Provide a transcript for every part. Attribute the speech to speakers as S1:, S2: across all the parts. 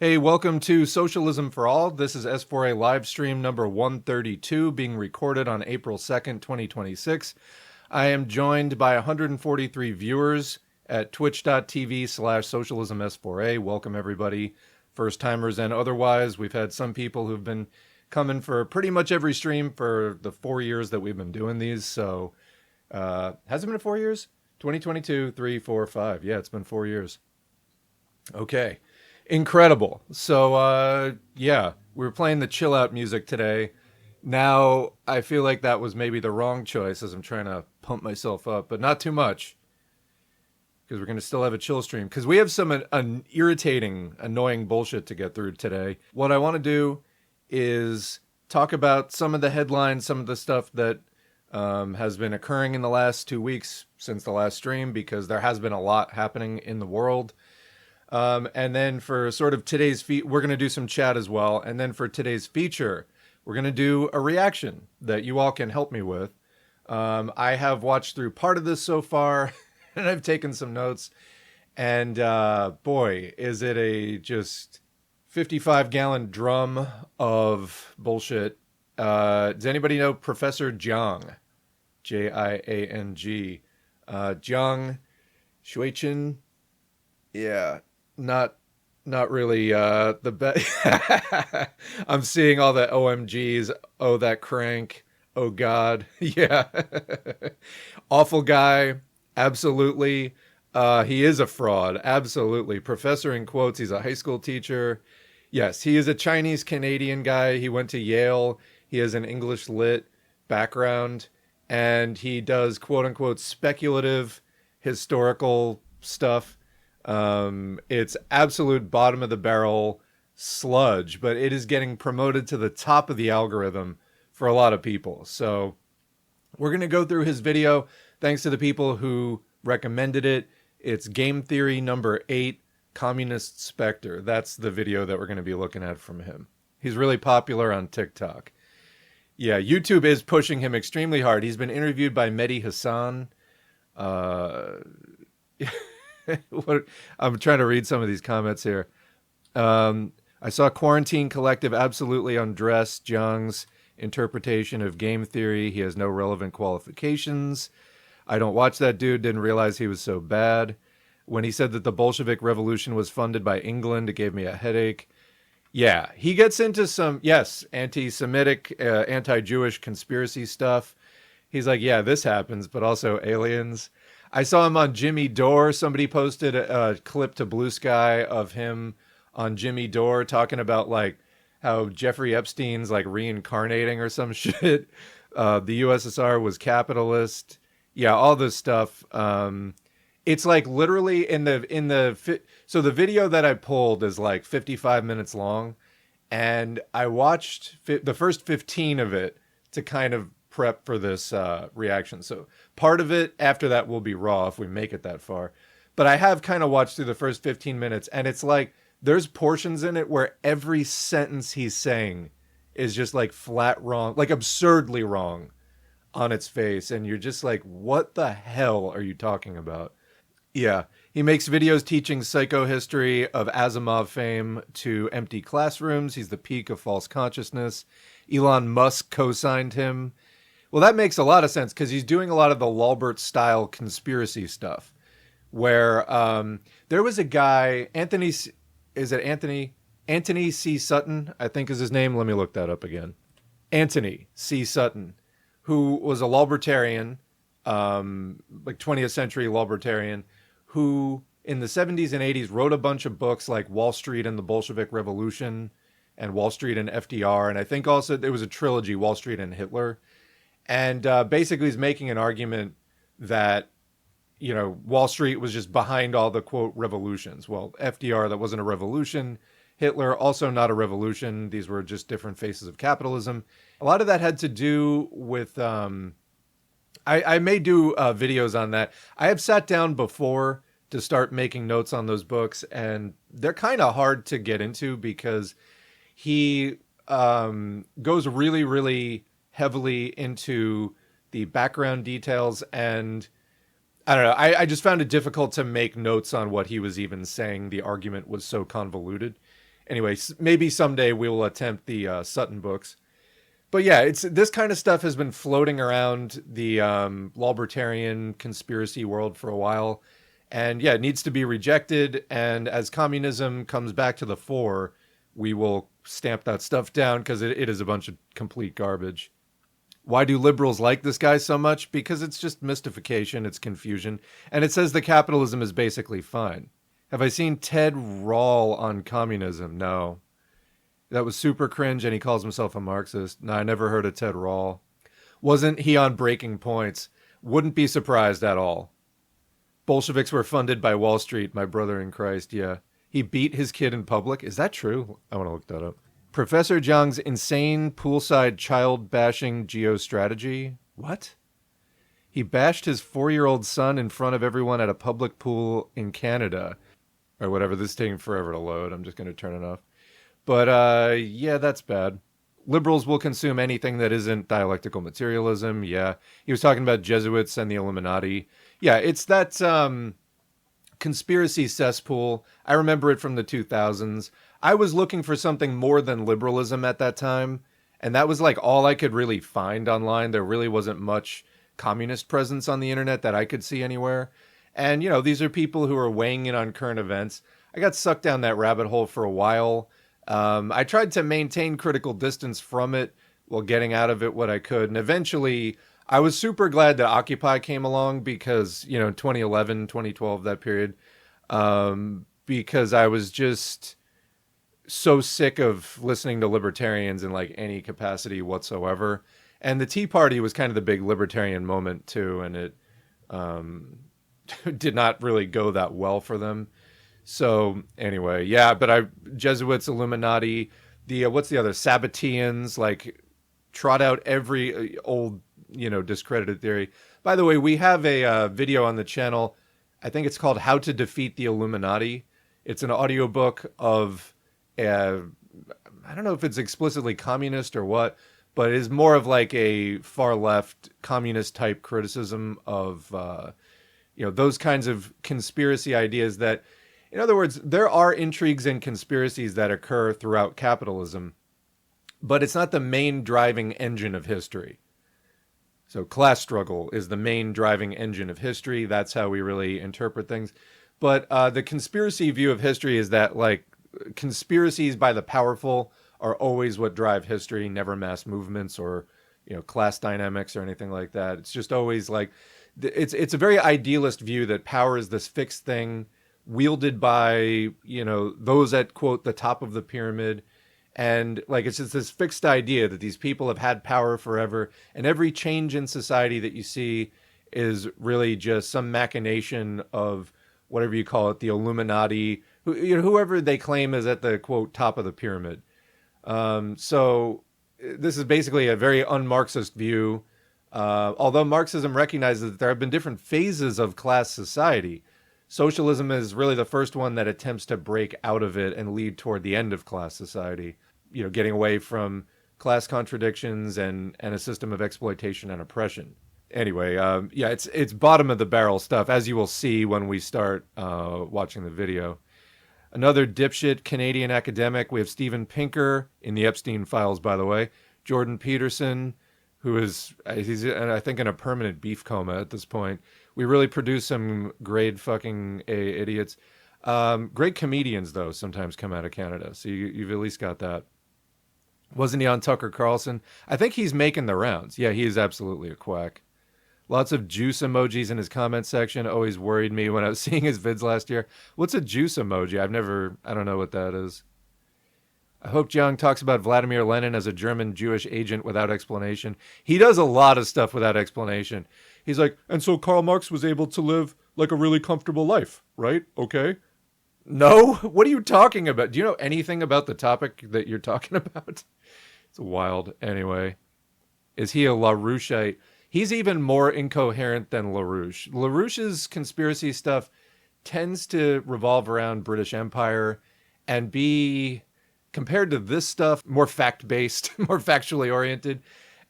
S1: Hey, welcome to Socialism for All. This is S4A Livestream number 132 being recorded on April 2nd, 2026. I am joined by 143 viewers at twitch.tv/socialisms4a. Welcome everybody, first timers and otherwise. We've had some people who've been coming for pretty much every stream for the 4 years that we've been doing these. So, has it been 4 years? 2022, 3, 4, 5. Yeah, it's been 4 years. Okay. Incredible. So, yeah, we were playing the chill out music today. Now, I feel like that was maybe the wrong choice as I'm trying to pump myself up, but not too much because we're going to still have a chill stream because we have some irritating, annoying bullshit to get through today. What I want to do is talk about some of the headlines, some of the stuff that has been occurring in the last 2 weeks since the last stream because there has been a lot happening in the world. And then for sort of today's we're going to do some chat as well. And then for today's feature, we're going to do a reaction that you all can help me with. I have watched through part of this so far, and I've taken some notes. And boy, is it a just 55-gallon drum of bullshit. Does anybody know Professor Jiang? Jiang. Jiang, Xueqin. Yeah. Not really the best. I'm seeing all the OMGs. Oh, that crank. Oh, God. Yeah. Awful guy. Absolutely. He is a fraud. Absolutely. Professor in quotes. He's a high school teacher. Yes, he is a Chinese Canadian guy. He went to Yale. He has an English lit background. And he does quote unquote speculative historical stuff. It's absolute bottom of the barrel sludge, but it is getting promoted to the top of the algorithm for a lot of people. So we're going to go through his video. Thanks to the people who recommended it. It's Game Theory number 8, Communist Specter. That's the video that we're going to be looking at from him. He's really popular on TikTok. Yeah, YouTube is pushing him extremely hard. He's been interviewed by Mehdi Hassan. I'm trying to read some of these comments here. I saw Quarantine Collective absolutely undress Jiang's interpretation of game theory. He has no relevant qualifications. I don't watch that dude. Didn't realize he was so bad. When he said that the Bolshevik Revolution was funded by England, it gave me a headache. Yeah, he gets into some, yes, anti-Semitic, anti-Jewish conspiracy stuff. He's like, yeah, this happens, but also aliens. I saw him on Jimmy Dore. Somebody posted a clip to Blue Sky of him on Jimmy Dore talking about like how Jeffrey Epstein's like reincarnating or some shit. The USSR was capitalist. Yeah, all this stuff. It's like literally so the video that I pulled is like 55 minutes long, and I watched the first 15 of it to kind of prep for this reaction. So part of it after that will be raw if we make it that far. But I have kind of watched through the first 15 minutes, and it's like there's portions in it where every sentence he's saying is just like flat wrong, like absurdly wrong on its face. And you're just like, what the hell are you talking about? Yeah. He makes videos teaching psychohistory of Asimov fame to empty classrooms. He's the peak of false consciousness. Elon Musk co-signed him. Well, that makes a lot of sense because he's doing a lot of the Lulbert-style conspiracy stuff where there was a guy, Anthony C. Sutton, I think is his name. Let me look that up again. Anthony C. Sutton, who was a Lulbertarian, like 20th century Lulbertarian, who in the 70s and 80s wrote a bunch of books like Wall Street and the Bolshevik Revolution and Wall Street and FDR. And I think also there was a trilogy, Wall Street and Hitler. And basically he's making an argument that, you know, Wall Street was just behind all the, quote, revolutions. Well, FDR, that wasn't a revolution. Hitler, also not a revolution. These were just different faces of capitalism. A lot of that had to do with, I may do videos on that. I have sat down before to start making notes on those books, and they're kind of hard to get into because he goes really, really heavily into the background details, and I don't know. I just found it difficult to make notes on what he was even saying. The argument was so convoluted. Anyway, maybe someday we will attempt the Sutton books. But yeah, it's this kind of stuff has been floating around the libertarian conspiracy world for a while. And yeah, it needs to be rejected. And as communism comes back to the fore, we will stamp that stuff down because it is a bunch of complete garbage. Why do liberals like this guy so much? Because it's just mystification, it's confusion. And it says that capitalism is basically fine. Have I seen Ted Rall on communism? No. That was super cringe, and he calls himself a Marxist. No, I never heard of Ted Rall. Wasn't he on Breaking Points? Wouldn't be surprised at all. Bolsheviks were funded by Wall Street, my brother in Christ, yeah. He beat his kid in public? Is that true? I want to look that up. Professor Jiang's insane poolside child-bashing geostrategy? What? He bashed his 4-year-old son in front of everyone at a public pool in Canada. Or whatever, this is taking forever to load. I'm just going to turn it off. But, yeah, that's bad. Liberals will consume anything that isn't dialectical materialism. Yeah. He was talking about Jesuits and the Illuminati. Yeah, it's that conspiracy cesspool. I remember it from the 2000s. I was looking for something more than liberalism at that time. And that was like all I could really find online. There really wasn't much communist presence on the internet that I could see anywhere. And, you know, these are people who are weighing in on current events. I got sucked down that rabbit hole for a while. I tried to maintain critical distance from it while getting out of it what I could. And eventually, I was super glad that Occupy came along because, you know, 2011, 2012, that period, because I was just so sick of listening to libertarians in like any capacity whatsoever. And the Tea Party was kind of the big libertarian moment too. And it did not really go that well for them. So anyway, yeah, but Jesuits, Illuminati, the what's the other Sabbateans, like trot out every old, you know, discredited theory. By the way, we have a video on the channel. I think it's called "How to Defeat the Illuminati." It's an audiobook of I don't know if it's explicitly communist or what, but it is more of like a far left communist type criticism of you know, those kinds of conspiracy ideas that. In other words, there are intrigues and conspiracies that occur throughout capitalism, but it's not the main driving engine of history. So class struggle is the main driving engine of history. That's how we really interpret things. But the conspiracy view of history is that, like, conspiracies by the powerful are always what drive history, never mass movements or, you know, class dynamics or anything like that. It's just always like, it's a very idealist view that power is this fixed thing wielded by, you know, those at, quote, the top of the pyramid. And like, it's just this fixed idea that these people have had power forever. And every change in society that you see is really just some machination of whatever you call it, the Illuminati, you know, whoever they claim is at the, quote, top of the pyramid. So this is basically a very un-Marxist view. Although Marxism recognizes that there have been different phases of class society. Socialism is really the first one that attempts to break out of it and lead toward the end of class society, you know, getting away from class contradictions and a system of exploitation and oppression. Anyway, yeah, it's bottom of the barrel stuff, as you will see when we start watching the video. Another dipshit Canadian academic, we have Steven Pinker in the Epstein files, by the way. Jordan Peterson, who is, he's, I think, in a permanent beef coma at this point. We really produce some great fucking idiots. Great comedians, though, sometimes come out of Canada. So you've at least got that. Wasn't he on Tucker Carlson? I think he's making the rounds. Yeah, he is absolutely a quack. Lots of juice emojis in his comment section. Always worried me when I was seeing his vids last year. What's a juice emoji? I don't know what that is. I hope Jiang talks about Vladimir Lenin as a German Jewish agent without explanation. He does a lot of stuff without explanation. He's like, and so Karl Marx was able to live like a really comfortable life, right? Okay. No? What are you talking about? Do you know anything about the topic that you're talking about? It's wild. Anyway, is he a LaRoucheite? He's even more incoherent than LaRouche. LaRouche's conspiracy stuff tends to revolve around British Empire and be, compared to this stuff, more fact-based, more factually oriented.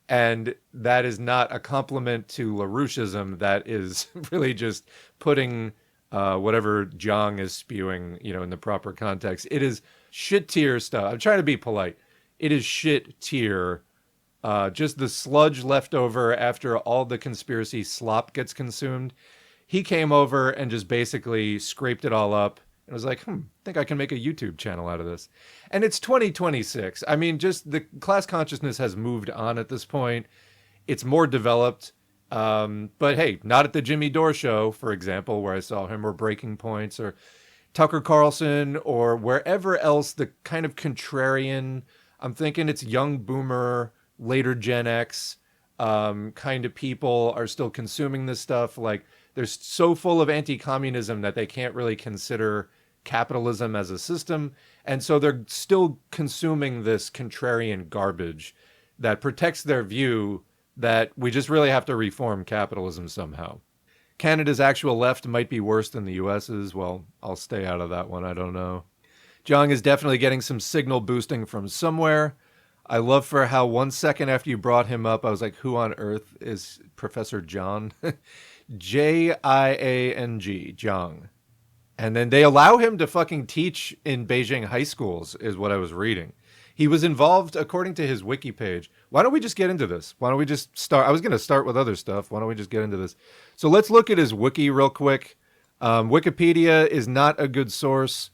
S1: And that is not a compliment to LaRoucheism. That is really just putting whatever Jiang is spewing, you know, in the proper context. It is shit tier stuff. I'm trying to be polite. It is shit tier. Just the sludge left over after all the conspiracy slop gets consumed. He came over and just basically scraped it all up and was like, I think I can make a YouTube channel out of this. And it's 2026. I mean, just the class consciousness has moved on at this point. It's more developed. But hey, not at the Jimmy Dore show, for example, where I saw him, or Breaking Points, or Tucker Carlson, or wherever else the kind of contrarian, I'm thinking it's young boomer, later Gen X kind of people are still consuming this stuff. Like, they're so full of anti-communism that they can't really consider capitalism as a system. And so they're still consuming this contrarian garbage that protects their view that we just really have to reform capitalism somehow. Canada's actual left might be worse than the US's. Well, I'll stay out of that one. I don't know. Jiang is definitely getting some signal boosting from somewhere. I love for how 1 second after you brought him up, I was like, who on earth is Professor John? Jiang, Jiang. And then they allow him to fucking teach in Beijing high schools, is what I was reading. He was involved, according to his wiki page. Why don't we just get into this? Why don't we just start? I was going to start with other stuff. Why don't we just get into this? So let's look at his wiki real quick. Wikipedia is not a good source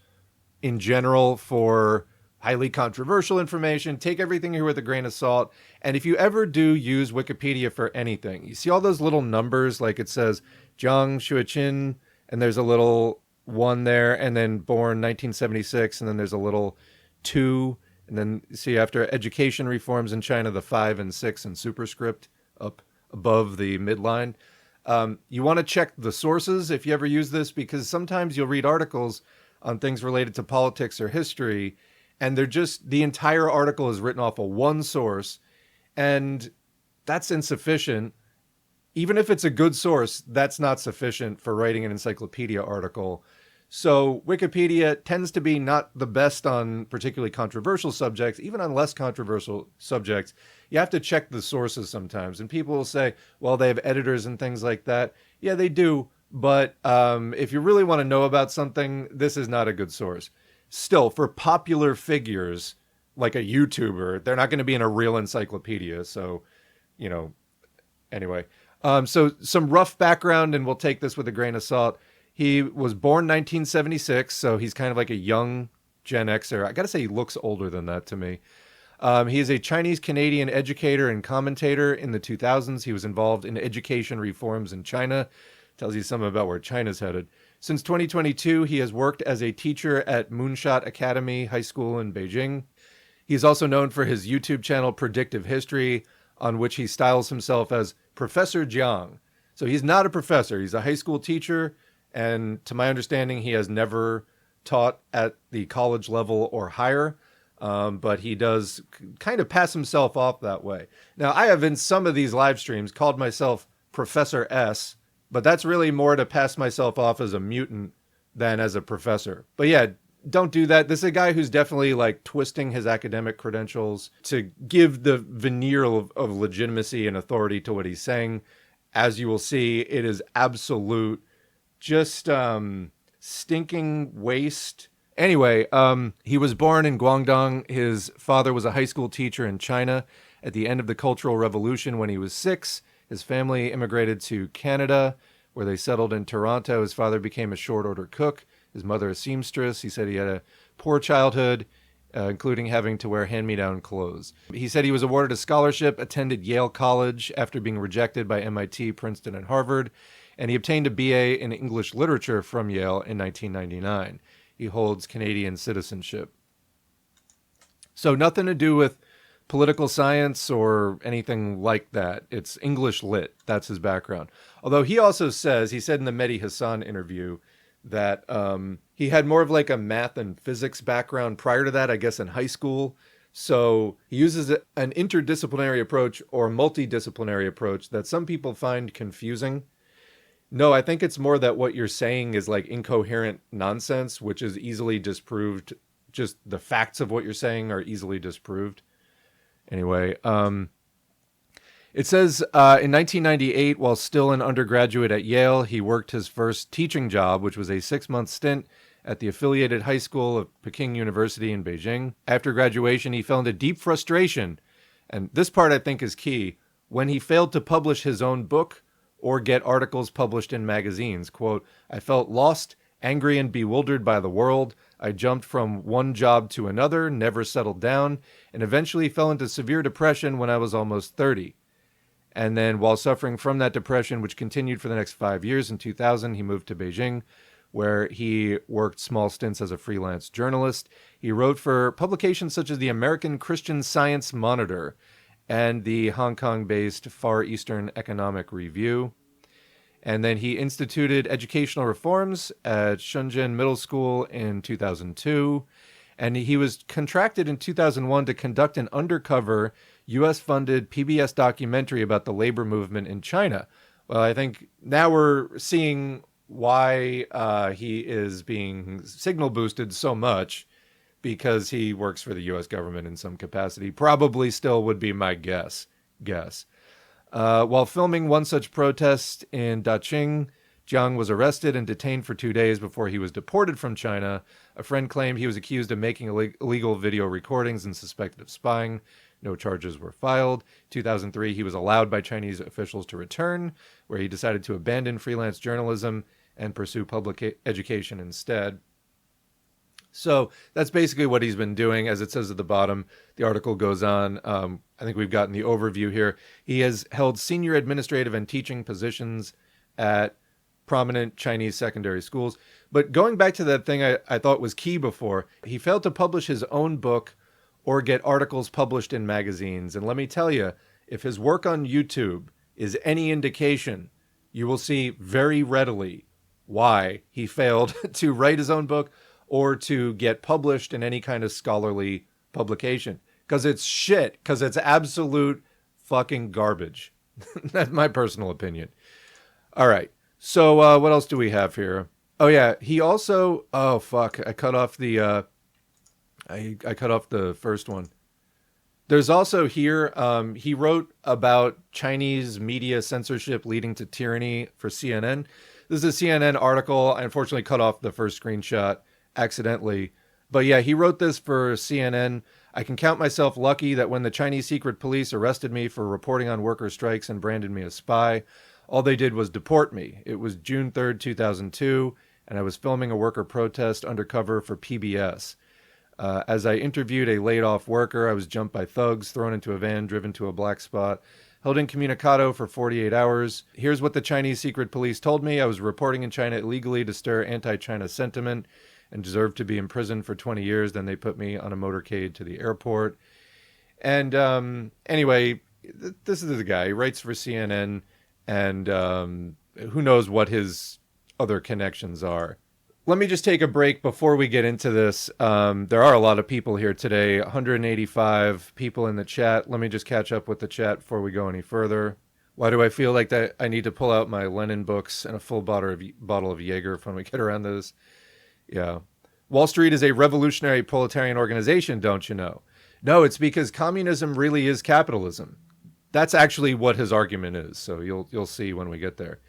S1: in general for highly controversial information. Take everything here with a grain of salt. And if you ever do use Wikipedia for anything, you see all those little numbers, like it says Jiang Xueqin, and there's a little 1 there, and then born 1976, and then there's a little 2. And then see, after education reforms in China, the 5 and 6 and superscript up above the midline. You want to check the sources if you ever use this, because sometimes you'll read articles on things related to politics or history, and they're just, the entire article is written off of one source, and that's insufficient. Even if it's a good source, that's not sufficient for writing an encyclopedia article. So Wikipedia tends to be not the best on particularly controversial subjects. Even on less controversial subjects, you have to check the sources sometimes. And people will say, well, they have editors and things like that. Yeah, they do. But if you really want to know about something, this is not a good source. Still, for popular figures, like a YouTuber, they're not going to be in a real encyclopedia. So, anyway. So some rough background, and we'll take this with a grain of salt. He was born 1976, so he's kind of like a young Gen Xer. I got to say, he looks older than that to me. He is a Chinese-Canadian educator and commentator. In the 2000s, he was involved in education reforms in China. Tells you something about where China's headed. Since 2022, he has worked as a teacher at Moonshot Academy High School in Beijing. He is also known for his YouTube channel, Predictive History, on which he styles himself as Professor Jiang. So he's not a professor. He's a high school teacher. And to my understanding, he has never taught at the college level or higher, but he does kind of pass himself off that way. Now, I have in some of these live streams called myself Professor S, but that's really more to pass myself off as a mutant than as a professor. But yeah, don't do that. This is a guy who's definitely like twisting his academic credentials to give the veneer of legitimacy and authority to what he's saying. As you will see, it is absolute just stinking waste. Anyway, he was born in Guangdong. His father was a high school teacher in China. At the end of the Cultural Revolution, when he was 6, his family immigrated to Canada, where they settled in Toronto. His father became a short-order cook. His mother a seamstress. He said he had a poor childhood, including having to wear hand-me-down clothes. He said he was awarded a scholarship, attended Yale College after being rejected by MIT, Princeton, and Harvard, and he obtained a BA in English Literature from Yale in 1999. He holds Canadian citizenship. So nothing to do with political science or anything like that. It's English Lit. That's his background. Although he also says, he said in the Mehdi Hassan interview that he had more of like a math and physics background prior to that, I guess in high school. So he uses an interdisciplinary approach or multidisciplinary approach that some people find confusing. No, I think it's more that what you're saying is like incoherent nonsense, which is easily disproved. Just the facts of what you're saying are easily disproved. Anyway, it says in 1998, while still an undergraduate at Yale, he worked his first teaching job, which was a 6-month stint at the affiliated high school of Peking University in Beijing. After graduation, he fell into deep frustration, and this part I think is key, when he failed to publish his own book or get articles published in magazines. Quote, "I felt lost, angry, and bewildered by the world. I jumped from one job to another, never settled down, and eventually fell into severe depression when I was almost 30. And then while suffering from that depression, which continued for the next 5 years, in 2000, he moved to Beijing, where he worked small stints as a freelance journalist. He wrote for publications such as the American Christian Science Monitor and the Hong Kong-based Far Eastern Economic Review. And then he instituted educational reforms at Shenzhen Middle School in 2002. And he was contracted in 2001 to conduct an undercover U.S.-funded PBS documentary about the labor movement in China. Well, I think now we're seeing why he is being signal boosted so much, because he works for the U.S. government in some capacity. Probably still would be my guess. While filming one such protest in Daqing, Jiang was arrested and detained for 2 days before he was deported from China. A friend claimed he was accused of making illegal video recordings and suspected of spying. No charges were filed. 2003, he was allowed by Chinese officials to return, where he decided to abandon freelance journalism and pursue public education instead. So that's basically what he's been doing. As it says at the bottom, the article goes on. I think we've gotten the overview here. He has held senior administrative and teaching positions at prominent Chinese secondary schools. But going back to that thing I thought was key before, he failed to publish his own book or get articles published in magazines. And let me tell you, if his work on YouTube is any indication, you will see very readily why he failed to write his own book or to get published in any kind of scholarly publication. Because it's shit. Because it's absolute fucking garbage. That's my personal opinion. All right. So what else do we have here? Oh, yeah. He also... Oh, fuck. I cut off the... I cut off the first one. There's also here... he wrote about Chinese media censorship leading to tyranny for CNN. This is a CNN article. I unfortunately cut off the first screenshot accidentally. But yeah, he wrote this for CNN. "I can count myself lucky that when the Chinese secret police arrested me for reporting on worker strikes and branded me a spy, all they did was deport me. It was June 3rd, 2002, and I was filming a worker protest undercover for PBS. As I interviewed a laid-off worker, I was jumped by thugs, thrown into a van, driven to a black spot, held incommunicado for 48 hours. Here's what the Chinese secret police told me. I was reporting in China illegally to stir anti-China sentiment and deserved to be imprisoned for 20 years. Then they put me on a motorcade to the airport." And anyway, this is the guy. He writes for CNN, and who knows what his other connections are. Let me just take a break before we get into this. There are a lot of people here today, 185 people in the chat. Let me just catch up with the chat before we go any further. Why do I feel like that I need to pull out my Lenin books and a full bottle of Jaeger when we get around to this? Yeah. Wall Street is a revolutionary proletarian organization, don't you know? No, it's because communism really is capitalism. That's actually what his argument is, so you'll see when we get there.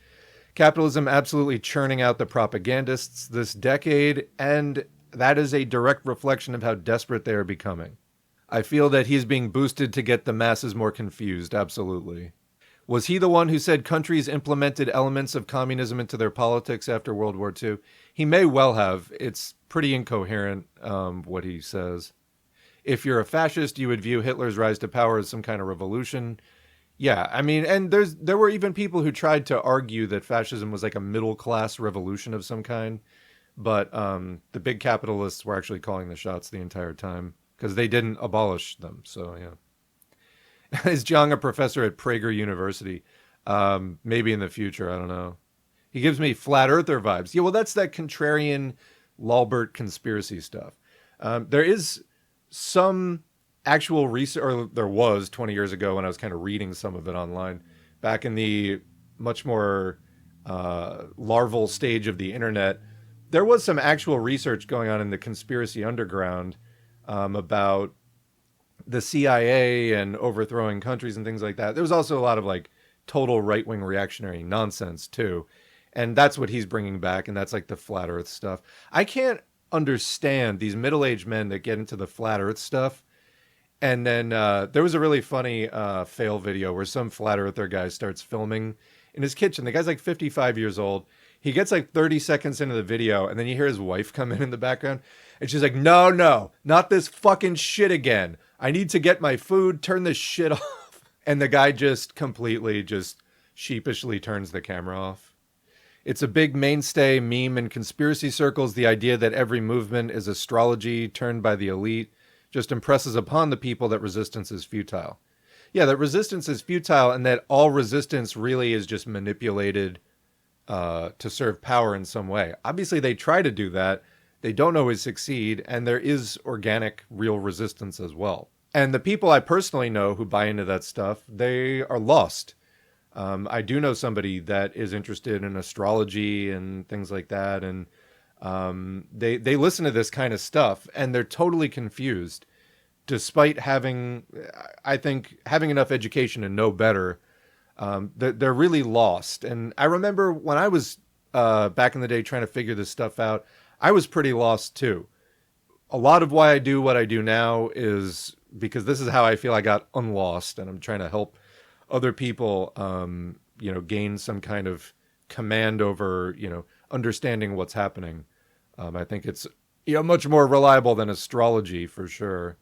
S1: Capitalism absolutely churning out the propagandists this decade, and that is a direct reflection of how desperate they are becoming. I feel that he's being boosted to get the masses more confused, absolutely. Was he the one who said countries implemented elements of communism into their politics after World War II? He may well have. It's pretty incoherent, what he says. If you're a fascist, you would view Hitler's rise to power as some kind of revolution. Yeah, I mean, and there were even people who tried to argue that fascism was like a middle-class revolution of some kind. But the big capitalists were actually calling the shots the entire time because they didn't abolish them, so yeah. Is Jiang a professor at Prager University? Maybe in the future, I don't know. He gives me flat earther vibes. Yeah, well, that's that contrarian Lolbert conspiracy stuff. There is some actual research, or there was 20 years ago when I was kind of reading some of it online, back in the much more larval stage of the internet. There was some actual research going on in the conspiracy underground about the CIA and overthrowing countries and things like that. There was also a lot of like total right-wing reactionary nonsense too. And that's what he's bringing back. And that's like the flat earth stuff. I can't understand these middle-aged men that get into the flat earth stuff. And then there was a really funny fail video where some flat earther guy starts filming in his kitchen. The guy's like 55 years old. He gets like 30 seconds into the video, and then you hear his wife come in the background. And she's like, no, no, not this fucking shit again. I need to get my food. Turn this shit off. And the guy just completely just sheepishly turns the camera off. It's a big mainstay meme in conspiracy circles. The idea that every movement is astrology turned by the elite just impresses upon the people that resistance is futile. Yeah, that resistance is futile, and that all resistance really is just manipulated to serve power in some way. Obviously, they try to do that. They don't always succeed, and there is organic, real resistance as well. And the people I personally know who buy into that stuff, they are lost. I do know somebody that is interested in astrology and things like that, and they listen to this kind of stuff, and they're totally confused, despite having, I think, having enough education to know better. They're really lost. And I remember when I was back in the day trying to figure this stuff out, I was pretty lost too. A lot of why I do what I do now is because this is how I feel I got unlost, and I'm trying to help other people, gain some kind of command over, understanding what's happening. I think it's, much more reliable than astrology for sure.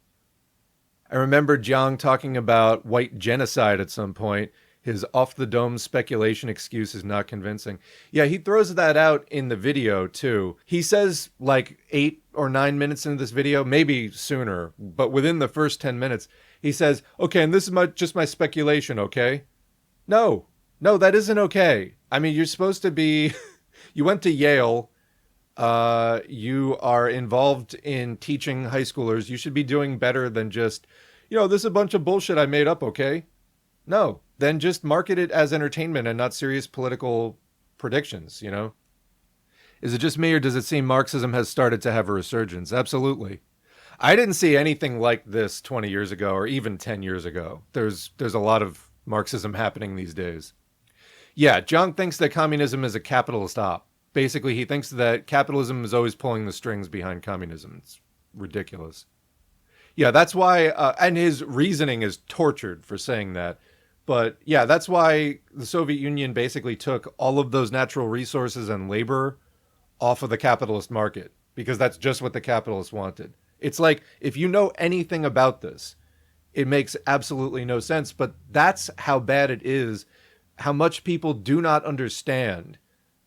S1: I remember Jiang talking about white genocide at some point. His off-the-dome speculation excuse is not convincing. Yeah, he throws that out in the video, too. He says, like, 8 or 9 minutes into this video, maybe sooner, but within the first 10 minutes, he says, okay, and this is just my speculation, okay? No, that isn't okay. I mean, you're supposed to be... You went to Yale. You are involved in teaching high schoolers. You should be doing better than just, this is a bunch of bullshit I made up, okay? No, then just market it as entertainment and not serious political predictions, Is it just me, or does it seem Marxism has started to have a resurgence? Absolutely. I didn't see anything like this 20 years ago or even 10 years ago. There's a lot of Marxism happening these days. Yeah, Jiang thinks that communism is a capitalist op. Basically, he thinks that capitalism is always pulling the strings behind communism. It's ridiculous. Yeah, that's why, and his reasoning is tortured for saying that. But yeah, that's why the Soviet Union basically took all of those natural resources and labor off of the capitalist market, because that's just what the capitalists wanted. It's like, if you know anything about this, it makes absolutely no sense. But that's how bad it is, how much people do not understand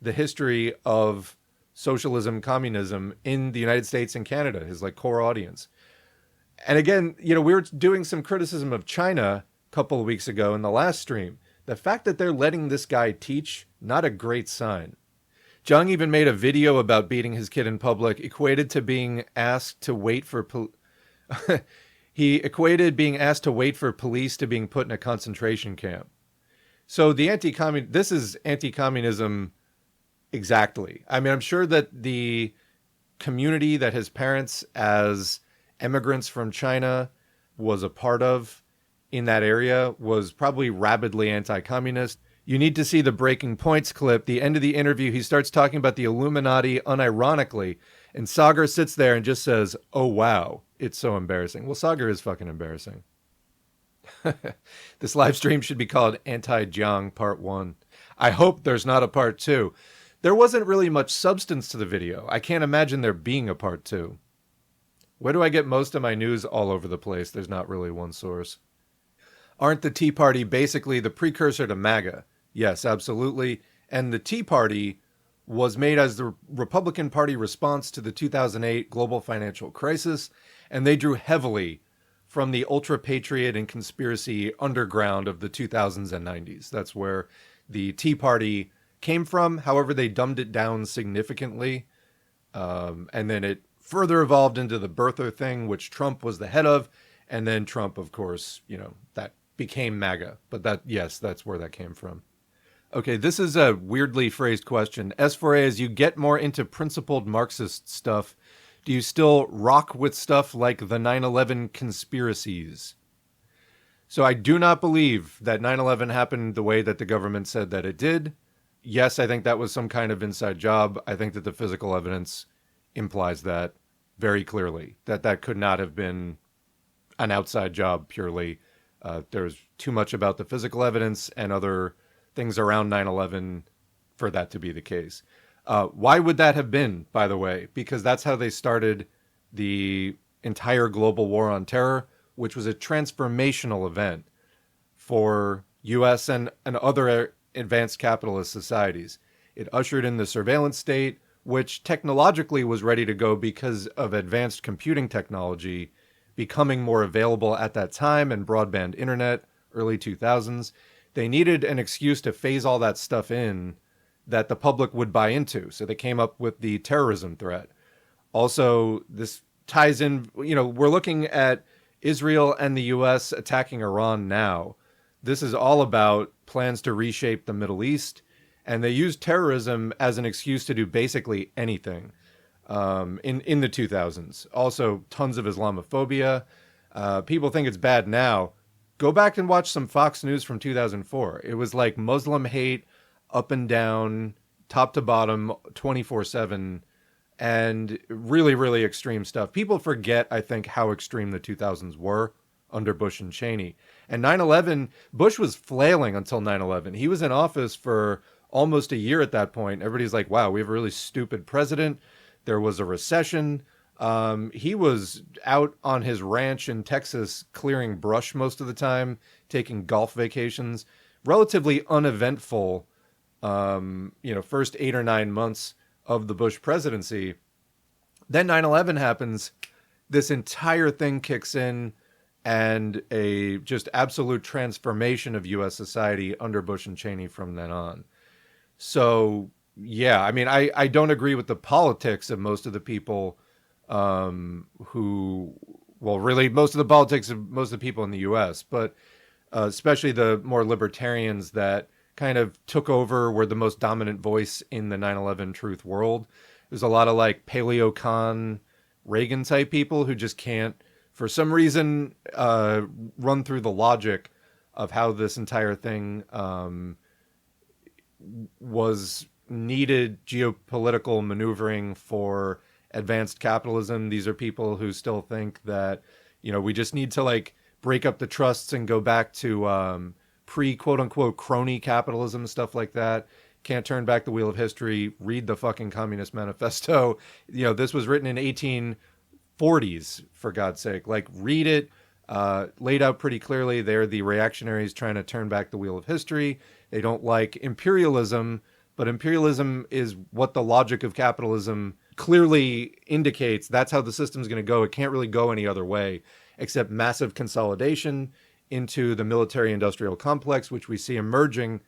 S1: the history of socialism, communism in the United States and Canada, his like core audience. And again, we were doing some criticism of China a couple of weeks ago in the last stream. The fact that they're letting this guy teach, not a great sign. Jiang even made a video about beating his kid in public, equated to being asked to wait for he equated being asked to wait for police to being put in a concentration camp. So this is anti-communism exactly. I mean, I'm sure that the community that his parents as immigrants from China was a part of in that area was probably rabidly anti-communist. You need to see the Breaking Points clip. The end of the interview, he starts talking about the Illuminati unironically, and Sagar sits there and just says, oh, wow, it's so embarrassing. Well, Sagar is fucking embarrassing. This live stream should be called Anti-Jiang Part 1. I hope there's not a Part 2. There wasn't really much substance to the video. I can't imagine there being a Part 2. Where do I get most of my news all over the place? There's not really one source. Aren't the Tea Party basically the precursor to MAGA? Yes, absolutely. And the Tea Party was made as the Republican Party response to the 2008 global financial crisis, and they drew heavily from the ultra-patriot and conspiracy underground of the 2000s and 90s. That's where the Tea Party came from. However, they dumbed it down significantly, and then it further evolved into the birther thing, which Trump was the head of, and then Trump, of course, that became MAGA. But that's where that came from. Okay, this is a weirdly phrased question. S4A, as you get more into principled Marxist stuff, do you still rock with stuff like the 9/11 conspiracies? So I do not believe that 9/11 happened the way that the government said that it did. Yes, I think that was some kind of inside job. I think that the physical evidence implies that very clearly, that that could not have been an outside job purely. There's too much about the physical evidence and other things around 9/11 for that to be the case. Why would that have been, by the way? Because that's how they started the entire global war on terror, which was a transformational event for U.S. and other advanced capitalist societies. It ushered in the surveillance state, which technologically was ready to go because of advanced computing technology becoming more available at that time and broadband internet, early 2000s. They needed an excuse to phase all that stuff in that the public would buy into. So they came up with the terrorism threat. Also, this ties in, we're looking at Israel and the U.S. attacking Iran now. This is all about plans to reshape the Middle East, and they use terrorism as an excuse to do basically anything in the 2000s. Also, tons of Islamophobia. People think it's bad now. Go back and watch some Fox News from 2004. It was like Muslim hate up and down, top to bottom, 24/7, and really, really extreme stuff. People forget, I think, how extreme the 2000s were under Bush and Cheney. And 9/11, Bush was flailing until 9/11. He was in office for almost a year at that point. Everybody's like, wow, we have a really stupid president. There was a recession. He was out on his ranch in Texas clearing brush most of the time, taking golf vacations. Relatively uneventful, first 8 or 9 months of the Bush presidency. Then 9/11 happens. This entire thing kicks in, and a just absolute transformation of U.S. society under Bush and Cheney from then on. So, yeah, I mean, I don't agree with the politics of most of the people most of the politics of most of the people in the U.S., but especially the more libertarians that kind of took over, were the most dominant voice in the 9/11 truth world. There's a lot of like paleocon Reagan type people who just can't, for some reason, run through the logic of how this entire thing was needed geopolitical maneuvering for advanced capitalism. These are people who still think that, we just need to like break up the trusts and go back to pre quote unquote crony capitalism, stuff like that. Can't turn back the wheel of history. Read the fucking Communist Manifesto. This was written in 1840s, for God's sake. Like, read it. Laid out pretty clearly. They're the reactionaries trying to turn back the wheel of history. They don't like imperialism, but imperialism is what the logic of capitalism clearly indicates. That's how the system's going to go. It can't really go any other way except massive consolidation into the military-industrial complex, which we see emerging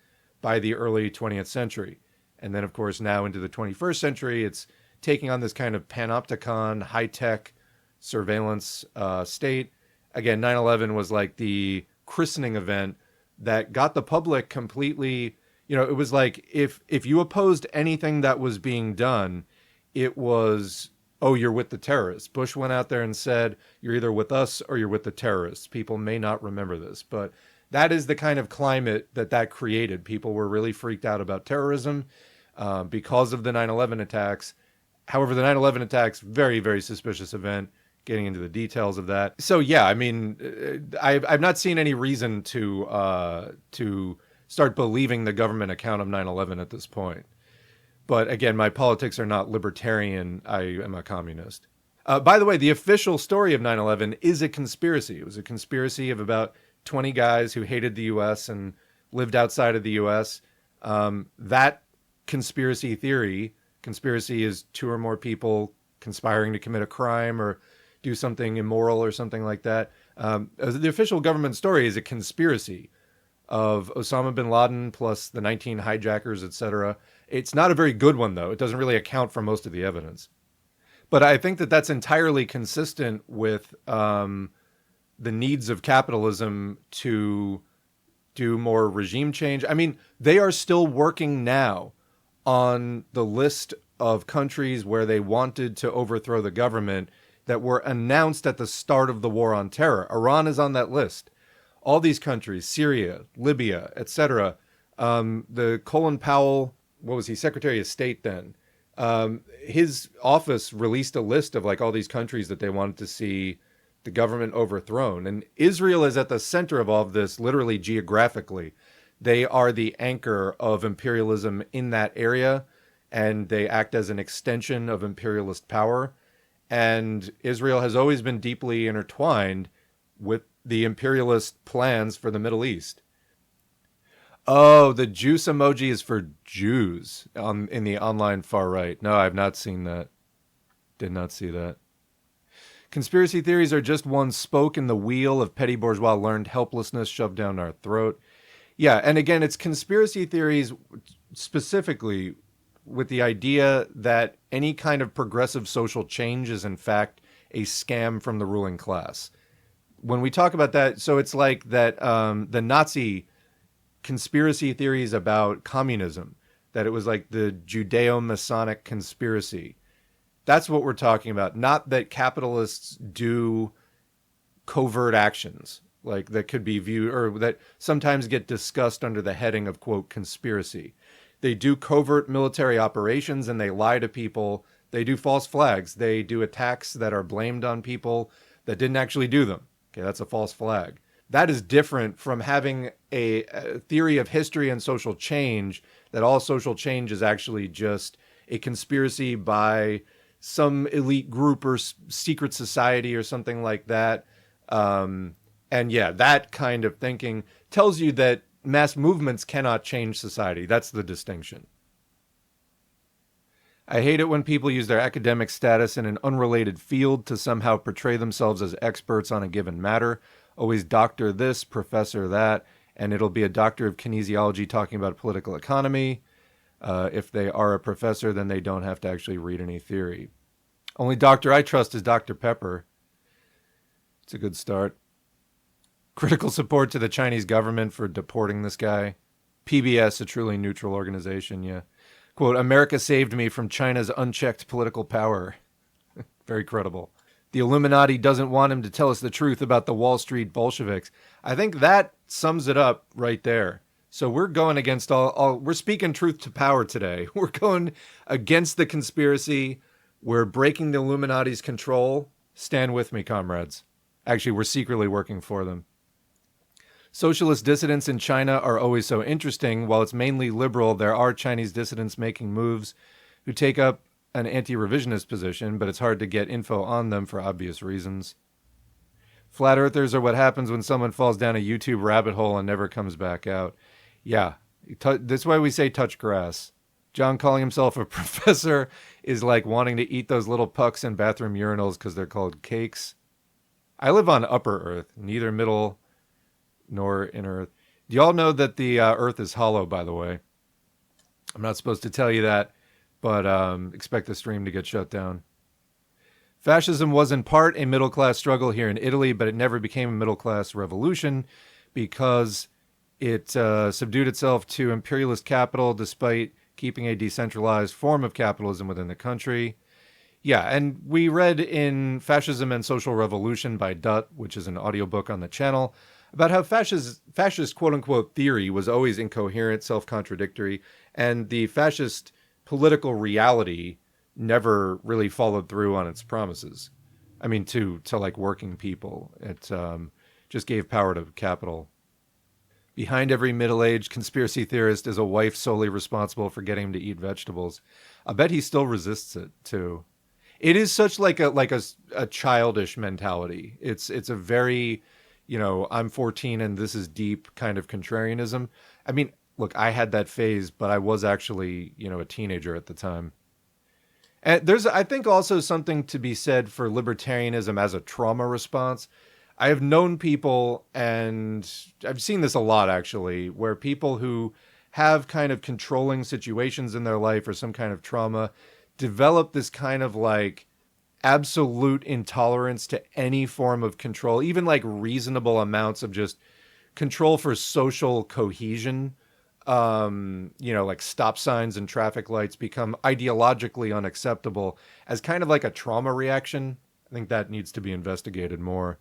S1: by the early 20th century. And then, of course, now into the 21st century, it's taking on this kind of panopticon, high-tech surveillance state. Again, 9/11 was like the christening event that got the public completely, it was like if you opposed anything that was being done, it was, oh, you're with the terrorists. Bush went out there and said, you're either with us or you're with the terrorists. People may not remember this, but that is the kind of climate that created. People were really freaked out about terrorism because of the 9/11 attacks. However, the 9/11 attacks, very, very suspicious event, getting into the details of that. So, yeah, I mean, I've not seen any reason to start believing the government account of 9/11 at this point. But again, my politics are not libertarian. I am a communist. By the way, the official story of 9/11 is a conspiracy. It was a conspiracy of about 20 guys who hated the U.S. and lived outside of the U.S. That conspiracy theory, conspiracy is two or more people conspiring to commit a crime or do something immoral or something like that. The official government story is a conspiracy of Osama bin Laden plus the 19 hijackers, etc. It's not a very good one, though. It doesn't really account for most of the evidence. But I think that that's entirely consistent with the needs of capitalism to do more regime change. I mean, they are still working now on the list of countries where they wanted to overthrow the government that were announced at the start of the war on terror. Iran is on that list. All these countries, Syria, Libya, etc. The Colin Powell, what was he, Secretary of State then, His office released a list of like all these countries that they wanted to see the government overthrown. And Israel is at the center of all of this, literally geographically. They are the anchor of imperialism in that area, and they act as an extension of imperialist power. And Israel has always been deeply intertwined with the imperialist plans for the Middle East. Oh, the juice emoji is for Jews in the online far right. No, I've not seen that. Did not see that. Conspiracy theories are just one spoke in the wheel of petty bourgeois learned helplessness shoved down our throat. Yeah, and again, it's conspiracy theories specifically with the idea that any kind of progressive social change is in fact a scam from the ruling class. When we talk about that, so it's like that the Nazi conspiracy theories about communism, that it was like the Judeo-Masonic conspiracy. That's what we're talking about. Not that capitalists do covert actions like that could be viewed or that sometimes get discussed under the heading of, quote, conspiracy. They do covert military operations and they lie to people. They do false flags. They do attacks that are blamed on people that didn't actually do them. Okay, that's a false flag. That is different from having a theory of history and social change, that all social change is actually just a conspiracy by some elite group or secret society or something like that. And yeah, that kind of thinking tells you that mass movements cannot change society. That's the distinction. I hate it when people use their academic status in an unrelated field to somehow portray themselves as experts on a given matter. Always doctor this, professor that, and it'll be a doctor of kinesiology talking about political economy. If they are a professor, then they don't have to actually read any theory. Only doctor I trust is Dr. Pepper. It's a good start. Critical support to the Chinese government for deporting this guy. PBS, a truly neutral organization, yeah. Quote, America saved me from China's unchecked political power. Very credible. The Illuminati doesn't want him to tell us the truth about the Wall Street Bolsheviks. I think that sums it up right there. So we're going against we're speaking truth to power today. We're going against the conspiracy. We're breaking the Illuminati's control. Stand with me, comrades. Actually, we're secretly working for them. Socialist dissidents in China are always so interesting. While it's mainly liberal, there are Chinese dissidents making moves who take up an anti-revisionist position, but it's hard to get info on them for obvious reasons. Flat earthers are what happens when someone falls down a YouTube rabbit hole and never comes back out. Yeah, that's why we say touch grass. John calling himself a professor is like wanting to eat those little pucks in bathroom urinals because they're called cakes. I live on Upper Earth, neither middle nor inner Earth. Do y'all know that the Earth is hollow, by the way? I'm not supposed to tell you that, but expect the stream to get shut down. Fascism was in part a middle-class struggle here in Italy, but it never became a middle-class revolution because it subdued itself to imperialist capital despite keeping a decentralized form of capitalism within the country. Yeah, and we read in Fascism and Social Revolution by Dutt, which is an audiobook on the channel, about how fascist quote-unquote theory was always incoherent, self-contradictory, and the fascist political reality never really followed through on its promises. I mean, to like working people. It just gave power to capital. Behind every middle-aged conspiracy theorist is a wife solely responsible for getting him to eat vegetables. I bet he still resists it too. It is such like a childish mentality. It's a very, I'm 14 and this is deep kind of contrarianism. I mean, look, I had that phase, but I was actually, a teenager at the time. And there's, I think, also something to be said for libertarianism as a trauma response. I have known people, and I've seen this a lot, actually, where people who have kind of controlling situations in their life or some kind of trauma develop this kind of like absolute intolerance to any form of control, even like reasonable amounts of just control for social cohesion. Like stop signs and traffic lights become ideologically unacceptable as kind of like a trauma reaction. I think that needs to be investigated more.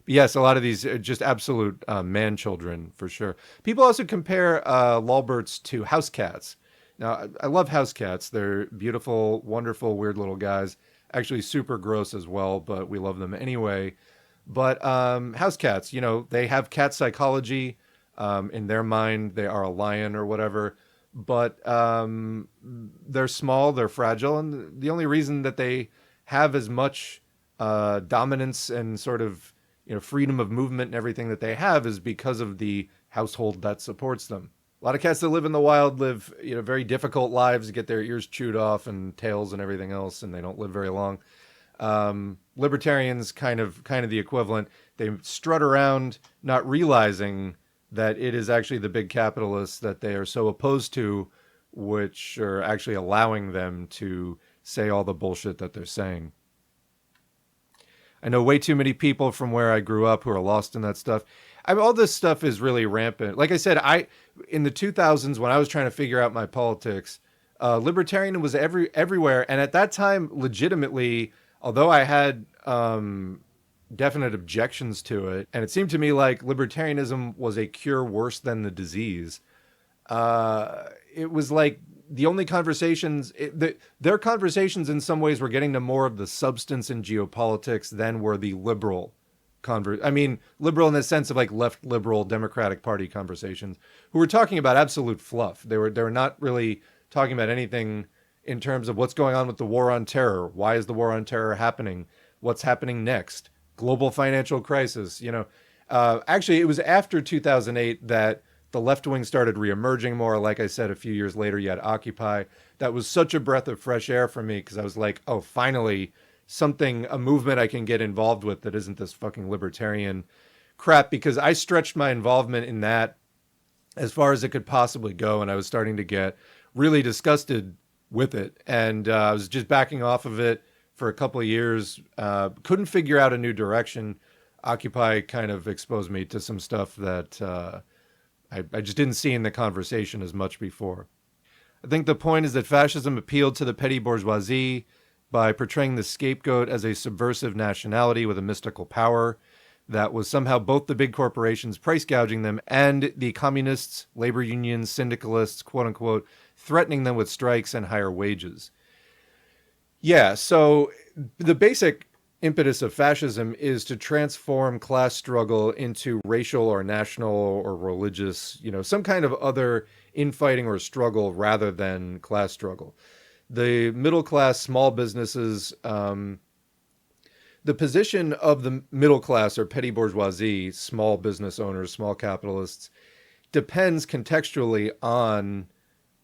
S1: But yes, a lot of these are just absolute man children for sure. People also compare Lolberts to house cats. Now, I love house cats. They're beautiful, wonderful, weird little guys. Actually, super gross as well, but we love them anyway. But house cats, they have cat psychology. In their mind, they are a lion or whatever. But they're small, they're fragile, and the only reason that they have as much dominance and sort of freedom of movement and everything that they have is because of the household that supports them. A lot of cats that live in the wild live very difficult lives, get their ears chewed off and tails and everything else, and they don't live very long. Libertarians kind of the equivalent. They strut around not realizing that it is actually the big capitalists that they are so opposed to, which are actually allowing them to say all the bullshit that they're saying. I know way too many people from where I grew up who are lost in that stuff. All this stuff is really rampant. Like I said, in the 2000s when I was trying to figure out my politics, libertarian was everywhere, and at that time, legitimately, although I had definite objections to it, and it seemed to me like libertarianism was a cure worse than the disease. It was like the only conversations, their conversations in some ways were getting to more of the substance in geopolitics than were the liberal liberal in the sense of like left liberal Democratic Party conversations, who were talking about absolute fluff. They were not really talking about anything in terms of what's going on with the war on terror. Why is the war on terror happening? What's happening next? Global financial crisis. Actually, it was after 2008 that the left wing started reemerging more. Like I said, a few years later, you had Occupy. That was such a breath of fresh air for me because I was like, oh, finally, a movement I can get involved with that isn't this fucking libertarian crap, because I stretched my involvement in that as far as it could possibly go, and I was starting to get really disgusted with it, and I was just backing off of it for a couple of years. Couldn't figure out a new direction. Occupy kind of exposed me to some stuff that I just didn't see in the conversation as much before. I think the point is that fascism appealed to the petty bourgeoisie by portraying the scapegoat as a subversive nationality with a mystical power that was somehow both the big corporations price gouging them and the communists, labor unions, syndicalists, quote unquote, threatening them with strikes and higher wages. Yeah, so the basic impetus of fascism is to transform class struggle into racial or national or religious, some kind of other infighting or struggle rather than class struggle. The middle class, small businesses, the position of the middle class or petty bourgeoisie, small business owners, small capitalists, depends contextually on,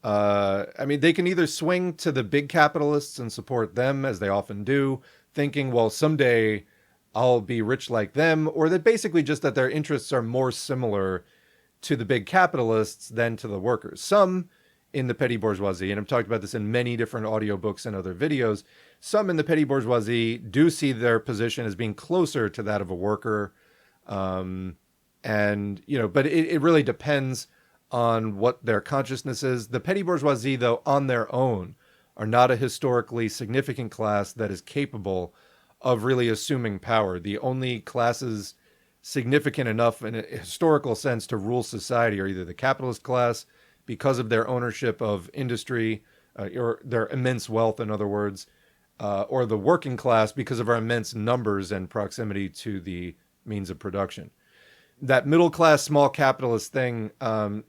S1: they can either swing to the big capitalists and support them, as they often do, thinking, well, someday I'll be rich like them, or that basically just that their interests are more similar to the big capitalists than to the workers. Some in the petty bourgeoisie, and I've talked about this in many different audiobooks and other videos, some in the petty bourgeoisie do see their position as being closer to that of a worker. But it really depends on what their consciousness is. The petty bourgeoisie, though, on their own, are not a historically significant class that is capable of really assuming power. The only classes significant enough in a historical sense to rule society are either the capitalist class, because of their ownership of industry, or their immense wealth, in other words, or the working class because of our immense numbers and proximity to the means of production. That middle class, small capitalist thing,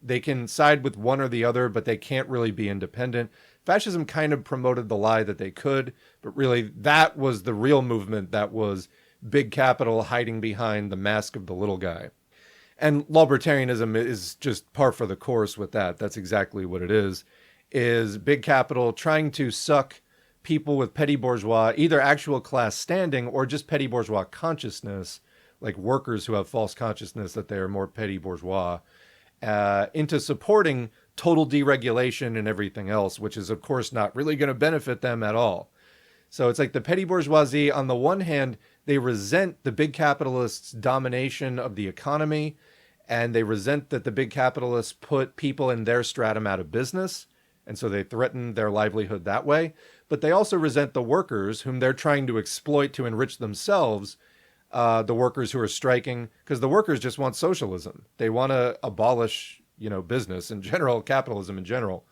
S1: they can side with one or the other, but they can't really be independent. Fascism kind of promoted the lie that they could, but really that was the real movement that was big capital hiding behind the mask of the little guy. And libertarianism is just par for the course with that. That's exactly what it is big capital trying to suck people with petty bourgeois, either actual class standing or just petty bourgeois consciousness, like workers who have false consciousness that they are more petty bourgeois, into supporting total deregulation and everything else, which is, of course, not really going to benefit them at all. So it's like the petty bourgeoisie, on the one hand, they resent the big capitalists' domination of the economy, and they resent that the big capitalists put people in their stratum out of business, and so they threaten their livelihood that way. But they also resent the workers whom they're trying to exploit to enrich themselves, the workers who are striking, because the workers just want socialism. They want to abolish, business in general, capitalism in general.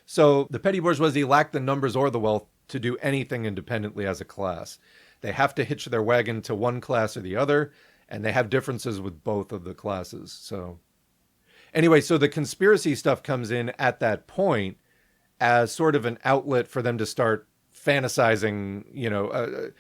S1: So the petty bourgeoisie lack the numbers or the wealth to do anything independently as a class. They have to hitch their wagon to one class or the other, and they have differences with both of the classes. So anyway, so the conspiracy stuff comes in at that point as sort of an outlet for them to start fantasizing.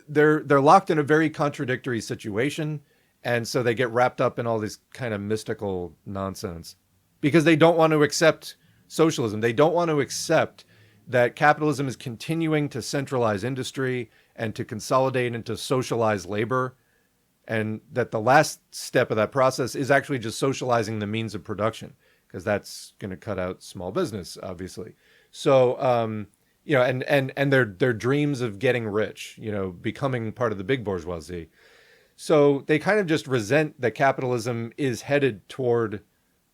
S1: They're locked in a very contradictory situation, and so they get wrapped up in all this kind of mystical nonsense because they don't want to accept socialism. They don't want to accept that capitalism is continuing to centralize industry and to consolidate and to socialize labor, and that the last step of that process is actually just socializing the means of production, because that's going to cut out small business, obviously. So, and their dreams of getting rich, becoming part of the big bourgeoisie. So they kind of just resent that capitalism is headed toward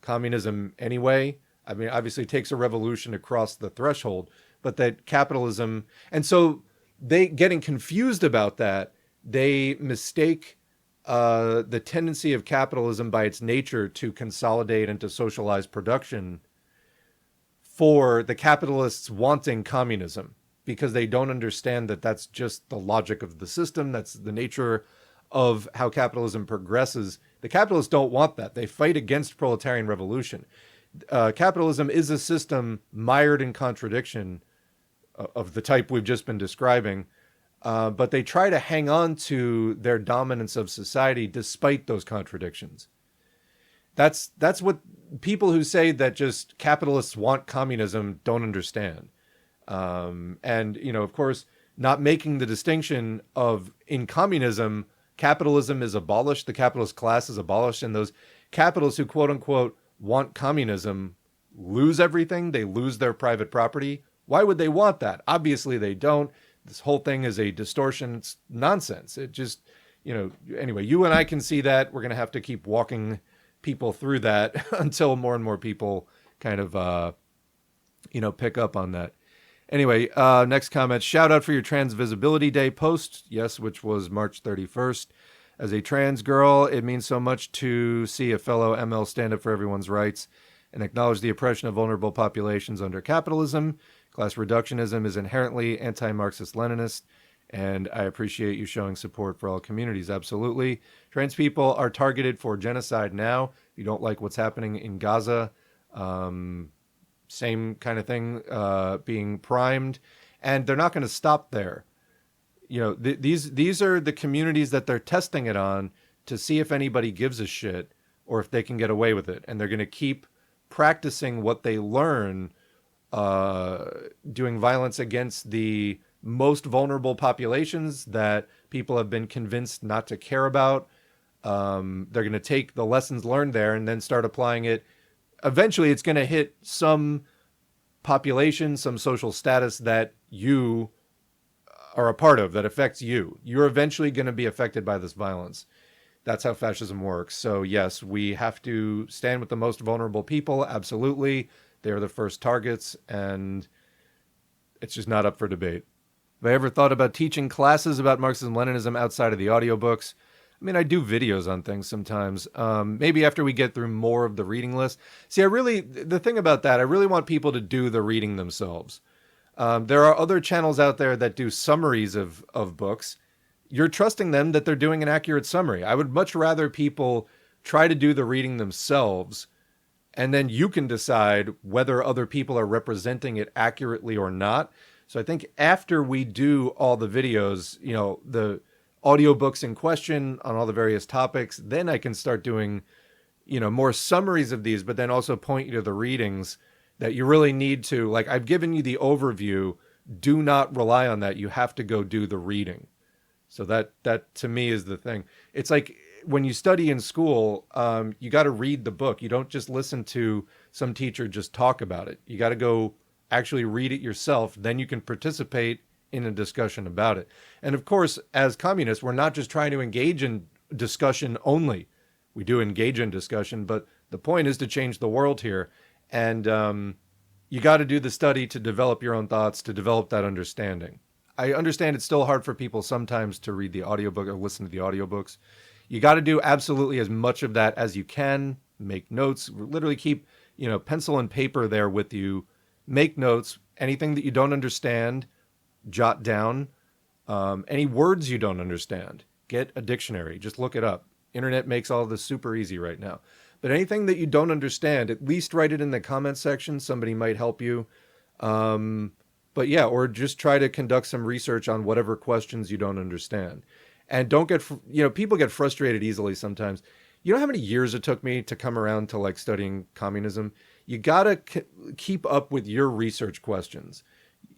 S1: communism anyway. I mean, obviously it takes a revolution to cross the threshold, but that capitalism, and so they getting confused about that, they mistake the tendency of capitalism by its nature to consolidate and to socialize production for the capitalists wanting communism, because they don't understand that that's just the logic of the system. That's the nature of how capitalism progresses. The capitalists don't want that. They fight against proletarian revolution. Capitalism is a system mired in contradiction of the type we've just been describing, but they try to hang on to their dominance of society despite those contradictions. That's what people who say that just capitalists want communism don't understand. And, of course, not making the distinction of in communism, capitalism is abolished, the capitalist class is abolished, and those capitalists who, quote unquote, want communism lose everything. They lose their private property. Why would they want that? Obviously they don't. This whole thing is a distortion. It's nonsense. It just, anyway, you and I can see that. We're going to have to keep walking people through that until more and more people kind of, pick up on that. Anyway, next comment. Shout out for your Trans Visibility Day post. Yes, which was March 31st. As a trans girl, it means so much to see a fellow ML stand up for everyone's rights and acknowledge the oppression of vulnerable populations under capitalism. Class reductionism is inherently anti-Marxist-Leninist, and I appreciate you showing support for all communities. Absolutely. Trans people are targeted for genocide now. If you don't like what's happening in Gaza, same kind of thing being primed, and they're not going to stop there. These are the communities that they're testing it on to see if anybody gives a shit or if they can get away with it. And they're going to keep practicing what they learn, doing violence against the most vulnerable populations that people have been convinced not to care about. They're going to take the lessons learned there and then start applying it. Eventually, it's going to hit some population, some social status that you are a part of, that affects you. You're eventually going to be affected by this violence. That's how fascism works. So yes, we have to stand with the most vulnerable people. Absolutely. They're the first targets, and it's just not up for debate. Have I ever thought about teaching classes about Marxism-Leninism outside of the audiobooks? I mean, I do videos on things sometimes. Maybe after we get through more of the reading list. See, the thing about that, I really want people to do the reading themselves. There are other channels out there that do summaries of books. You're trusting them that they're doing an accurate summary. I would much rather people try to do the reading themselves, and then you can decide whether other people are representing it accurately or not. So I think after we do all the videos, the audiobooks in question on all the various topics, then I can start doing, more summaries of these, but then also point you to the readings that you really need to. Like, I've given you the overview. Do not rely on that. You have to go do the reading. So that to me is the thing. It's like when you study in school, you got to read the book. You don't just listen to some teacher just talk about it. You got to go actually read it yourself. Then you can participate in a discussion about it. And of course, as communists, we're not just trying to engage in discussion only. We do engage in discussion, but the point is to change the world here. And you got to do the study to develop your own thoughts, to develop that understanding. I understand it's still hard for people sometimes to read the audiobook or listen to the audiobooks. You got to do absolutely as much of that as you can. Make notes. Literally keep, pencil and paper there with you. make notes. Anything that you don't understand, jot down. Any words you don't understand, get a dictionary. Just look it up. Internet makes all this super easy right now. But anything that you don't understand, at least write it in the comment section. Somebody might help you. But yeah, or just try to conduct some research on whatever questions you don't understand. And don't get, people get frustrated easily sometimes. You know how many years it took me to come around to like studying communism? You gotta keep up with your research questions.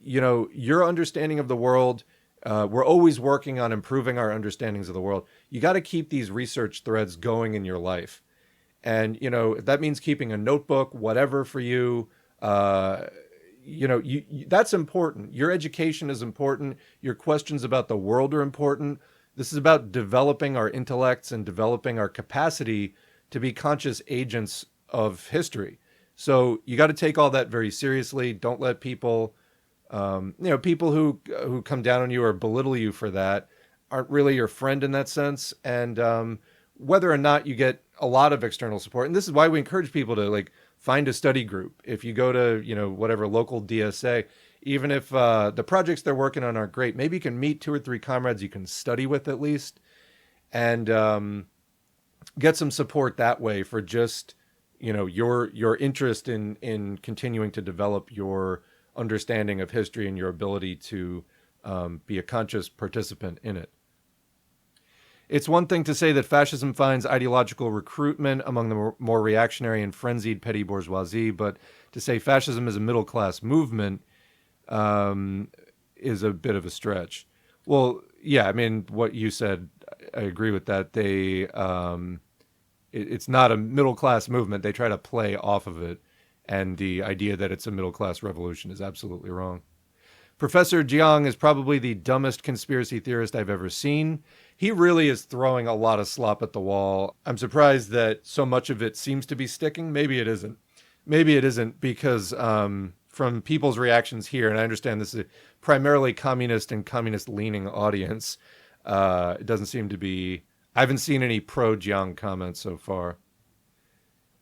S1: Your understanding of the world. We're always working on improving our understandings of the world. You got to keep these research threads going in your life. And, if that means keeping a notebook, whatever for you, that's important. Your education is important. Your questions about the world are important. This is about developing our intellects and developing our capacity to be conscious agents of history. So you got to take all that very seriously. Don't let people, people who come down on you or belittle you for that aren't really your friend in that sense. And whether or not you get a lot of external support, and this is why we encourage people to like find a study group. If you go to, whatever local DSA, even if the projects they're working on aren't great, maybe you can meet 2 or 3 comrades you can study with at least, and get some support that way for just, your interest in continuing to develop your understanding of history and your ability to be a conscious participant in it. It's one thing to say that fascism finds ideological recruitment among the more reactionary and frenzied petty bourgeoisie, but to say fascism is a middle-class movement is a bit of a stretch. Well, yeah, I mean, what you said, I agree with that. It's not a middle-class movement. They try to play off of it, and the idea that it's a middle-class revolution is absolutely wrong. Professor Jiang is probably the dumbest conspiracy theorist I've ever seen. He really is throwing a lot of slop at the wall. I'm surprised that so much of it seems to be sticking. Maybe it isn't. Maybe it isn't because from people's reactions here, and I understand this is a primarily communist and communist-leaning audience, it doesn't seem to be... I haven't seen any pro-Jiang comments so far.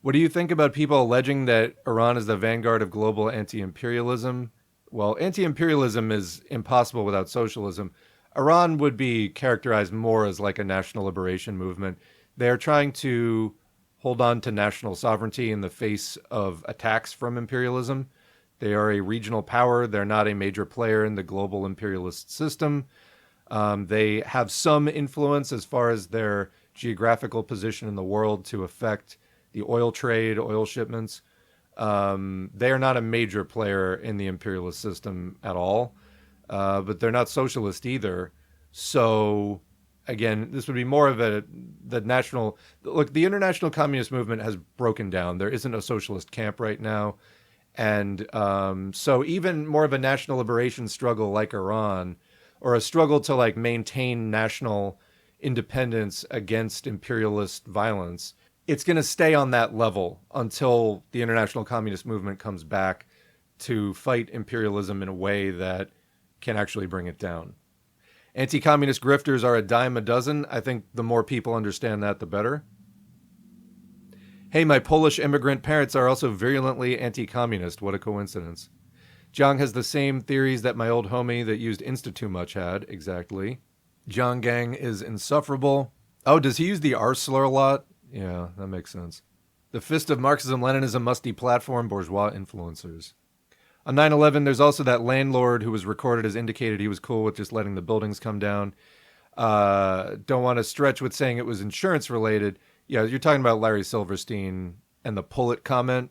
S1: What do you think about people alleging that Iran is the vanguard of global anti-imperialism? Well, anti-imperialism is impossible without socialism. Iran would be characterized more as like a national liberation movement. They are trying to hold on to national sovereignty in the face of attacks from imperialism. They are a regional power. They're not a major player in the global imperialist system. They have some influence as far as their geographical position in the world to affect the oil trade, oil shipments. They are not a major player in the imperialist system at all, but they're not socialist either. So, again, this would be more of the national... Look, the international communist movement has broken down. There isn't a socialist camp right now. And so even more of a national liberation struggle like Iran, or a struggle to like maintain national independence against imperialist violence, it's going to stay on that level until the international communist movement comes back to fight imperialism in a way that can actually bring it down. Anti-communist grifters are a dime a dozen. I think the more people understand that, the better. Hey, my Polish immigrant parents are also virulently anti-communist. What a coincidence. Jiang has the same theories that my old homie that used Insta too much had. Exactly. Jiang Gang is insufferable. Oh, does he use the R slur a lot? Yeah, that makes sense. The fist of Marxism-Leninism must deplatform bourgeois influencers. On 9/11, there's also that landlord who was recorded as indicated he was cool with just letting the buildings come down. Don't want to stretch with saying it was insurance-related. Yeah, you're talking about Larry Silverstein and the pull it comment,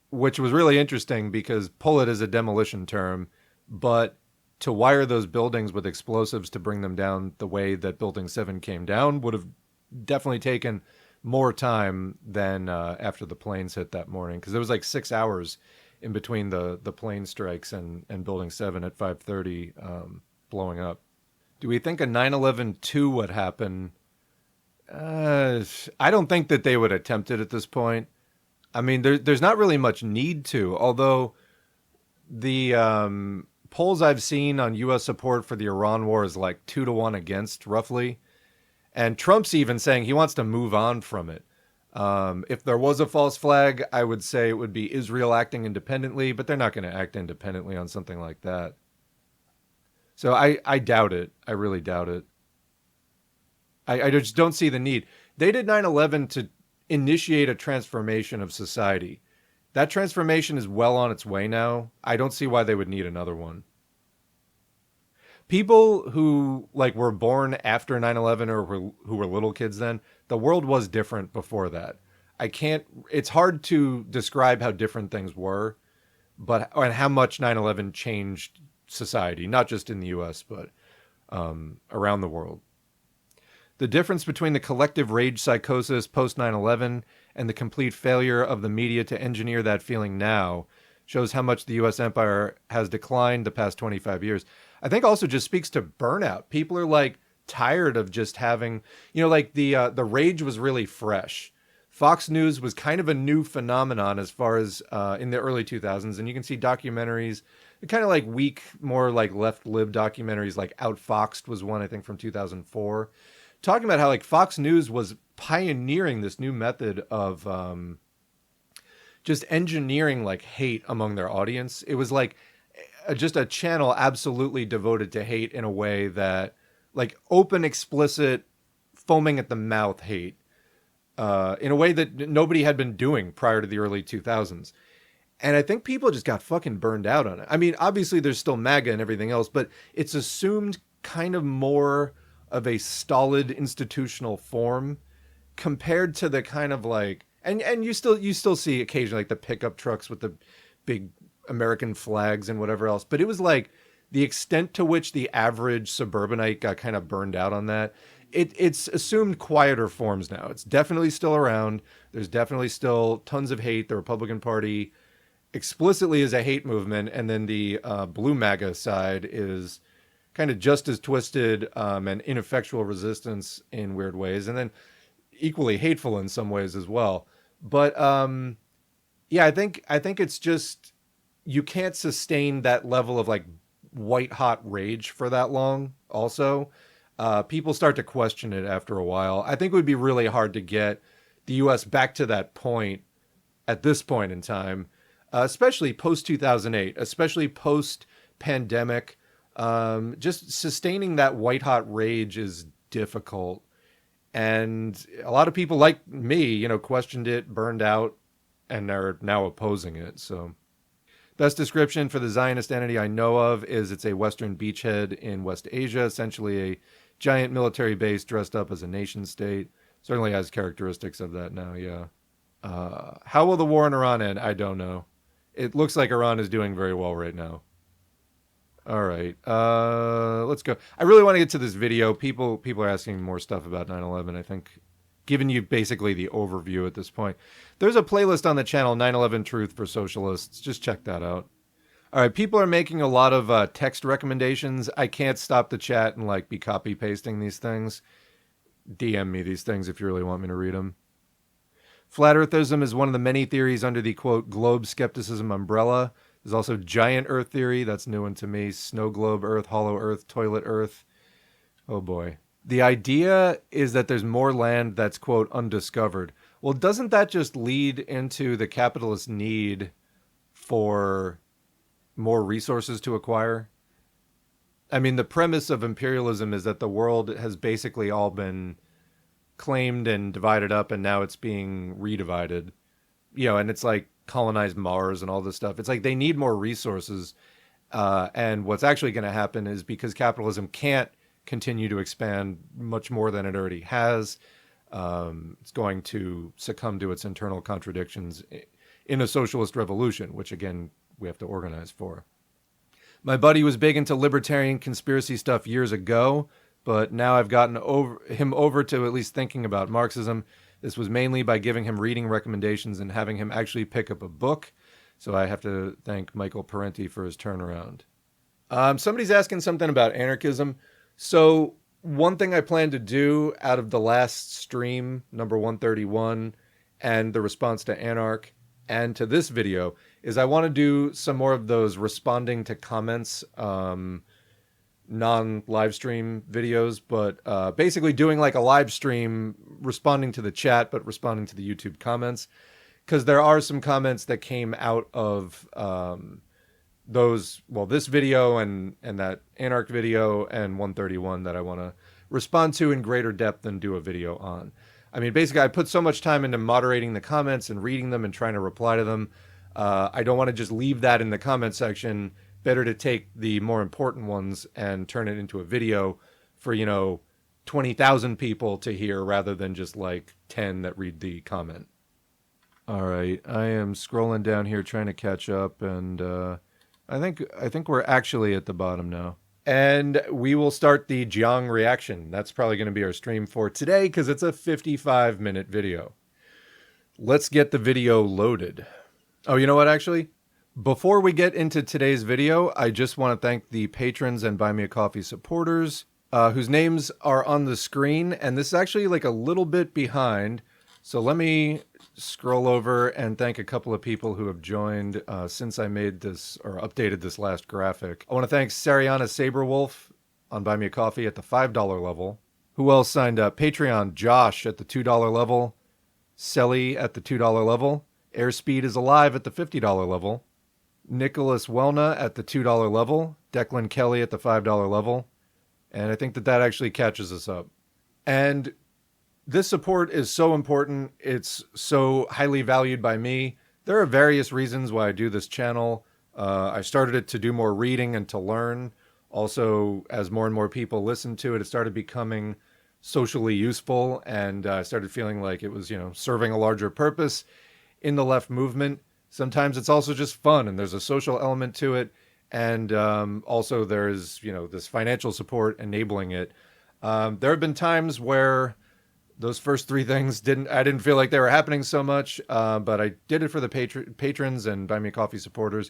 S1: which was really interesting because pull it is a demolition term, but to wire those buildings with explosives to bring them down the way that Building 7 came down would have definitely taken more time than after the planes hit that morning, because it was like 6 hours in between the plane strikes and Building 7 at 5:30 blowing up. Do we think a 9/11-2 would happen? I don't think that they would attempt it at this point. I mean, there's not really much need to, although the polls I've seen on U.S. support for the Iran war is like 2-1 against, roughly. And Trump's even saying he wants to move on from it. If there was a false flag, I would say it would be Israel acting independently, but they're not going to act independently on something like that. So I doubt it. I really doubt it. I just don't see the need. They did 9/11 to initiate a transformation of society. That transformation is well on its way now. I don't see why they would need another one. People who like were born after 9/11 or who were little kids then, the world was different before that. I can't it's hard to describe how different things were, but and how much 9/11 changed society, not just in the US, but around the world. The difference between the collective rage psychosis post 9/11 and the complete failure of the media to engineer that feeling now shows how much the US empire has declined the past 25 years. I think also just speaks to burnout. People are like tired of just having, like the rage was really fresh. Fox News was kind of a new phenomenon as far as in the early 2000s, and you can see documentaries, kind of like weak, more like left-lib documentaries, like Outfoxed was one I think from 2004, talking about how like Fox News was pioneering this new method of just engineering like hate among their audience. It was like just a channel absolutely devoted to hate in a way that like open, explicit, foaming at the mouth hate in a way that nobody had been doing prior to the early 2000s. And I think people just got fucking burned out on it. I mean, obviously there's still MAGA and everything else, but it's assumed kind of more of a stolid institutional form compared to the kind of like, and you still see occasionally like the pickup trucks with the big American flags and whatever else. But it was like the extent to which the average suburbanite got kind of burned out on that. It's assumed quieter forms now. It's definitely still around. There's definitely still tons of hate. The Republican Party explicitly is a hate movement, and then the blue MAGA side is kind of just as twisted and ineffectual resistance in weird ways, and then equally hateful in some ways as well. But yeah, I think it's just you can't sustain that level of like white hot rage for that long. Also, people start to question it after a while. I think it would be really hard to get the U.S. back to that point at this point in time, especially post 2008, especially post pandemic. Just sustaining that white hot rage is difficult. And a lot of people like me, questioned it, burned out, and are now opposing it. So best description for the Zionist entity I know of is it's a Western beachhead in West Asia, essentially a giant military base dressed up as a nation state. Certainly has characteristics of that now, yeah. How will the war in Iran end? I don't know. It looks like Iran is doing very well right now. All right, let's go. I really want to get to this video. People are asking more stuff about 9/11. I think, giving you basically the overview at this point. There's a playlist on the channel, 9/11 Truth for Socialists. Just check that out. All right, people are making a lot of text recommendations. I can't stop the chat and like be copy pasting these things. DM me these things if you really want me to read them. Flat Earthism is one of the many theories under the quote globe skepticism umbrella. There's also giant Earth theory. That's new one to me. Snow globe Earth, hollow Earth, toilet Earth. Oh boy. The idea is that there's more land that's, quote, undiscovered. Well, doesn't that just lead into the capitalist need for more resources to acquire? I mean, the premise of imperialism is that the world has basically all been claimed and divided up, and now it's being redivided. And it's like colonize Mars and all this stuff. It's like they need more resources. And what's actually going to happen is because capitalism can't continue to expand much more than it already has, it's going to succumb to its internal contradictions in a socialist revolution, which again, we have to organize for. My buddy was big into libertarian conspiracy stuff years ago, but now I've gotten him over to at least thinking about Marxism. This was mainly by giving him reading recommendations and having him actually pick up a book. So I have to thank Michael Parenti for his turnaround. Somebody's asking something about anarchism. So one thing I plan to do out of the last stream, number 131, and the response to Anarch, and to this video, is I want to do some more of those responding to comments non-live stream videos, but basically doing like a live stream, responding to the chat, but responding to the YouTube comments. Because there are some comments that came out of this video and that Anarch video and 131 that I want to respond to in greater depth and do a video on. I mean, basically, I put so much time into moderating the comments and reading them and trying to reply to them. I don't want to just leave that in the comment section. Better to take the more important ones and turn it into a video for, 20,000 people to hear rather than just like 10 that read the comment. All right, I am scrolling down here trying to catch up, and I think we're actually at the bottom now. And we will start the Jiang reaction. That's probably going to be our stream for today because it's a 55-minute video. Let's get the video loaded. Oh, you know what, actually? Before we get into today's video, I just want to thank the patrons and Buy Me a Coffee supporters whose names are on the screen. And this is actually like a little bit behind. So let me scroll over and thank a couple of people who have joined since I made this or updated this last graphic. I want to thank Sariana Saberwolf on Buy Me a Coffee at the $5 level. Who else signed up? Patreon, Josh at the $2 level. Selly at the $2 level. Airspeed is Alive at the $50 level. Nicholas Welna at the $2 level. Declan Kelly at the $5 level. And I think that actually catches us up. And this support is so important. It's so highly valued by me. There are various reasons why I do this channel. I started it to do more reading and to learn. Also, as more and more people listened to it, it started becoming socially useful, and I started feeling like it was, serving a larger purpose in the left movement. Sometimes it's also just fun, and there's a social element to it, and also there's, this financial support enabling it. There have been times where those first three things I didn't feel like they were happening so much, but I did it for the patrons and Buy Me a Coffee supporters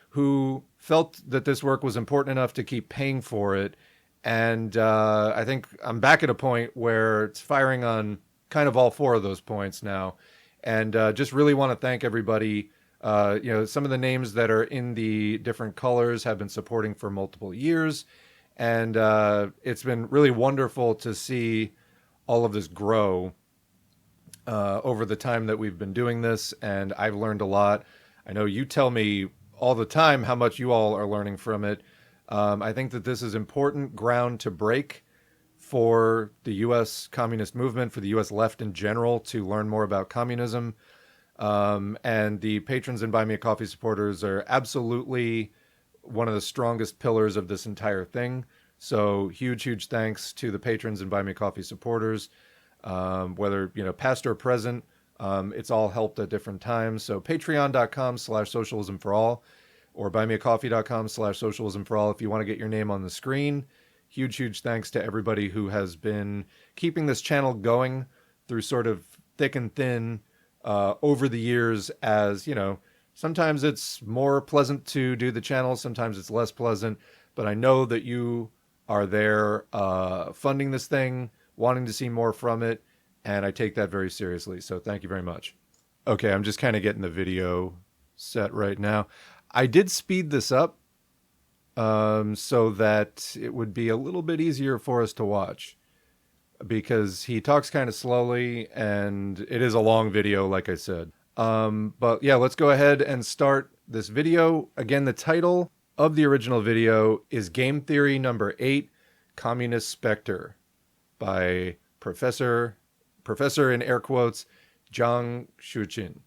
S1: who felt that this work was important enough to keep paying for it. And I think I'm back at a point where it's firing on kind of all four of those points now. And just really want to thank everybody. Some of the names that are in the different colors have been supporting for multiple years. And it's been really wonderful to see all of this grow over the time that we've been doing this, and I've learned a lot. I know you tell me all the time how much you all are learning from it. I think that this is important ground to break for the U.S. communist movement, for the U.S. left in general, to learn more about communism. And the patrons and Buy Me a Coffee supporters are absolutely one of the strongest pillars of this entire thing. So huge thanks to the patrons and Buy Me a Coffee supporters, whether, past or present. It's all helped at different times. So patreon.com/socialismforall or buymeacoffee.com/socialismforall if you want to get your name on the screen. Huge thanks to everybody who has been keeping this channel going through sort of thick and thin over the years. As, sometimes it's more pleasant to do the channel, sometimes it's less pleasant, but I know that you are there funding this thing, wanting to see more from it, and I take that very seriously. So thank you very much. Okay, I'm just kind of getting the video set right now. I did speed this up so that it would be a little bit easier for us to watch, because he talks kind of slowly and it is a long video, like I said. But yeah, let's go ahead and start this video. Again, the title of the original video is Game Theory Number 8, Communist Specter, by Professor in air quotes, Jiang Xueqin.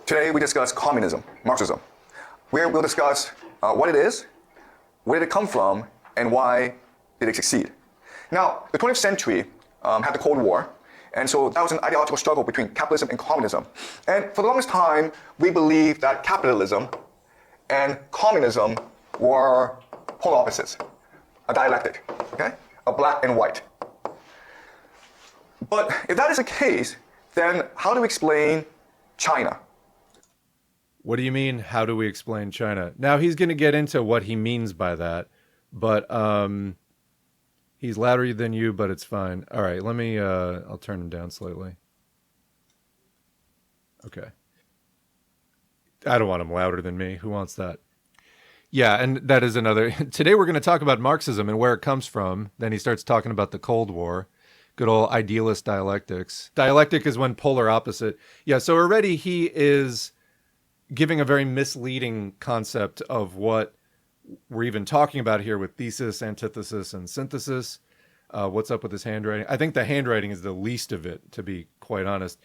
S2: Today we discuss communism, Marxism, where we'll discuss what it is, where did it come from, and why did it succeed. Now, the 20th century had the Cold War, and so that was an ideological struggle between capitalism and communism. And for the longest time, we believed that capitalism and communism were polar opposites, a dialectic, okay? A black and white. But if that is the case, then how do we explain China?
S1: What do you mean, how do we explain China? Now, he's going to get into what he means by that, but he's louder than you, but it's fine. All right, let me, I'll turn him down slightly. Okay. I don't want him louder than me. Who wants that? Yeah, and that is another. Today we're going to talk about Marxism and where it comes from. Then he starts talking about the Cold War. Good old idealist dialectics. Dialectic is when polar opposite. Yeah, so already he is giving a very misleading concept of what we're even talking about here with thesis, antithesis, and synthesis. What's up with his handwriting? I think the handwriting is the least of it, to be quite honest.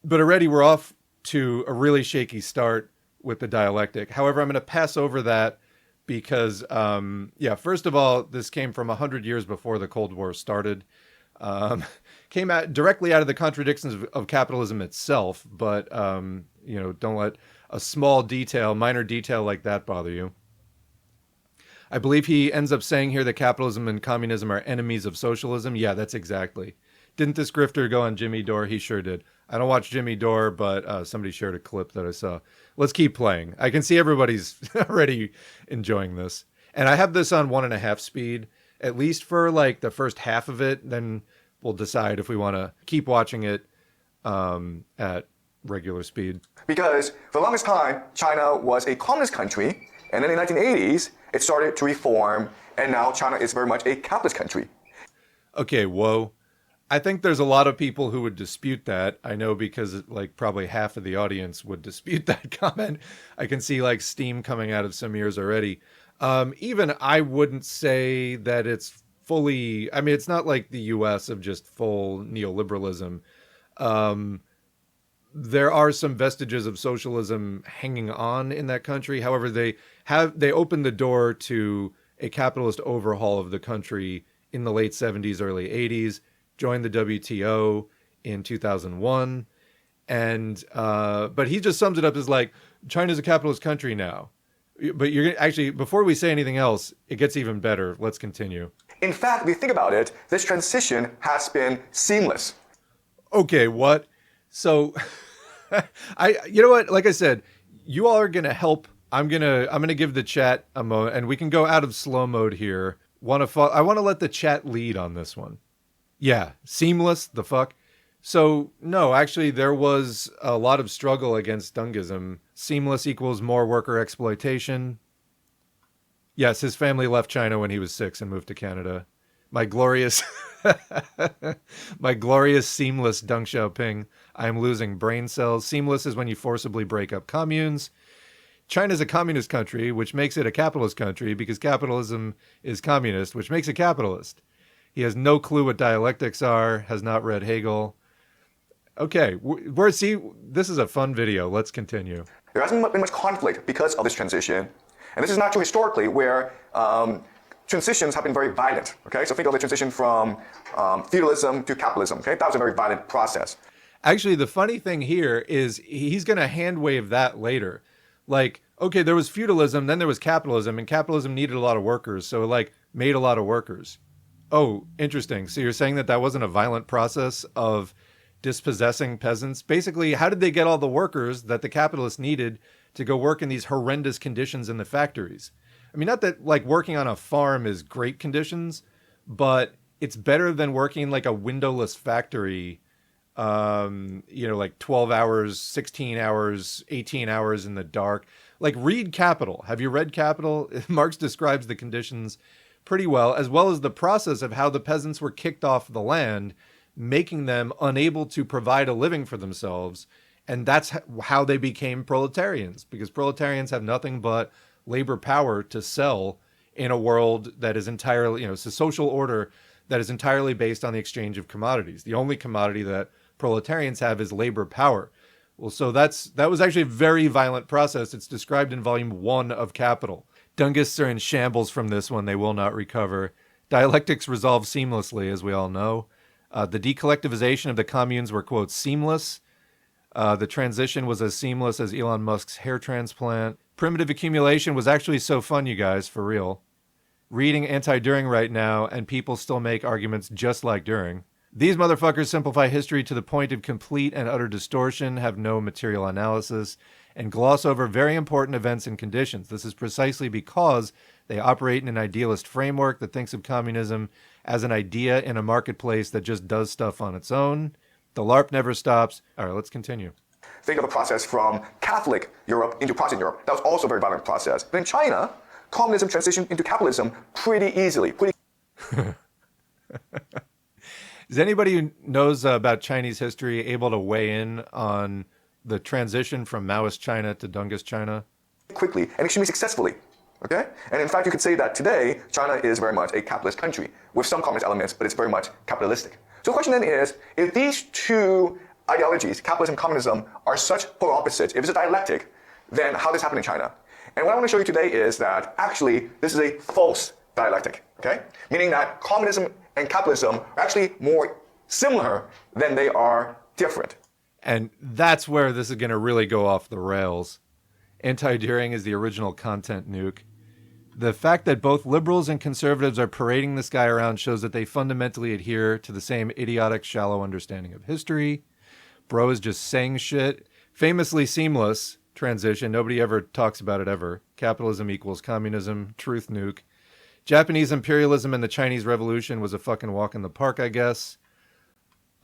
S1: But already we're off to a really shaky start with the dialectic. However, I'm going to pass over that because, first of all, this came from 100 years before the Cold War started. Came directly out of the contradictions of capitalism itself, but, don't let a small detail, minor detail like that bother you. I believe he ends up saying here that capitalism and communism are enemies of socialism. Yeah, that's exactly. Didn't this grifter go on Jimmy Dore? He sure did. I don't watch Jimmy Dore, but somebody shared a clip that I saw. Let's keep playing. I can see everybody's already enjoying this. And I have this on 1.5 speed, at least for like the first half of it. Then we'll decide if we want to keep watching it at regular speed.
S2: Because for the longest time, China was a communist country, and then in the 1980s, it started to reform, and now China is very much a capitalist country.
S1: Okay, whoa. I think there's a lot of people who would dispute that. I know because like probably half of the audience would dispute that comment. I can see like steam coming out of some ears already. Even I wouldn't say that it's fully, I mean, it's not like the US of just full neoliberalism. There are some vestiges of socialism hanging on in that country. However, they opened the door to a capitalist overhaul of the country in the late 70s, early 80s, joined the WTO in 2001. And, but he just sums it up as like, China's a capitalist country now. But you're actually, before we say anything else, it gets even better. Let's continue.
S2: In fact, if you think about it, this transition has been seamless.
S1: Okay, what? So, you know what? Like I said, you all are gonna help. I'm gonna give the chat a moment, and we can go out of slow mode here. I want to let the chat lead on this one. Yeah, seamless. The fuck. So no, actually, there was a lot of struggle against Dungism. Seamless equals more worker exploitation. Yes, his family left China when he was 6 and moved to Canada. My glorious, my glorious seamless Deng Xiaoping. I am losing brain cells. Seamless is when you forcibly break up communes. China's a communist country, which makes it a capitalist country because capitalism is communist, which makes it capitalist. He has no clue what dialectics are, has not read Hegel. Okay, this is a fun video. Let's continue.
S2: There hasn't been much conflict because of this transition. And this is not true historically, where transitions have been very violent. Okay, so think of the transition from feudalism to capitalism. Okay, that was a very violent process.
S1: Actually, the funny thing here is he's going to hand wave that later. Like, okay, there was feudalism, then there was capitalism, and capitalism needed a lot of workers, so it like made a lot of workers. Oh, interesting. So you're saying that wasn't a violent process of dispossessing peasants? Basically, how did they get all the workers that the capitalists needed to go work in these horrendous conditions in the factories? I mean, not that like working on a farm is great conditions, but it's better than working like a windowless factory, like 12 hours, 16 hours, 18 hours in the dark. Like read Capital. Have you read Capital? Marx describes the conditions pretty well as the process of how the peasants were kicked off the land, making them unable to provide a living for themselves. And that's how they became proletarians, because proletarians have nothing but labor power to sell in a world that is entirely, it's a social order that is entirely based on the exchange of commodities. The only commodity that proletarians have is labor power. Well, so that was actually a very violent process. It's described in volume 1 of Capital. Dungists are in shambles from this one. They will not recover. Dialectics resolve seamlessly, as we all know. The decollectivization of the communes were, quote, seamless. The transition was as seamless as Elon Musk's hair transplant. Primitive accumulation was actually so fun, you guys, for real. Reading anti-Düring right now, and people still make arguments just like Düring. These motherfuckers simplify history to the point of complete and utter distortion, have no material analysis, and gloss over very important events and conditions. This is precisely because they operate in an idealist framework that thinks of communism as an idea in a marketplace that just does stuff on its own. The LARP never stops. All right, let's continue.
S2: Think of a process from Catholic Europe into Protestant Europe. That was also a very violent process. But in China, communism transitioned into capitalism pretty easily.
S1: Is anybody who knows about Chinese history able to weigh in on the transition from Maoist China to Dengist China?
S2: Quickly and extremely successfully. Okay? And in fact, you could say that today, China is very much a capitalist country with some communist elements, but it's very much capitalistic. So the question then is, if these two ideologies, capitalism and communism, are such polar opposites, if it's a dialectic, then how does this happen in China? And what I want to show you today is that actually this is a false dialectic, okay? Meaning that communism and capitalism are actually more similar than they are different.
S1: And that's where this is going to really go off the rails. Anti-Jiang is the original content nuke. The fact that both liberals and conservatives are parading this guy around shows that they fundamentally adhere to the same idiotic, shallow understanding of history. Bro is just saying shit. Famously seamless transition. Nobody ever talks about it ever. Capitalism equals communism. Truth nuke. Japanese imperialism and the Chinese Revolution was a fucking walk in the park, I guess.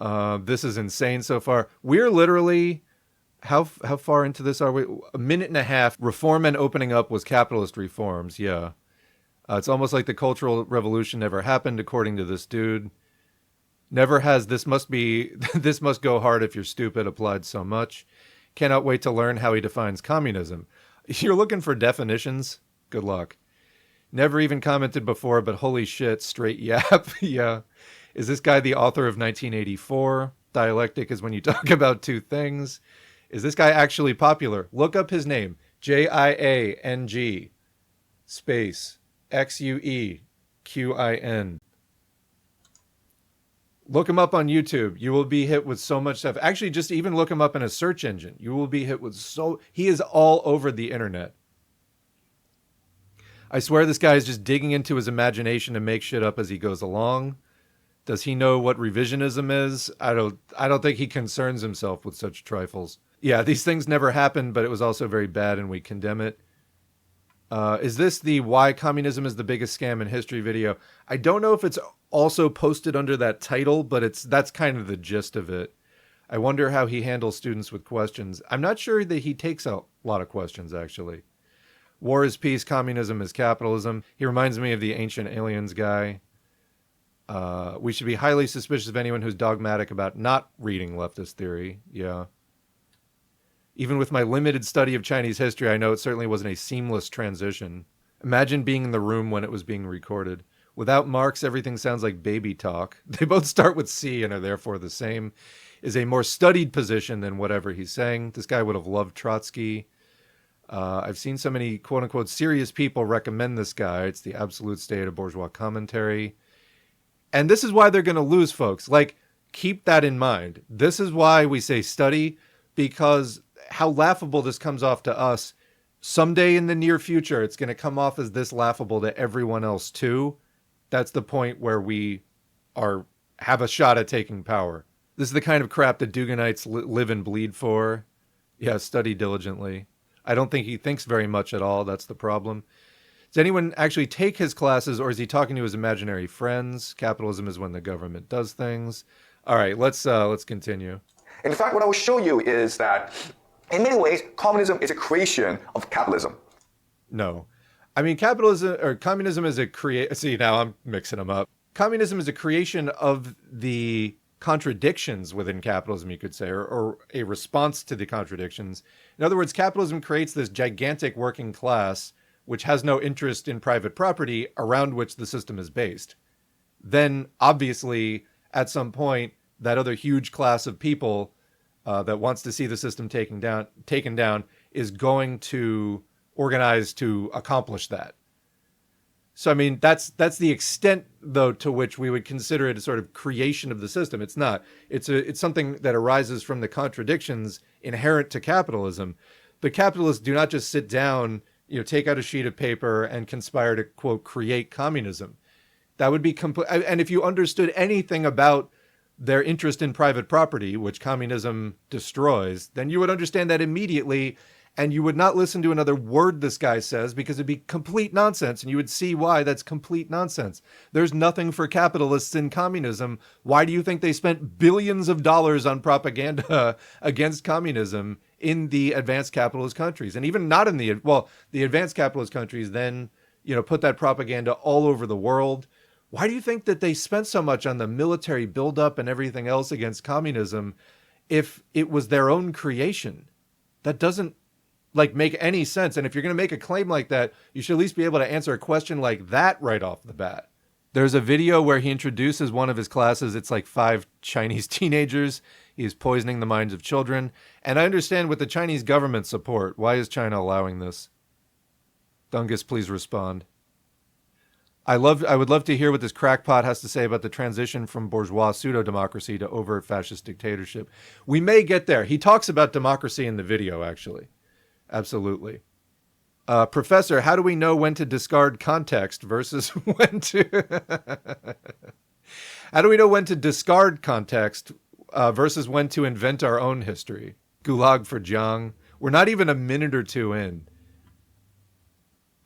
S1: This is insane so far. We're literally... How far into this are we? A minute and a half. Reform and opening up was capitalist reforms. Yeah. It's almost like the Cultural Revolution never happened, according to this dude. Never has this must go hard if you're stupid applied so much. Cannot wait to learn how he defines communism. You're looking for definitions? Good luck. Never even commented before, but holy shit, straight yap. Yeah. Is this guy the author of 1984? Dialectic is when you talk about two things. Is this guy actually popular? Look up his name. Jiang space Xueqin. Look him up on YouTube. You will be hit with so much stuff. Actually, just even look him up in a search engine. You will be hit with he is all over the internet. I swear this guy is just digging into his imagination to make shit up as he goes along. Does he know what revisionism is? I don't think he concerns himself with such trifles. Yeah, these things never happened, but it was also very bad, and we condemn it. Is this the Why Communism is the Biggest Scam in History video? I don't know if it's also posted under that title, but that's kind of the gist of it. I wonder how he handles students with questions. I'm not sure that he takes a lot of questions, actually. War is peace, communism is capitalism. He reminds me of the Ancient Aliens guy. We should be highly suspicious of anyone who's dogmatic about not reading leftist theory. Yeah. Even with my limited study of Chinese history, I know it certainly wasn't a seamless transition. Imagine being in the room when it was being recorded. Without Marx, everything sounds like baby talk. They both start with C and are therefore the same. Is a more studied position than whatever he's saying. This guy would have loved Trotsky. I've seen so many quote-unquote serious people recommend this guy. It's the absolute state of bourgeois commentary. And this is why they're going to lose, folks. Like, keep that in mind. This is why we say study, because how laughable this comes off to us. Someday in the near future, it's going to come off as this laughable to everyone else too. That's the point where we have a shot at taking power. This is the kind of crap that Duganites live and bleed for. Yeah, study diligently. I don't think he thinks very much at all. That's the problem. Does anyone actually take his classes, or is he talking to his imaginary friends? Capitalism is when the government does things. All right, let's continue.
S2: In fact, what I will show you is that in many ways, communism is a creation of capitalism.
S1: No. I mean, communism is see, now I'm mixing them up. Communism is a creation of the contradictions within capitalism, you could say, or a response to the contradictions. In other words, capitalism creates this gigantic working class which has no interest in private property around which the system is based. Then, obviously, at some point, that other huge class of people that wants to see the system taken down is going to organize to accomplish that. So, I mean, that's the extent, though, to which we would consider it a sort of creation of the system. It's not. It's something that arises from the contradictions inherent to capitalism. The capitalists do not just sit down, take out a sheet of paper and conspire to, quote, create communism. That would be complete. And if you understood anything about their interest in private property, which communism destroys, then you would understand that immediately, and you would not listen to another word this guy says, because it'd be complete nonsense, and you would see why that's complete nonsense. There's nothing for capitalists in communism. Why do you think they spent billions of dollars on propaganda against communism in the advanced capitalist countries, and even not in the advanced capitalist countries then, put that propaganda all over the world. Why do you think that they spent so much on the military buildup and everything else against communism if it was their own creation? That doesn't make any sense. And if you're going to make a claim like that, you should at least be able to answer a question like that right off the bat. There's a video where he introduces one of his classes. It's like 5 Chinese teenagers. He's poisoning the minds of children. And I understand with the Chinese government support, why is China allowing this? Dungus, please respond. I would love to hear what this crackpot has to say about the transition from bourgeois pseudo-democracy to overt fascist dictatorship. We may get there. He talks about democracy in the video, actually. Absolutely. Professor, how do we know when to discard context versus when to... How do we know when to discard context versus when to invent our own history? Gulag for Jiang. We're not even a minute or two in.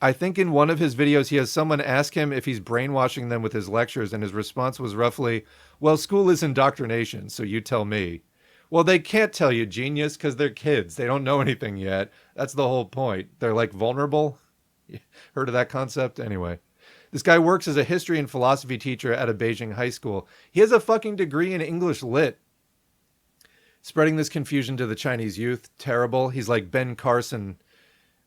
S1: I think in one of his videos, he has someone ask him if he's brainwashing them with his lectures, and his response was roughly, well, school is indoctrination, so you tell me. Well, they can't tell you, genius, because they're kids. They don't know anything yet. That's the whole point. They're vulnerable. Heard of that concept? Anyway. This guy works as a history and philosophy teacher at a Beijing high school. He has a fucking degree in English lit. Spreading this confusion to the Chinese youth. Terrible. He's like Ben Carson.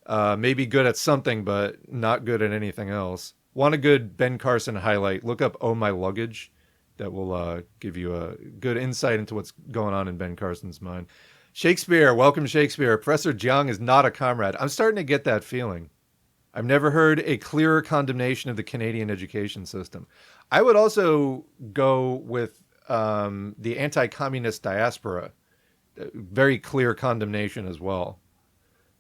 S1: Maybe good at something, but not good at anything else. Want a good Ben Carson highlight? Look up Oh My Luggage. That will give you a good insight into what's going on in Ben Carson's mind. Shakespeare, welcome Shakespeare. Professor Jiang is not a comrade. I'm starting to get that feeling. I've never heard a clearer condemnation of the Canadian education system. I would also go with the anti-communist diaspora. Very clear condemnation as well.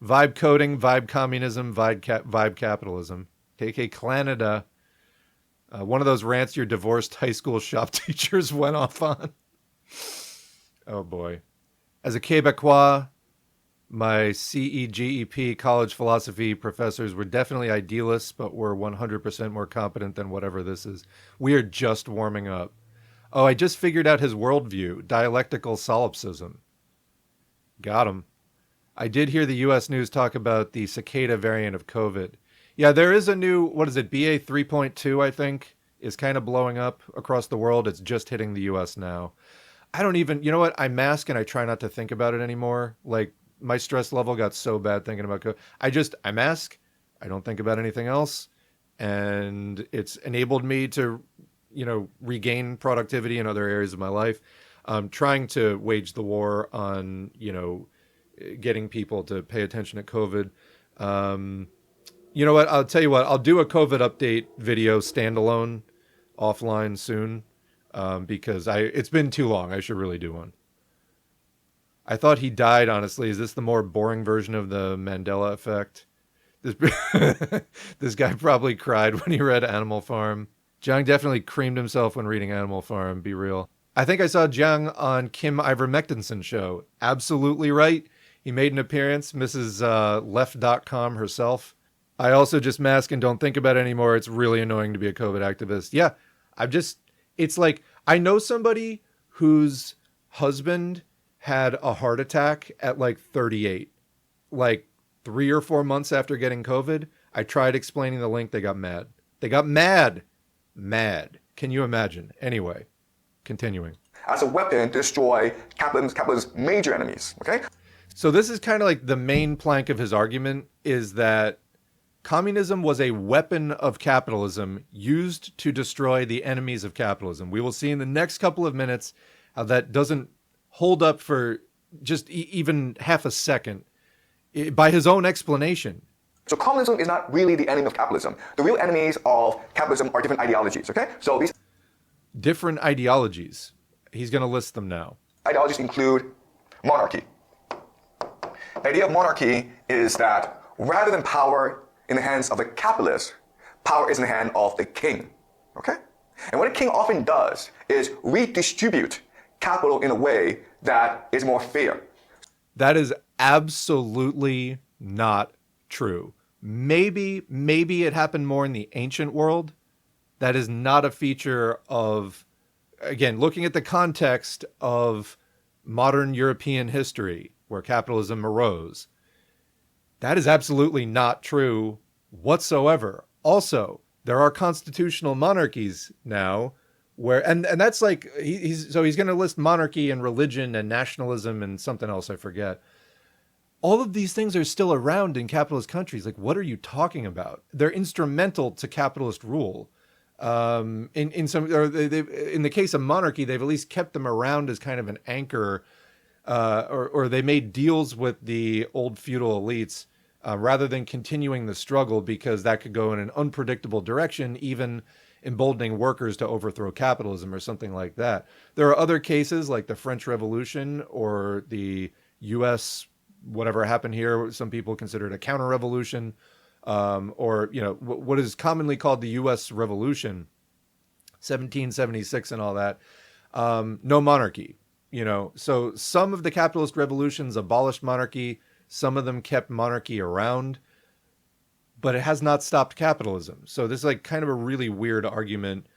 S1: Vibe coding, vibe communism, vibe capitalism. KK Canada. One of those rants your divorced high school shop teachers went off on. Oh boy. As a Quebecois, my CEGEP college philosophy professors were definitely idealists, but were 100% more competent than whatever this is. We are just warming up. Oh, I just figured out his worldview, dialectical solipsism. Got him. I did hear the U.S. news talk about the cicada variant of COVID. Yeah, there is a new, BA 3.2, I think, is kind of blowing up across the world. It's just hitting the U.S. now. I don't even, you know what? I mask and I try not to think about it anymore. My stress level got so bad thinking about COVID. I mask. I don't think about anything else. And it's enabled me to, regain productivity in other areas of my life. I'm trying to wage the war on, getting people to pay attention to COVID. You know what? I'll tell you what. I'll do a COVID update video standalone offline soon because it's been too long. I should really do one. I thought he died, honestly. Is this the more boring version of the Mandela effect? This guy probably cried when he read Animal Farm. Jiang definitely creamed himself when reading Animal Farm, be real. I think I saw Jiang on Kim Ivermectinson show. Absolutely right. He made an appearance, Mrs. Left.com herself. I also just mask and don't think about it anymore. It's really annoying to be a COVID activist. Yeah, it's like, I know somebody whose husband had a heart attack at 38. 3 or 4 months after getting COVID. I tried explaining the link. They got mad. Mad. Can you imagine? Anyway, continuing.
S2: As a weapon to destroy capitalism's major enemies, okay?
S1: So this is kind of the main plank of his argument is that communism was a weapon of capitalism used to destroy the enemies of capitalism. We will see in the next couple of minutes how that doesn't hold up for just even half a second by his own explanation.
S2: So communism is not really the enemy of capitalism. The real enemies of capitalism are different ideologies, okay? So these
S1: different ideologies. He's going to list them now.
S2: Ideologies include monarchy. The idea of monarchy is that rather than power in the hands of the capitalist, power is in the hand of the king, okay? And what a king often does is redistribute capital in a way that is more fair.
S1: That is absolutely not true. Maybe it happened more in the ancient world. That is not a feature of, again, looking at the context of modern European history. where capitalism arose. That is absolutely not true whatsoever. Also, there are constitutional monarchies now where, and that's like, he's going to list monarchy and religion and nationalism and something else I forget. All of these things are still around in capitalist countries. Like, what are you talking about? They're instrumental to capitalist rule. In the case of monarchy, they've at least kept them around as kind of an anchor, or they made deals with the old feudal elites rather than continuing the struggle, because that could go in an unpredictable direction, even emboldening workers to overthrow capitalism or something like that. There are other cases like the French Revolution or the U.S. whatever happened here. Some people consider it a counter-revolution, or what is commonly called the U.S. Revolution, 1776 and all that. No monarchy. So some of the capitalist revolutions abolished monarchy. Some of them kept monarchy around, but it has not stopped capitalism. So this is like kind of a really weird argument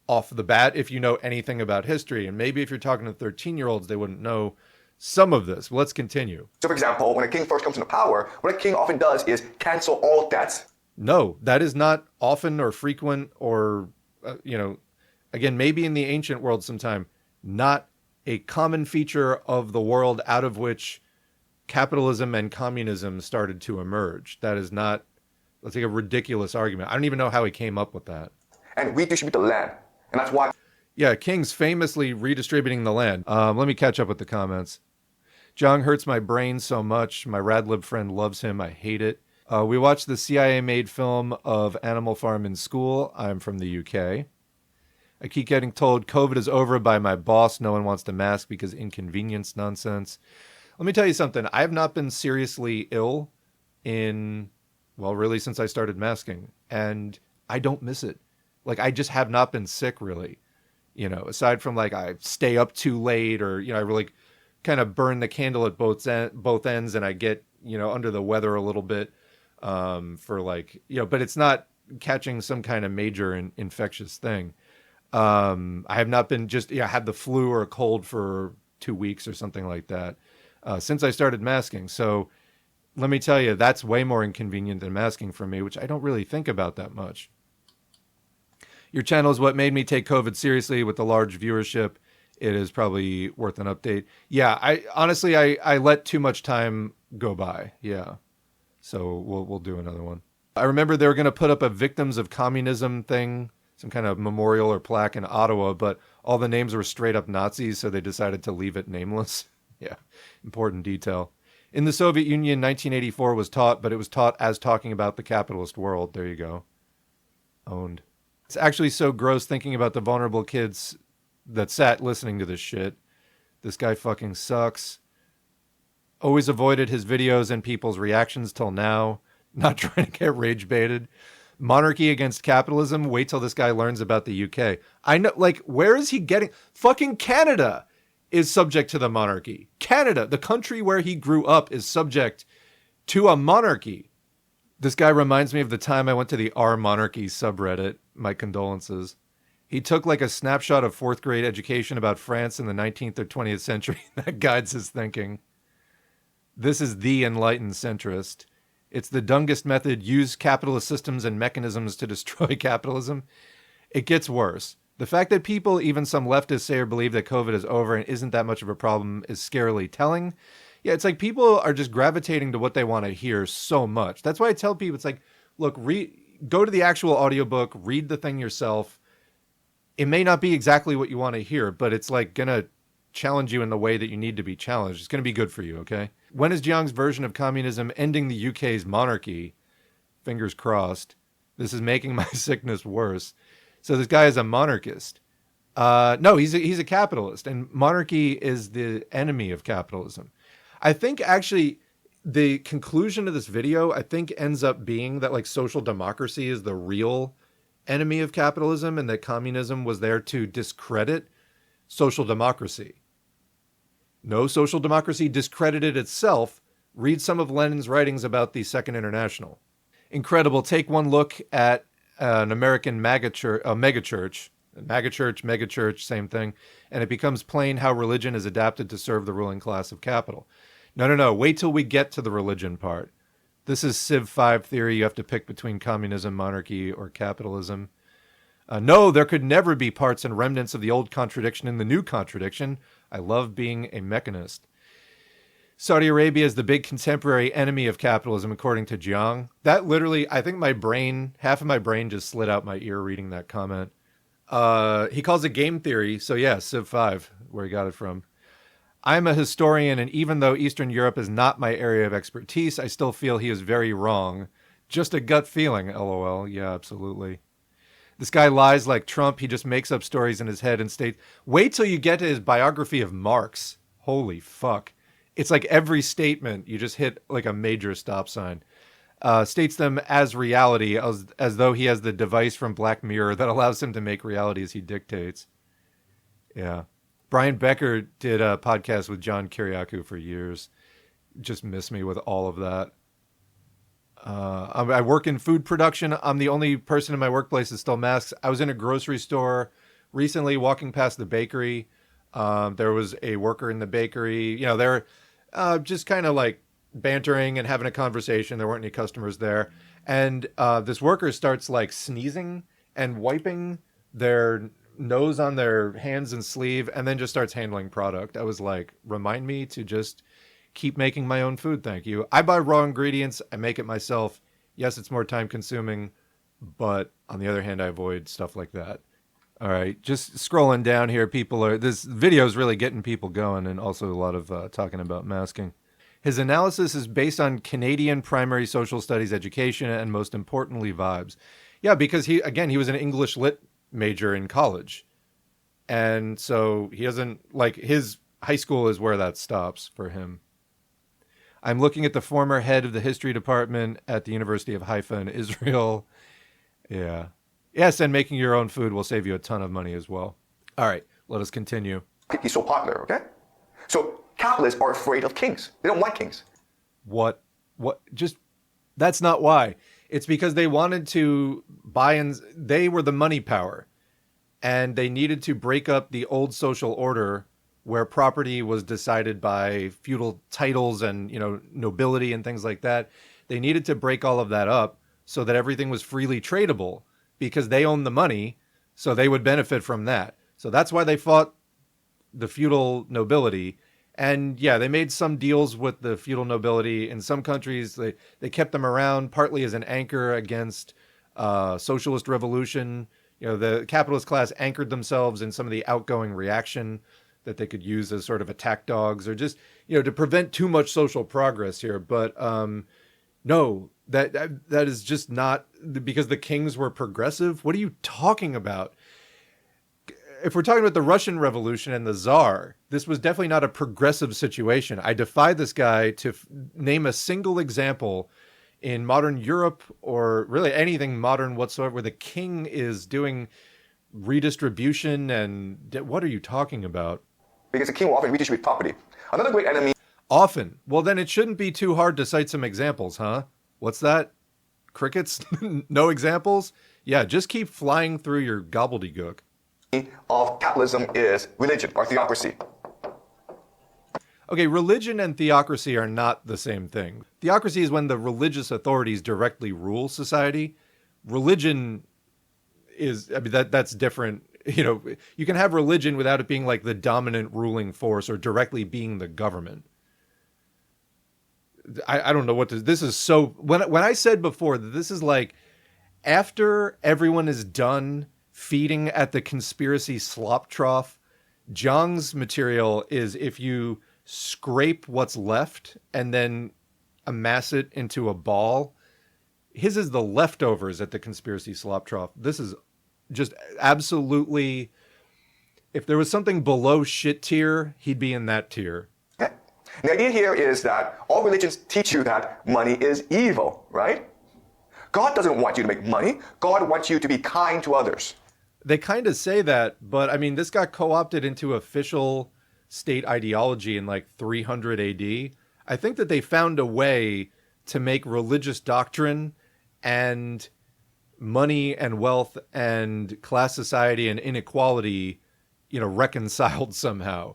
S1: off the bat if you know anything about history. And maybe if you're talking to 13-year-olds, they wouldn't know some of this. Well, let's continue.
S2: So for example, when a king first comes into power, what a king often does is cancel all debts.
S1: No, that is not often or frequent or, again, maybe in the ancient world sometime, not a common feature of the world out of which capitalism and communism started to emerge. That is not, that's like a ridiculous argument. I don't even know how he came up with that.
S2: And redistribute the land. And that's why.
S1: Yeah, kings famously redistributing the land. Let me catch up with the comments. Jiang hurts my brain so much. My Radlib friend loves him. I hate it. We watched the CIA-made film of Animal Farm in school. I'm from the UK. I keep getting told COVID is over by my boss. No one wants to mask because inconvenience nonsense. Let me tell you something. I have not been seriously ill really since I started masking. And I don't miss it. Like, I just have not been sick, really. Aside from, like, I stay up too late or, I really kind of burn the candle at both ends and I get, under the weather a little bit but it's not catching some kind of major infectious thing. I have not been had the flu or a cold for 2 weeks or something like that since I started masking. So let me tell you, that's way more inconvenient than masking for me, which I don't really think about that much. Your channel is what made me take COVID seriously with the large viewership. It is probably worth an update. Yeah, I let too much time go by. Yeah. So we'll do another one. I remember they were going to put up a victims of communism thing, some kind of memorial or plaque in Ottawa, but all the names were straight up Nazis, so they decided to leave it nameless. Yeah, important detail. In the Soviet Union, 1984 was taught, but it was taught as talking about the capitalist world. There you go. Owned. It's actually so gross thinking about the vulnerable kids that sat listening to this shit. This guy fucking sucks. Always avoided his videos and people's reactions till now. Not trying to get rage baited. Monarchy against capitalism. Wait till this guy learns about the UK. I know, like, where is he getting? Fucking Canada is subject to the monarchy. Canada, the country where he grew up, is subject to a monarchy. This guy reminds me of the time I went to the R Monarchy subreddit. My condolences. He took like a snapshot of 4th grade education about France in the 19th or 20th century. That guides his thinking. This is the enlightened centrist. It's the dungest method. Use capitalist systems and mechanisms to destroy capitalism. It gets worse. The fact that people, even some leftists, say or believe that COVID is over and isn't that much of a problem is scarily telling. Yeah, it's like people are just gravitating to what they want to hear so much. That's why I tell people, it's like, look, go to the actual audiobook, read the thing yourself. It may not be exactly what you want to hear, but it's like going to challenge you in the way that you need to be challenged. It's going to be good for you, okay? When is Jiang's version of communism ending the UK's monarchy? Fingers crossed. This is making my sickness worse. So this guy is a monarchist. No, he's a capitalist, and monarchy is the enemy of capitalism. I think actually the conclusion of this video, I think, ends up being that like social democracy is the real enemy of capitalism and that communism was there to discredit social democracy. No, social democracy discredited itself. Read some of Lenin's writings about the Second International. Incredible. Take one look at an American megachurch, same thing, and it becomes plain how religion is adapted to serve the ruling class of capital. No. Wait till we get to the religion part. This is Civ 5 theory. You have to pick between communism, monarchy, or capitalism. No, there could never be parts and remnants of the old contradiction in the new contradiction. I love being a mechanist. Saudi Arabia is the big contemporary enemy of capitalism, according to Jiang. That literally, I think half of my brain just slid out my ear reading that comment. He calls it game theory. So yeah, Civ 5, where he got it from. I'm a historian, and even though Eastern Europe is not my area of expertise, I still feel he is very wrong. Just a gut feeling, lol. Yeah, absolutely. This guy lies like Trump. He just makes up stories in his head and states. Wait till you get to his biography of Marx. Holy fuck. It's like every statement, you just hit like a major stop sign. States them as reality, as though he has the device from Black Mirror that allows him to make reality as he dictates. Yeah. Brian Becker did a podcast with John Kiriakou for years. Just miss me with all of that. I work in food production. I'm the only person in my workplace that still masks. I was in a grocery store recently walking past the bakery. There was a worker in the bakery. You know, they're just kind of like bantering and having a conversation. There weren't any customers there. And this worker starts like sneezing and wiping their nose on their hands and sleeve and then just starts handling product. I was like, remind me to just keep making my own food, thank you. I buy raw ingredients. I make it myself. Yes, it's more time consuming, but on the other hand, I avoid stuff like that. All right, just scrolling down here, this video is really getting people going, and also a lot of talking about masking. His analysis is based on Canadian primary social studies education and most importantly, vibes. Yeah, because he was an English lit major in college. And so he doesn't, like, his high school is where that stops for him. I'm looking at the former head of the history department at the University of Haifa in Israel. Yeah. Yes, and making your own food will save you a ton of money as well. All right, let us continue.
S2: He's so popular, okay? So capitalists are afraid of kings. They don't like kings.
S1: What? Just, that's not why. It's because they wanted to they were the money power. And they needed to break up the old social order where property was decided by feudal titles and, you know, nobility and things like that. They needed to break all of that up so that everything was freely tradable because they owned the money, so they would benefit from that. So that's why they fought the feudal nobility. And yeah, they made some deals with the feudal nobility. In some countries, they kept them around partly as an anchor against socialist revolution. You know, the capitalist class anchored themselves in some of the outgoing reaction that they could use as sort of attack dogs or just, you know, to prevent too much social progress here. But no, that is just not because the kings were progressive. What are you talking about? If we're talking about the Russian Revolution and the Tsar, this was definitely not a progressive situation. I defy this guy to name a single example in modern Europe or really anything modern whatsoever where the king is doing redistribution and what are you talking about?
S2: Because the king will often redistribute property. Another great enemy.
S1: Often. Well, then it shouldn't be too hard to cite some examples, huh? What's that? Crickets? No examples? Yeah, just keep flying through your gobbledygook.
S2: Of capitalism is religion or theocracy.
S1: Okay, religion and theocracy are not the same thing. Theocracy is when the religious authorities directly rule society. Religion is, I mean, that's different. You know, you can have religion without it being like the dominant ruling force or directly being the government. I don't know what this is. So when I said before that this is like after everyone is done feeding at the conspiracy slop trough, Jiang's material is if you scrape what's left and then amass it into a ball. His is the leftovers at the conspiracy slop trough. This is just absolutely, if there was something below shit tier, he'd be in that tier.
S2: Okay. The idea here is that all religions teach you that money is evil, right? God doesn't want you to make money. God wants you to be kind to others.
S1: They kind of say that, but I mean, this got co-opted into official state ideology in like 300 AD. I think that they found a way to make religious doctrine and money and wealth and class society and inequality, you know, reconciled somehow.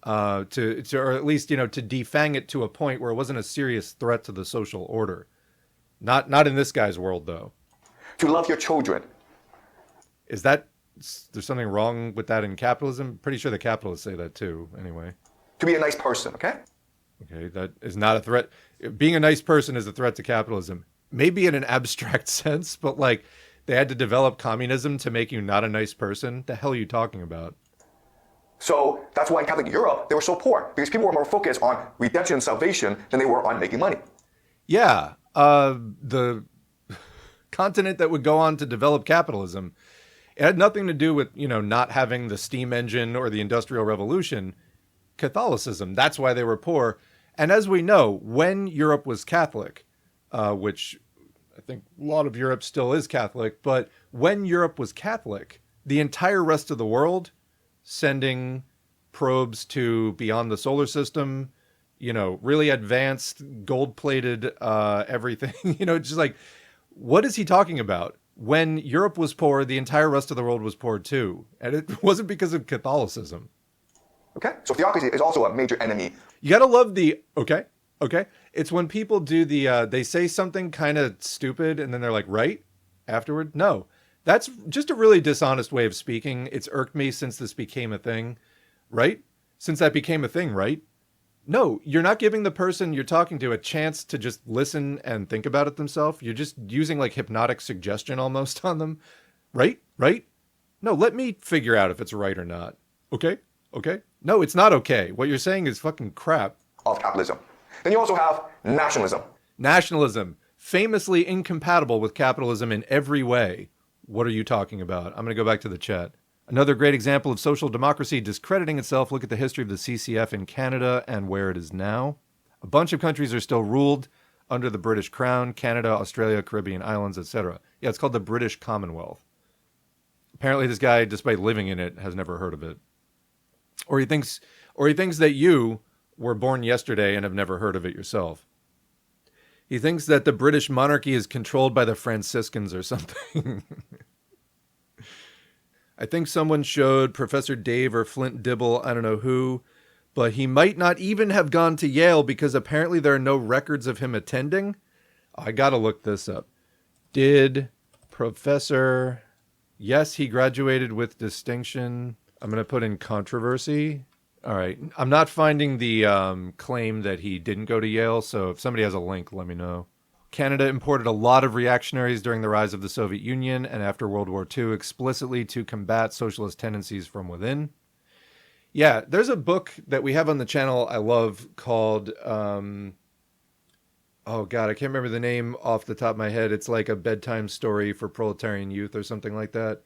S1: or at least, to defang it to a point where it wasn't a serious threat to the social order. Not in this guy's world, though.
S2: To love your children.
S1: There's something wrong with that in capitalism? Pretty sure the capitalists say that too, anyway.
S2: To be a nice person, okay?
S1: Okay, that is not a threat. Being a nice person is a threat to capitalism. Maybe in an abstract sense, but like they had to develop communism to make you not a nice person. The hell are you talking about?
S2: So that's why in Catholic Europe, they were so poor, because people were more focused on redemption and salvation than they were on making money.
S1: Yeah, the continent that would go on to develop capitalism, it had nothing to do with, not having the steam engine or the Industrial Revolution. Catholicism, that's why they were poor. And as we know, when Europe was Catholic, which I think a lot of Europe still is Catholic, but when Europe was Catholic, the entire rest of the world, sending probes to beyond the solar system, really advanced, gold-plated everything, just like, what is he talking about? When Europe was poor, the entire rest of the world was poor too. And it wasn't because of Catholicism.
S2: Okay? So theocracy is also a major enemy.
S1: You gotta love the, okay. It's when people do they say something kind of stupid and then they're like, right? Afterward? No. That's just a really dishonest way of speaking. It's irked me since this became a thing, right? Since that became a thing, right? No, you're not giving the person you're talking to a chance to just listen and think about it themselves. You're just using like hypnotic suggestion almost on them. Right? No, let me figure out if it's right or not. Okay? No, it's not okay. What you're saying is fucking crap.
S2: Of capitalism. Then you also have nationalism.
S1: Nationalism, famously incompatible with capitalism in every way. What are you talking about? I'm going to go back to the chat. Another great example of social democracy discrediting itself. Look at the history of the CCF in Canada and where it is now. A bunch of countries are still ruled under the British Crown: Canada, Australia, Caribbean islands, etc. Yeah, it's called the British Commonwealth. Apparently this guy, despite living in it, has never heard of it. Or he thinks that you were born yesterday and have never heard of it yourself. He thinks that the British monarchy is controlled by the Franciscans or something. I think someone showed Professor Dave or Flint Dibble, I don't know who, but he might not even have gone to Yale because apparently there are no records of him attending. I gotta look this up. Did Professor... Yes, he graduated with distinction. I'm going to put in controversy. All right. I'm not finding the claim that he didn't go to Yale, so if somebody has a link, let me know. Canada imported a lot of reactionaries during the rise of the Soviet Union and after World War II explicitly to combat socialist tendencies from within. Yeah, there's a book that we have on the channel I love called, oh God, I can't remember the name off the top of my head. It's like a bedtime story for proletarian youth or something like that.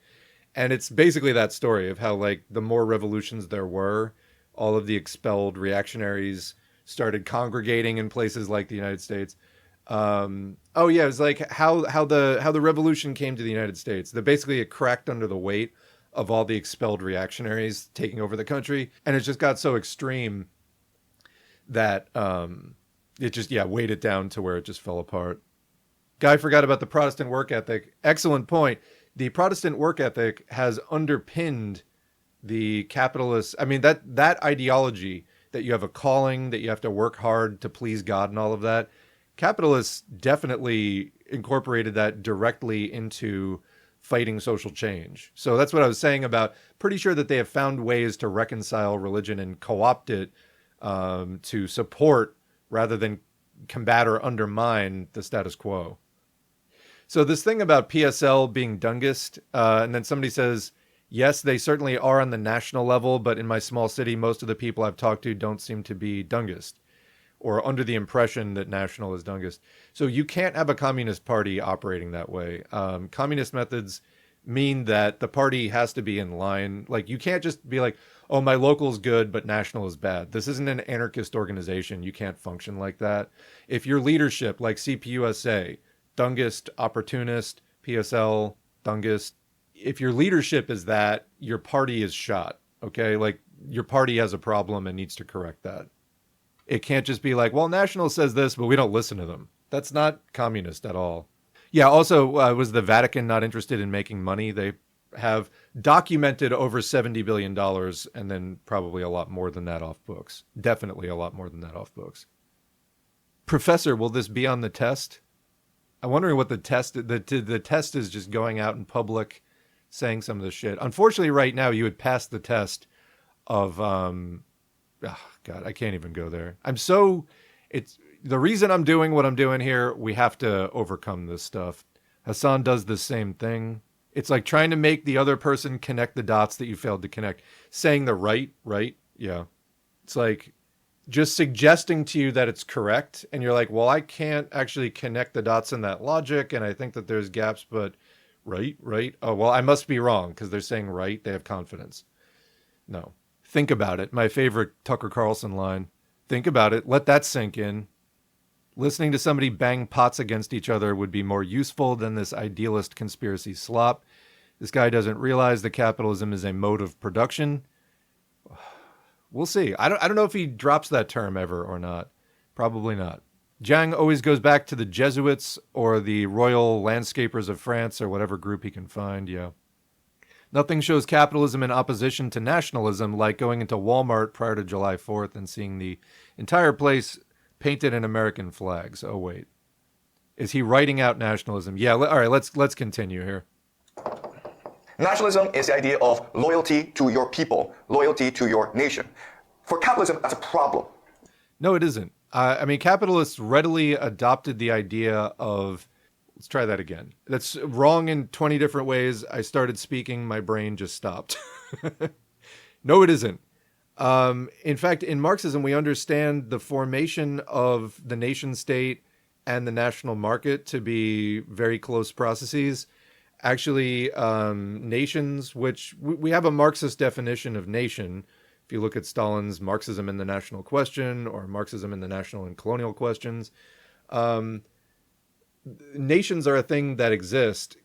S1: And it's basically that story of how like the more revolutions there were, all of the expelled reactionaries started congregating in places like the United States. It was like how the revolution came to the United States. That basically it cracked under the weight of all the expelled reactionaries taking over the country, and it just got so extreme that it just weighed it down to where it just fell apart. Guy forgot about the Protestant work ethic. Excellent point. The Protestant work ethic has underpinned the capitalist. I mean, that ideology that you have a calling, that you have to work hard to please God and all of that. Capitalists definitely incorporated that directly into fighting social change. So that's what I was saying about pretty sure that they have found ways to reconcile religion and co-opt it to support rather than combat or undermine the status quo. So this thing about PSL being Dungist, and then somebody says, yes, they certainly are on the national level, but in my small city, most of the people I've talked to don't seem to be Dungist, or under the impression that national is Dungist. So you can't have a communist party operating that way. Communist methods mean that the party has to be in line. Like, you can't just be like, oh, my local's good, but national is bad. This isn't an anarchist organization. You can't function like that. If your leadership, like CPUSA, Dungist, opportunist, PSL, Dungist, if your leadership is that, your party is shot, okay? Like, your party has a problem and needs to correct that. It can't just be like, well, National says this, but we don't listen to them. That's not communist at all. Yeah, also, was the Vatican not interested in making money? They have documented over $70 billion and then probably a lot more than that off books. Definitely a lot more than that off books. Professor, will this be on the test? I'm wondering what the test is just going out in public saying some of this shit. Unfortunately, right now, you would pass the test of, God, I can't even go there. It's the reason I'm doing what I'm doing here. We have to overcome this stuff. Hassan does the same thing. It's like trying to make the other person connect the dots that you failed to connect. Saying the right? Yeah. It's like just suggesting to you that it's correct. And you're like, well, I can't actually connect the dots in that logic. And I think that there's gaps, but right? Oh, well, I must be wrong because they're saying right. They have confidence. No. Think about it. My favorite Tucker Carlson line. Think about it. Let that sink in. Listening to somebody bang pots against each other would be more useful than this idealist conspiracy slop. This guy doesn't realize that capitalism is a mode of production. We'll see. I don't know if he drops that term ever or not. Probably not. Jiang always goes back to the Jesuits or the Royal Landscapers of France or whatever group he can find. Yeah. Nothing shows capitalism in opposition to nationalism like going into Walmart prior to July 4th and seeing the entire place painted in American flags. Oh, wait. Is he writing out nationalism? Yeah, all right, let's continue here.
S2: Nationalism is the idea of loyalty to your people, loyalty to your nation. For capitalism, that's a problem.
S1: No, it isn't. I mean, capitalists readily adopted the idea of, let's try that again. That's wrong in 20 different ways. I started speaking, my brain just stopped. No, it isn't. In fact, in Marxism, we understand the formation of the nation state and the national market to be very close processes. Actually, nations, which we have a Marxist definition of nation. If you look at Stalin's Marxism in the National Question or Marxism in the National and Colonial Questions, nations are a thing that exist.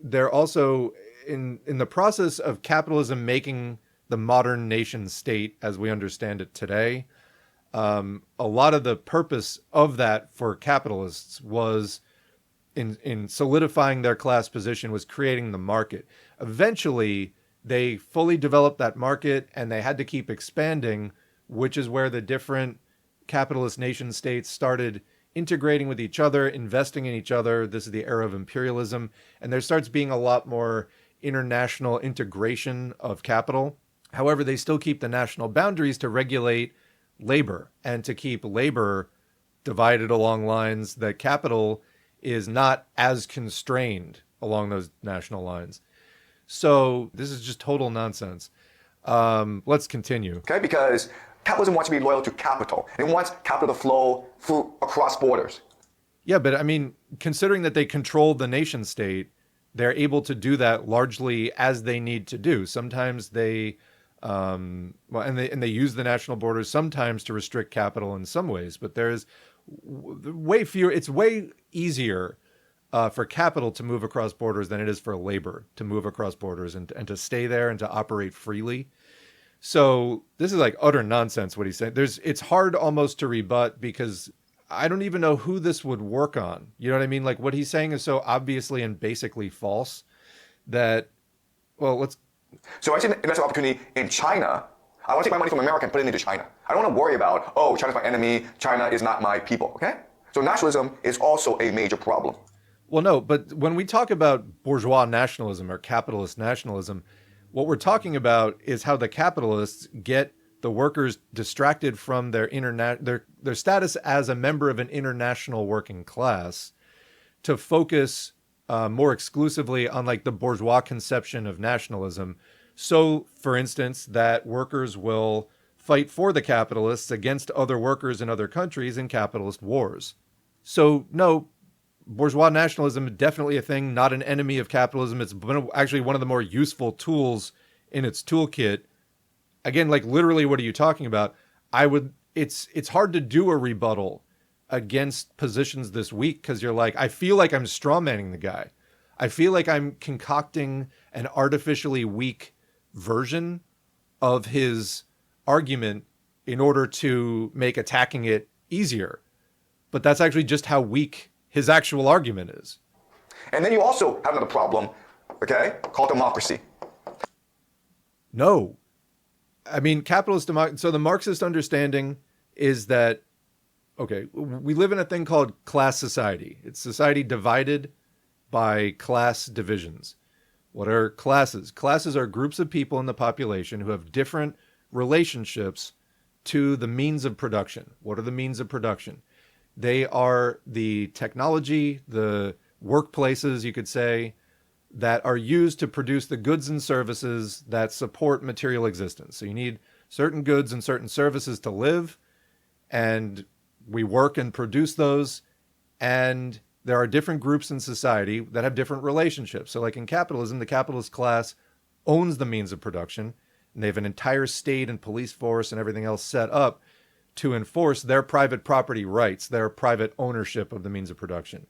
S1: They're also in the process of capitalism making the modern nation state as we understand it today. A lot of the purpose of that for capitalists was in solidifying their class position was creating the market. Eventually, they fully developed that market and they had to keep expanding, which is where the different capitalist nation states started integrating with each other, investing in each other. This is the era of imperialism. And there starts being a lot more international integration of capital. However, they still keep the national boundaries to regulate labor and to keep labor divided along lines that capital is not as constrained along those national lines. So this is just total nonsense. Let's continue.
S2: Okay, because capitalism wants to be loyal to capital. It wants capital to flow across borders.
S1: Yeah, but I mean, considering that they control the nation state, they're able to do that largely as they need to do. Sometimes they, and they use the national borders sometimes to restrict capital in some ways. But there's way fewer. It's way easier for capital to move across borders than it is for labor to move across borders and to stay there and to operate freely. So this is like utter nonsense what he's saying. It's hard almost to rebut because I don't even know who this would work on. You know what I mean? Like what he's saying is so obviously and basically false that, well, let's.
S2: So I see an investment opportunity in China. I want to take my money from America and put it into China. I don't want to worry about, oh, China's my enemy. China is not my people. Okay? So nationalism is also a major problem.
S1: Well, no, but when we talk about bourgeois nationalism or capitalist nationalism, what we're talking about is how the capitalists get the workers distracted from their status as a member of an international working class to focus more exclusively on like the bourgeois conception of nationalism. So, for instance, that workers will fight for the capitalists against other workers in other countries in capitalist wars. So, no, bourgeois nationalism is definitely a thing, not an enemy of capitalism. It's actually one of the more useful tools in its toolkit. Again, like literally, what are you talking about? It's hard to do a rebuttal against positions this weak because you're like, I feel like I'm strawmanning the guy. I feel like I'm concocting an artificially weak version of his argument in order to make attacking it easier. But that's actually just how weak his actual argument is.
S2: And then you also have another problem, okay, called democracy.
S1: No. I mean, capitalist democracy. So the Marxist understanding is that, okay, we live in a thing called class society. It's society divided by class divisions. What are classes? Classes are groups of people in the population who have different relationships to the means of production. What are the means of production? They are the technology, the workplaces, you could say, that are used to produce the goods and services that support material existence. So you need certain goods and certain services to live, and we work and produce those. And there are different groups in society that have different relationships. So like in capitalism, the capitalist class owns the means of production, and they have an entire state and police force and everything else set up to enforce their private property rights, their private ownership of the means of production.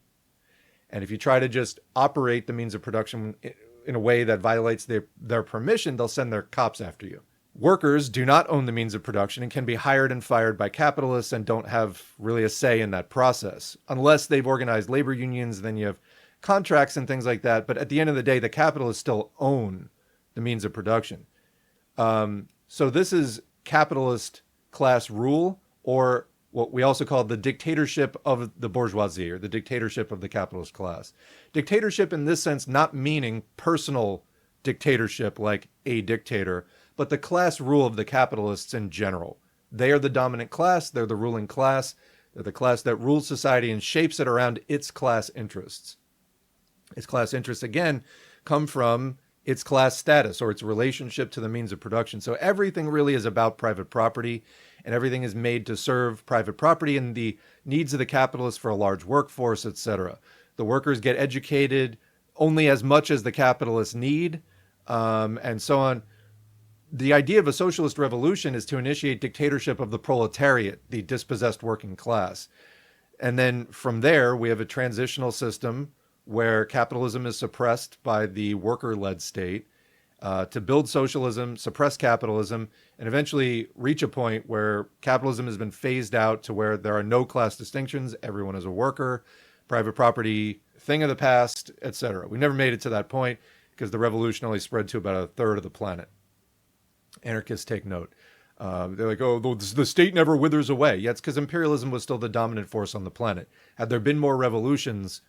S1: And if you try to just operate the means of production in a way that violates their permission, they'll send their cops after you. Workers do not own the means of production and can be hired and fired by capitalists and don't have really a say in that process. Unless they've organized labor unions, then you have contracts and things like that. But at the end of the day, the capitalists still own the means of production. So this is capitalist class rule, or what we also call the dictatorship of the bourgeoisie, or the dictatorship of the capitalist class. Dictatorship in this sense, not meaning personal dictatorship like a dictator, but the class rule of the capitalists in general. They are the dominant class, they're the ruling class, they're the class that rules society and shapes it around its class interests. Its class interests, again, come from its class status or its relationship to the means of production. So everything really is about private property, and everything is made to serve private property and the needs of the capitalists for a large workforce, etc. The workers get educated only as much as the capitalists need, and so on. The idea of a socialist revolution is to initiate dictatorship of the proletariat, the dispossessed working class. And then from there, we have a transitional system where capitalism is suppressed by the worker-led state, to build socialism, suppress capitalism, and eventually reach a point where capitalism has been phased out to where there are no class distinctions, everyone is a worker, private property, thing of the past, etc. We never made it to that point because the revolution only spread to about a third of the planet. Anarchists take note. They're like, oh, the state never withers away. Yeah, it's because imperialism was still the dominant force on the planet. Had there been more revolutions,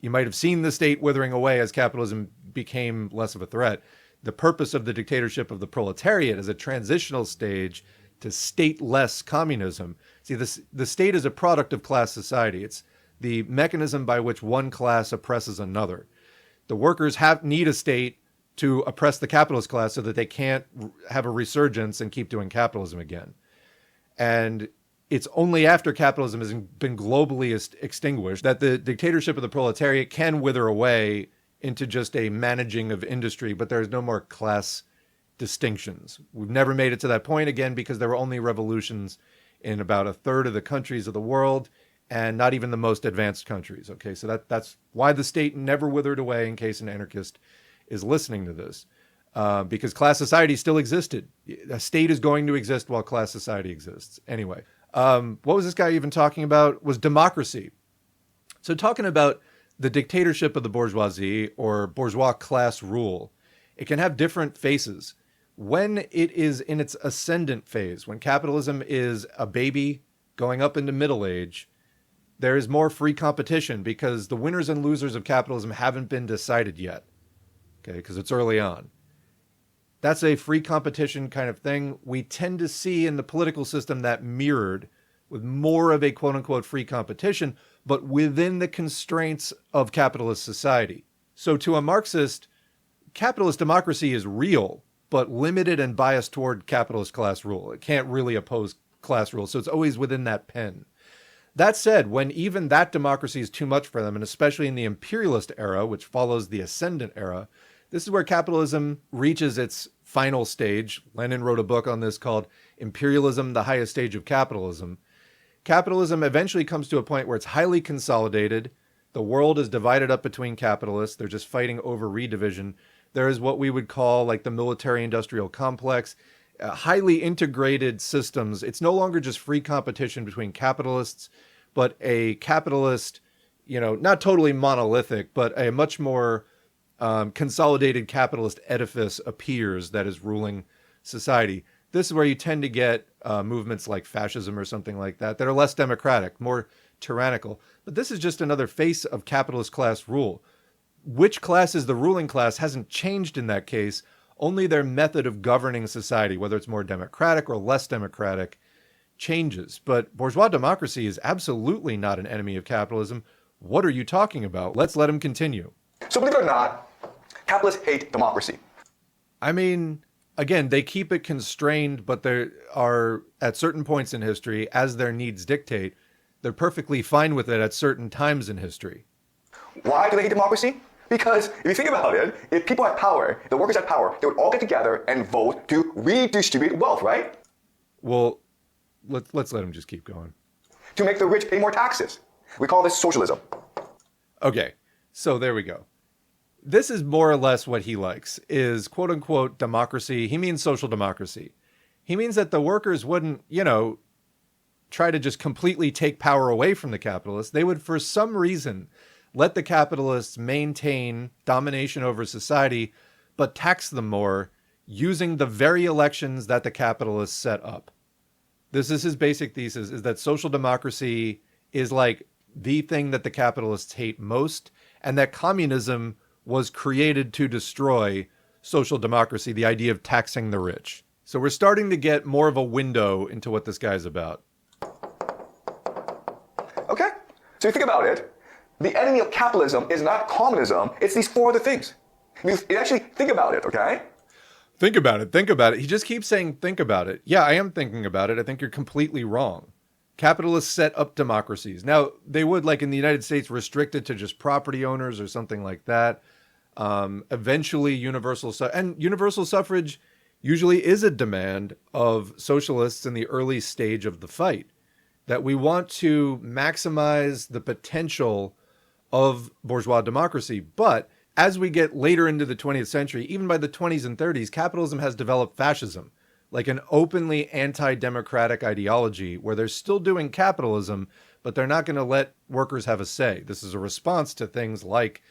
S1: you might have seen the state withering away as capitalism became less of a threat. The purpose of the dictatorship of the proletariat is a transitional stage to stateless communism. See, the state is a product of class society. It's the mechanism by which one class oppresses another. The workers need a state to oppress the capitalist class so that they can't have a resurgence and keep doing capitalism again. And it's only after capitalism has been globally extinguished that the dictatorship of the proletariat can wither away into just a managing of industry, but there's no more class distinctions. We've never made it to that point again because there were only revolutions in about a third of the countries of the world, and not even the most advanced countries. Okay, so that's why the state never withered away, in case an anarchist is listening to this, because class society still existed. A state is going to exist while class society exists. Anyway, what was this guy even talking about? Was democracy. So talking about the dictatorship of the bourgeoisie or bourgeois class rule, it can have different faces. When it is in its ascendant phase, when capitalism is a baby going up into middle age, there is more free competition because the winners and losers of capitalism haven't been decided yet. Okay, because it's early on. That's a free competition kind of thing. We tend to see in the political system that mirrored with more of a quote-unquote free competition, but within the constraints of capitalist society. So to a Marxist, capitalist democracy is real, but limited and biased toward capitalist class rule. It can't really oppose class rule, so it's always within that pen. That said, when even that democracy is too much for them, and especially in the imperialist era, which follows the ascendant era, this is where capitalism reaches its final stage. Lenin wrote a book on this called Imperialism, the Highest Stage of Capitalism. Capitalism eventually comes to a point where it's highly consolidated. The world is divided up between capitalists. They're just fighting over redivision. There is what we would call like the military-industrial complex, highly integrated systems. It's no longer just free competition between capitalists, but a capitalist, not totally monolithic, but a much more consolidated capitalist edifice appears that is ruling society. This is where you tend to get movements like fascism or something like that are less democratic, more tyrannical. But this is just another face of capitalist class rule. Which class is the ruling class hasn't changed in that case. Only their method of governing society, whether it's more democratic or less democratic, changes. But bourgeois democracy is absolutely not an enemy of capitalism. What are you talking about? Let's let him continue.
S2: So believe it or not, capitalists hate democracy.
S1: I mean, again, they keep it constrained, but there are, at certain points in history, as their needs dictate, they're perfectly fine with it at certain times in history.
S2: Why do they hate democracy? Because if you think about it, if people had power, the workers had power, they would all get together and vote to redistribute wealth, right?
S1: Well, let's let him just keep going.
S2: To make the rich pay more taxes. We call this socialism.
S1: Okay, so there we go. This is more or less what he likes, is quote unquote democracy. He means social democracy. He means that the workers wouldn't, try to just completely take power away from the capitalists. They would, for some reason, let the capitalists maintain domination over society, but tax them more using the very elections that the capitalists set up. This is his basic thesis, is that social democracy is like the thing that the capitalists hate most, and that communism was created to destroy social democracy, the idea of taxing the rich. So we're starting to get more of a window into what this guy's about.
S2: Okay, so you think about it. The enemy of capitalism is not communism, it's these four other things. You actually think about it, okay?
S1: Think about it. He just keeps saying, think about it. Yeah, I am thinking about it. I think you're completely wrong. Capitalists set up democracies. Now, they would, like in the United States, restrict it to just property owners or something like that. Eventually, universal suffrage usually is a demand of socialists in the early stage of the fight, that we want to maximize the potential of bourgeois democracy. But as we get later into the 20th century, even by the 20s and 30s, capitalism has developed fascism, like an openly anti-democratic ideology where they're still doing capitalism, but they're not going to let workers have a say. This is a response to things like,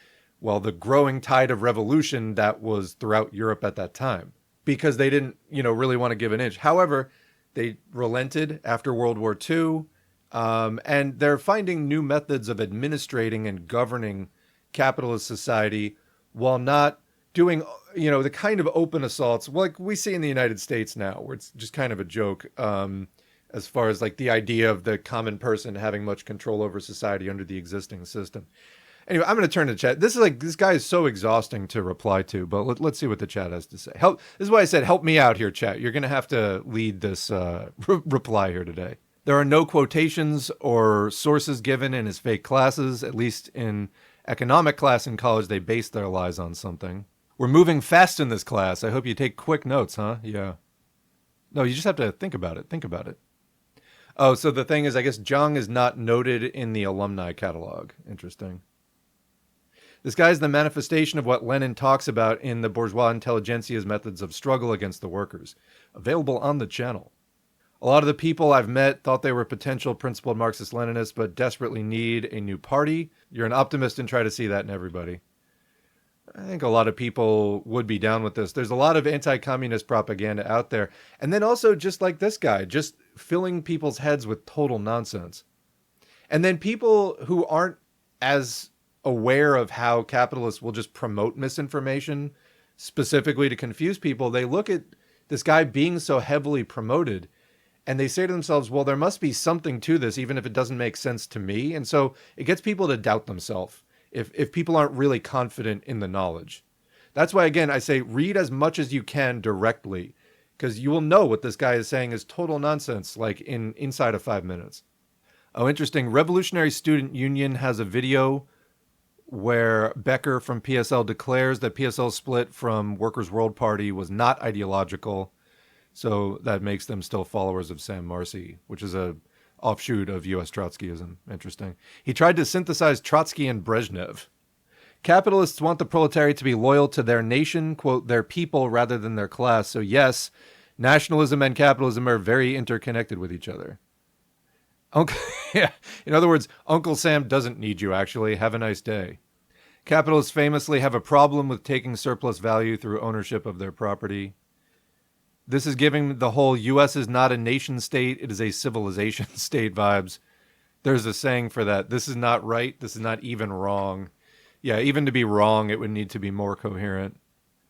S1: well, the growing tide of revolution that was throughout Europe at that time, because they didn't, really want to give an inch. However, they relented after World War II, and they're finding new methods of administrating and governing capitalist society while not doing, the kind of open assaults like we see in the United States now, where it's just kind of a joke, as far as like the idea of the common person having much control over society under the existing system. Anyway, I'm going to turn to chat. This guy is so exhausting to reply to, but let's see what the chat has to say. This is why I said, help me out here, chat. You're going to have to lead this reply here today. There are no quotations or sources given in his fake classes. At least in economic class in college, they base their lies on something. We're moving fast in this class. I hope you take quick notes, huh? Yeah. No, you just have to think about it. Oh, so the thing is, I guess Jiang is not noted in the alumni catalog. Interesting. This guy is the manifestation of what Lenin talks about in the bourgeois intelligentsia's methods of struggle against the workers. Available on the channel. A lot of the people I've met thought they were potential principled Marxist-Leninists, but desperately need a new party. You're an optimist and try to see that in everybody. I think a lot of people would be down with this. There's a lot of anti-communist propaganda out there. And then also just like this guy, just filling people's heads with total nonsense. And then people who aren't as aware of how capitalists will just promote misinformation specifically to confuse people, they look at this guy being so heavily promoted and they say to themselves, well, there must be something to this, even if it doesn't make sense to me. And so it gets people to doubt themselves if people aren't really confident in the knowledge. That's why, again, I say read as much as you can directly, because you will know what this guy is saying is total nonsense, like inside of 5 minutes. Oh, interesting. Revolutionary Student Union has a video where Becker from PSL declares that PSL's split from Workers' World Party was not ideological. So that makes them still followers of Sam Marcy, which is a offshoot of U.S. Trotskyism. Interesting. He tried to synthesize Trotsky and Brezhnev. Capitalists want the proletariat to be loyal to their nation, quote, their people rather than their class. So yes, nationalism and capitalism are very interconnected with each other. Yeah. In other words, Uncle Sam doesn't need you, actually. Have a nice day. Capitalists famously have a problem with taking surplus value through ownership of their property. This is giving the whole U.S. is not a nation state, it is a civilization state vibes. There's a saying for that. This is not right. This is not even wrong. Yeah, even to be wrong, it would need to be more coherent.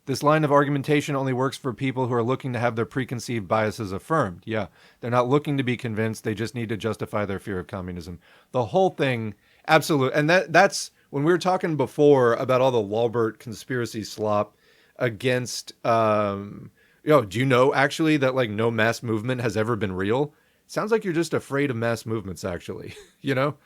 S1: This line of argumentation only works for people who are looking to have their preconceived biases affirmed. Yeah, they're not looking to be convinced. They just need to justify their fear of communism. The whole thing, absolute. And that's when we were talking before about all the Walbert conspiracy slop against, do you know actually that like no mass movement has ever been real? Sounds like you're just afraid of mass movements, actually, you know?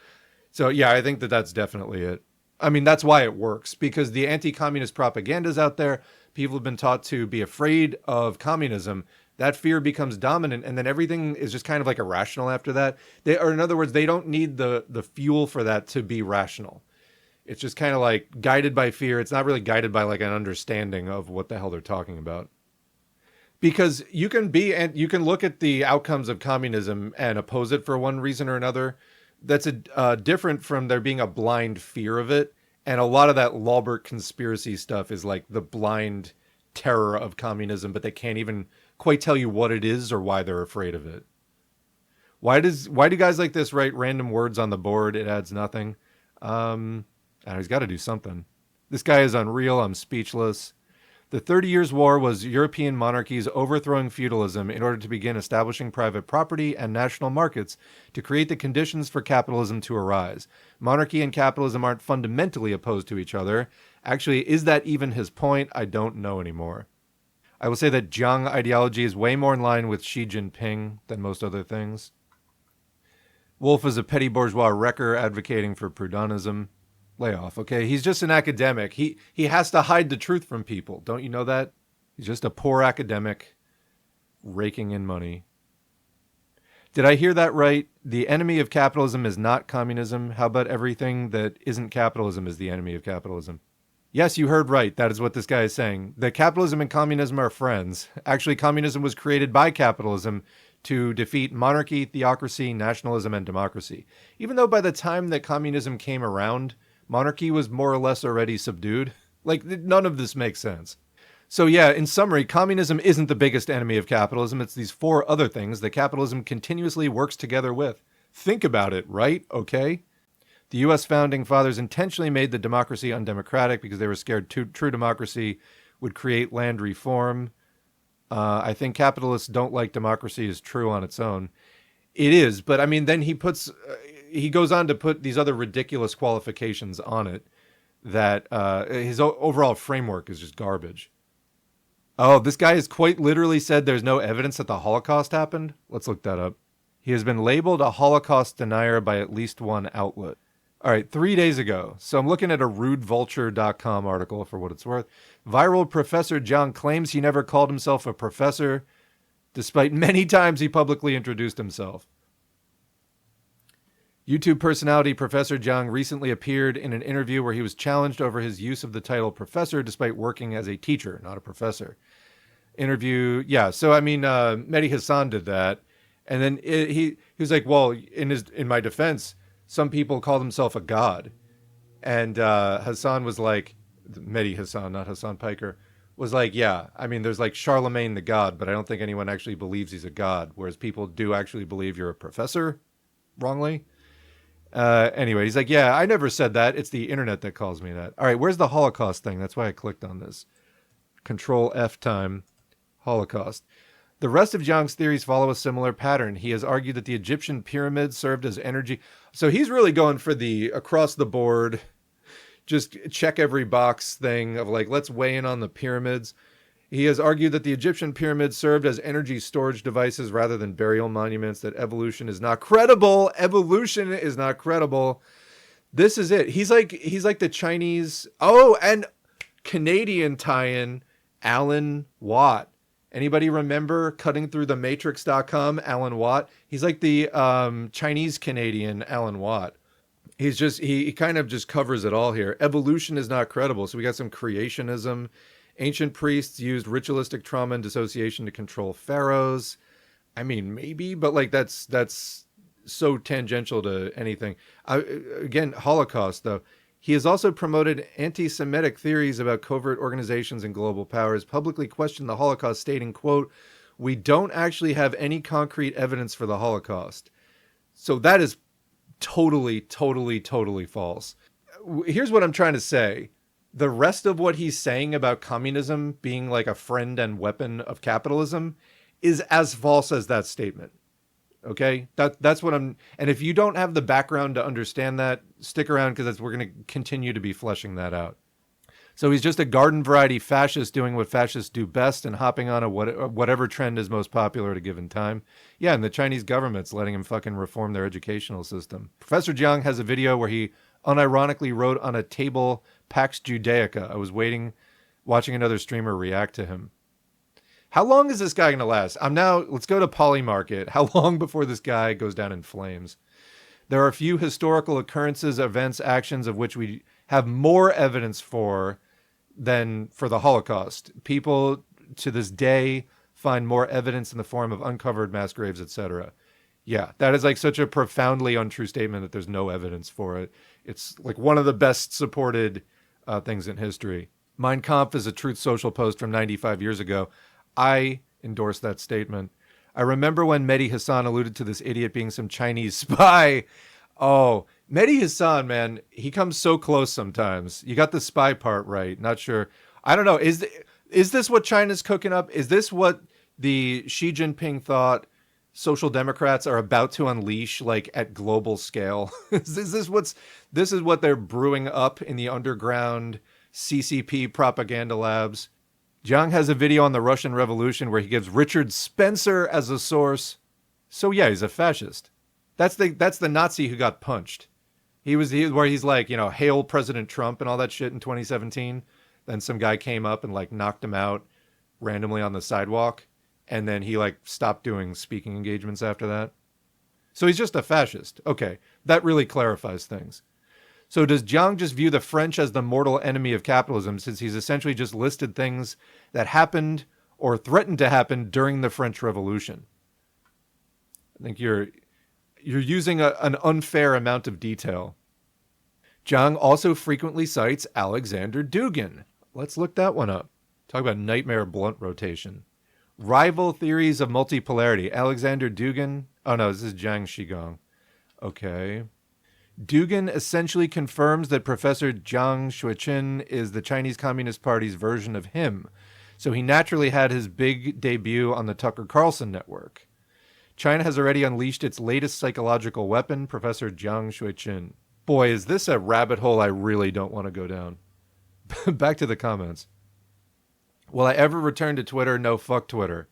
S1: So, yeah, I think that that's definitely it. I mean, that's why it works, because the anti-communist propaganda is out there. People have been taught to be afraid of communism. That fear becomes dominant, and then everything is just kind of like irrational after that. Or in other words, they don't need the fuel for that to be rational. It's just kind of like guided by fear. It's not really guided by like an understanding of what the hell they're talking about. Because you can look at the outcomes of communism and oppose it for one reason or another. That's different from there being a blind fear of it. And a lot of that Walbert conspiracy stuff is like the blind terror of communism, but they can't even quite tell you what it is or why they're afraid of it. Why do guys like this write random words on the board? It adds nothing. He's got to do something. This guy is unreal. I'm speechless. The 30 Years' War was European monarchies overthrowing feudalism in order to begin establishing private property and national markets to create the conditions for capitalism to arise. Monarchy and capitalism aren't fundamentally opposed to each other. Actually, is that even his point? I don't know anymore. I will say that Jiang ideology is way more in line with Xi Jinping than most other things. Wolf is a petty bourgeois wrecker advocating for Proudhonism. Lay off, okay? He's just an academic. He has to hide the truth from people. Don't you know that? He's just a poor academic raking in money. Did I hear that right? The enemy of capitalism is not communism. How about everything that isn't capitalism is the enemy of capitalism? Yes, you heard right. That is what this guy is saying. That capitalism and communism are friends. Actually, communism was created by capitalism to defeat monarchy, theocracy, nationalism, and democracy. Even though by the time that communism came around, monarchy was more or less already subdued. Like, none of this makes sense. So yeah, in summary, communism isn't the biggest enemy of capitalism. It's these four other things that capitalism continuously works together with. Think about it, right? Okay? The U.S. founding fathers intentionally made the democracy undemocratic because they were scared true democracy would create land reform. I think capitalists don't like democracy as true on its own. It is, but I mean, then he goes on to put these other ridiculous qualifications on it that his overall framework is just garbage. Oh, this guy has quite literally said there's no evidence that the Holocaust happened? Let's look that up. He has been labeled a Holocaust denier by at least one outlet. All right, 3 days ago. So I'm looking at a rudevulture.com article for what it's worth. Viral Professor Jiang claims he never called himself a professor, despite many times he publicly introduced himself. YouTube personality Professor Jiang recently appeared in an interview where he was challenged over his use of the title professor despite working as a teacher, not a professor. Interview, yeah. So I mean, Mehdi Hassan did that, and then he was like, "Well, in my defense, some people call themselves a god," and Hassan was like, Mehdi Hassan, not Hassan Piker, was like, "Yeah, I mean, there's like Charlemagne the god, but I don't think anyone actually believes he's a god, whereas people do actually believe you're a professor, wrongly." Anyway, he's like, yeah, I never said that. It's the internet that calls me that. All right, where's the Holocaust thing? That's why I clicked on this. Control F time. Holocaust. The rest of Jiang's theories follow a similar pattern. He has argued that the Egyptian pyramids served as energy. So he's really going for the across the board, just check every box thing of like, let's weigh in on the pyramids. He has argued that the Egyptian pyramids served as energy storage devices rather than burial monuments, that evolution is not credible. Evolution is not credible. This is it. He's like the Chinese, and Canadian tie-in, Alan Watt. Anybody remember Cutting Through the Matrix.com, Alan Watt? He's like the Chinese Canadian Alan Watt. He's just, he kind of just covers it all here. Evolution is not credible. So we got some creationism. Ancient priests used ritualistic trauma and dissociation to control pharaohs. I mean, maybe, but like that's so tangential to anything. Again, Holocaust, though. He has also promoted anti-Semitic theories about covert organizations and global powers, publicly questioned the Holocaust, stating, quote, We don't actually have any concrete evidence for the Holocaust. So that is totally, totally, totally false. Here's what I'm trying to say. The rest of what he's saying about communism being like a friend and weapon of capitalism is as false as that statement. Okay? That's what I'm... And if you don't have the background to understand that, stick around because we're going to continue to be fleshing that out. So he's just a garden variety fascist doing what fascists do best and hopping on whatever trend is most popular at a given time. Yeah, and the Chinese government's letting him fucking reform their educational system. Professor Jiang has a video where he unironically wrote on a table Pax Judaica. I was watching another streamer react to him. How long is this guy going to last? Let's go to Polymarket. How long before this guy goes down in flames? There are a few historical occurrences, events, actions of which we have more evidence for than for the Holocaust. People to this day find more evidence in the form of uncovered mass graves, etc. Yeah, that is like such a profoundly untrue statement that there's no evidence for it. It's like one of the best supported things in history. Mein Kampf is a Truth Social post from 95 years ago. I endorse that statement. I remember when Mehdi Hassan alluded to this idiot being some Chinese spy. Oh, Mehdi Hassan, man, he comes so close sometimes. You got the spy part right. Not sure. I don't know. Is this what China's cooking up? Is this what the Xi Jinping thought social democrats are about to unleash, like at global scale? This is what they're brewing up in the underground CCP propaganda labs. Jiang has a video on the Russian Revolution where he gives Richard Spencer as a source. So yeah, he's a fascist. That's the Nazi who got punched. Where he's like, hail President Trump and all that shit in 2017. Then some guy came up and like knocked him out randomly on the sidewalk. And then he like stopped doing speaking engagements after that. So he's just a fascist. Okay, that really clarifies things. So does Jiang just view the French as the mortal enemy of capitalism, since he's essentially just listed things that happened or threatened to happen during the French Revolution? I think you're using an unfair amount of detail. Jiang also frequently cites Alexander Dugin. Let's look that one up. Talk about nightmare blunt rotation. Rival theories of multipolarity. Alexander Dugin. Oh no, this is Jiang Shigong. Okay. Dugin essentially confirms that Professor Jiang Xueqin is the Chinese Communist Party's version of him. So he naturally had his big debut on the Tucker Carlson network. China has already unleashed its latest psychological weapon, Professor Jiang Xueqin. Boy, is this a rabbit hole I really don't want to go down. Back to the comments. Will I ever return to Twitter? No, fuck Twitter.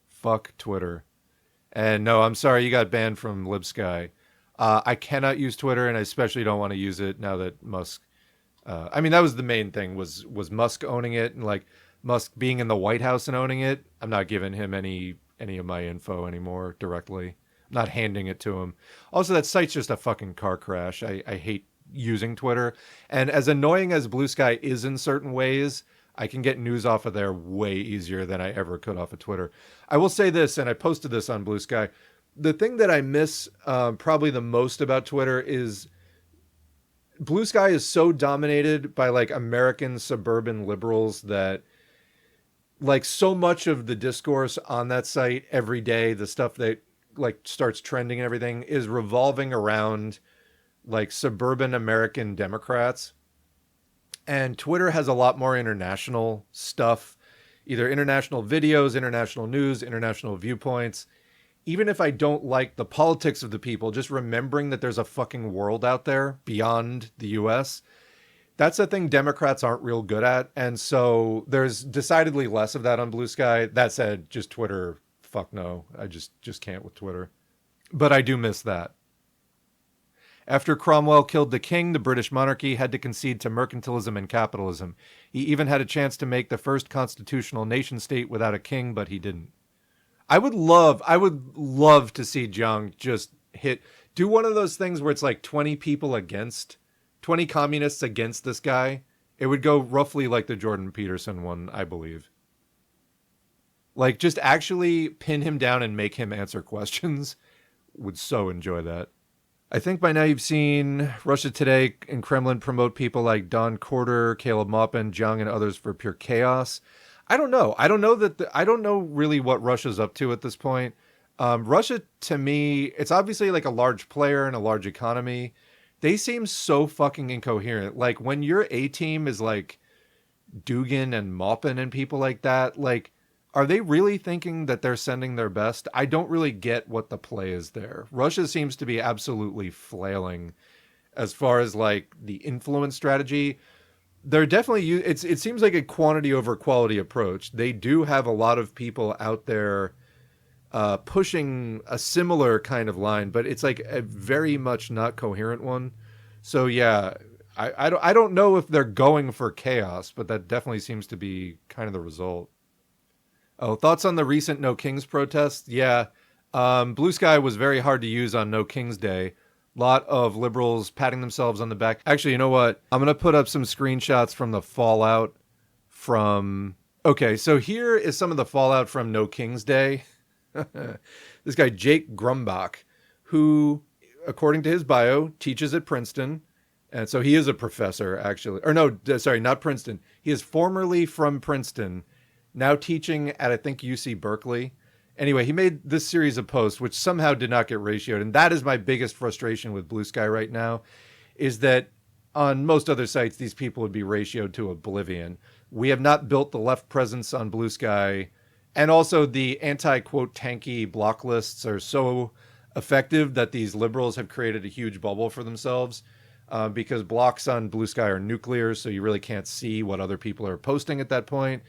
S1: Fuck Twitter. And no, I'm sorry, you got banned from LibSky. I cannot use Twitter, and I especially don't want to use it now that Musk... that was the main thing, was Musk owning it, and like Musk being in the White House and owning it. I'm not giving him any of my info anymore directly. I'm not handing it to him. Also, that site's just a fucking car crash. I hate using Twitter. And as annoying as Blue Sky is in certain ways, I can get news off of there way easier than I ever could off of Twitter. I will say this, and I posted this on Blue Sky. The thing that I miss probably the most about Twitter is Blue Sky is so dominated by like American suburban liberals that like so much of the discourse on that site every day, the stuff that like starts trending and everything, is revolving around like suburban American Democrats. And Twitter has a lot more international stuff, either international videos, international news, international viewpoints. Even if I don't like the politics of the people, just remembering that there's a fucking world out there beyond the US, that's a thing Democrats aren't real good at. And so there's decidedly less of that on Blue Sky. That said, just Twitter, fuck no. I just can't with Twitter. But I do miss that. After Cromwell killed the king, the British monarchy had to concede to mercantilism and capitalism. He even had a chance to make the first constitutional nation state without a king, but he didn't. I would love to see Jiang just do one of those things where it's like 20 communists against this guy. It would go roughly like the Jordan Peterson one, I believe. Like just actually pin him down and make him answer questions. Would so enjoy that. I think by now you've seen Russia Today and Kremlin promote people like Don Corder, Caleb Maupin, Jiang, and others for pure chaos. I don't know. I don't know I don't know really what Russia's up to at this point. Russia, to me, it's obviously like a large player and a large economy. They seem so fucking incoherent. Like when your A team is like Dugin and Maupin and people like that, like, are they really thinking that they're sending their best? I don't really get what the play is there. Russia seems to be absolutely flailing as far as like the influence strategy. They're definitely it seems like a quantity over quality approach. They do have a lot of people out there pushing a similar kind of line, but it's like a very much not coherent one. So yeah, I don't know if they're going for chaos, but that definitely seems to be kind of the result. Oh, thoughts on the recent No Kings protests? Yeah, Blue Sky was very hard to use on No Kings Day. Lot of liberals patting themselves on the back. Actually, you know what? I'm gonna put up some screenshots from the fallout from. Okay, so here is some of the fallout from No Kings Day. This guy Jake Grumbach, who, according to his bio, teaches at Princeton, and so he is a professor actually. Or no, sorry, not Princeton. He is formerly from Princeton, now teaching at I think UC Berkeley. Anyway, he made this series of posts which somehow did not get ratioed, and that is my biggest frustration with Blue Sky right now, is that on most other sites these people would be ratioed to oblivion. We have not built the left presence on Blue Sky, and also the anti-quote tanky block lists are so effective that these liberals have created a huge bubble for themselves, because blocks on Blue Sky are nuclear, so you really can't see what other people are posting at that point.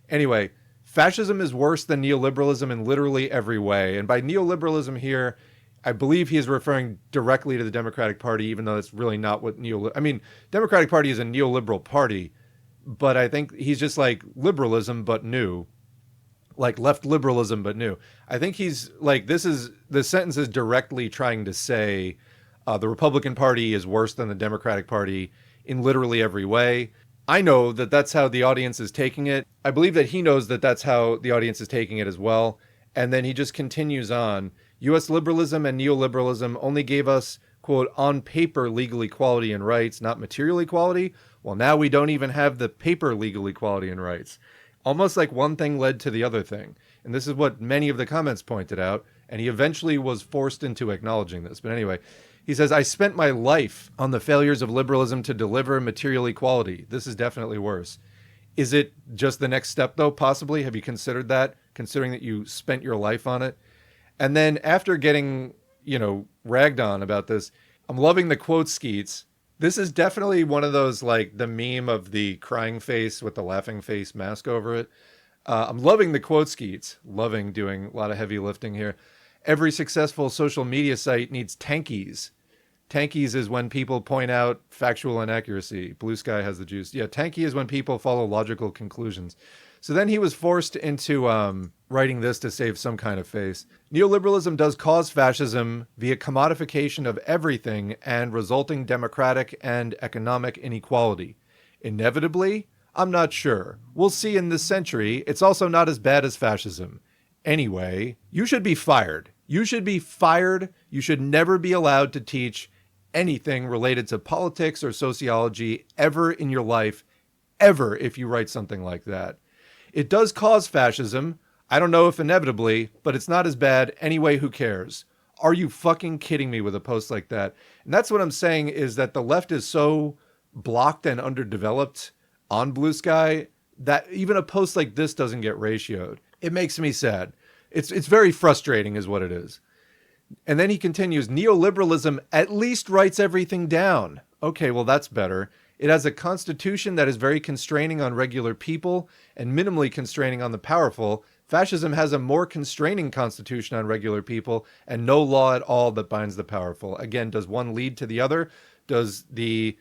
S1: Anyway, fascism is worse than neoliberalism in literally every way. And by neoliberalism here, I believe he is referring directly to the Democratic Party, even though that's really not what I mean, Democratic Party is a neoliberal party, but I think he's just like liberalism, but new. Like left liberalism, but new. I think he's like, the sentence is directly trying to say the Republican Party is worse than the Democratic Party in literally every way. I know that that's how the audience is taking it. I believe that he knows that that's how the audience is taking it as well. And then he just continues on. U.S. liberalism and neoliberalism only gave us, quote, on paper legal equality and rights, not material equality. Well, now we don't even have the paper legal equality and rights. Almost like one thing led to the other thing. And this is what many of the comments pointed out. And he eventually was forced into acknowledging this. But anyway, he says, I spent my life on the failures of liberalism to deliver material equality. This is definitely worse. Is it just the next step, though? Possibly. Have you considered that, considering that you spent your life on it? And then after getting, ragged on about this, I'm loving the quote skeets. This is definitely one of those, like, the meme of the crying face with the laughing face mask over it. I'm loving the quote skeets. Loving doing a lot of heavy lifting here. Every successful social media site needs tankies. Tankies is when people point out factual inaccuracy. Blue Sky has the juice. Yeah, tanky is when people follow logical conclusions. So then he was forced into writing this to save some kind of face. Neoliberalism does cause fascism via commodification of everything and resulting democratic and economic inequality. Inevitably? I'm not sure. We'll see in this century. It's also not as bad as fascism. Anyway, you should be fired. You should be fired. You should never be allowed to teach anything related to politics or sociology ever in your life, ever, if you write something like that. It does cause fascism. I don't know if inevitably, but it's not as bad. Anyway, who cares? Are you fucking kidding me with a post like that? And that's what I'm saying, is that the left is so blocked and underdeveloped on Blue Sky that even a post like this doesn't get ratioed. It makes me sad. It's very frustrating is what it is. And then he continues, neoliberalism at least writes everything down. Okay, well, that's better. It has a constitution that is very constraining on regular people and minimally constraining on the powerful. Fascism has a more constraining constitution on regular people and no law at all that binds the powerful. Again, does one lead to the other? Does the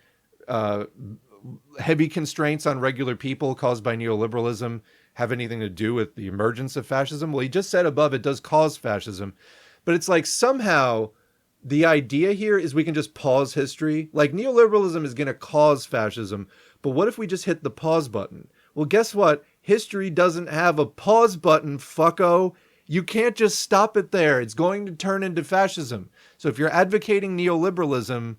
S1: heavy constraints on regular people caused by neoliberalism have anything to do with the emergence of fascism? Well, he just said above it does cause fascism. But it's like somehow the idea here is we can just pause history. Like neoliberalism is going to cause fascism, but what if we just hit the pause button? Well, guess what? History doesn't have a pause button, fucko. You can't just stop it there. It's going to turn into fascism. So if you're advocating neoliberalism,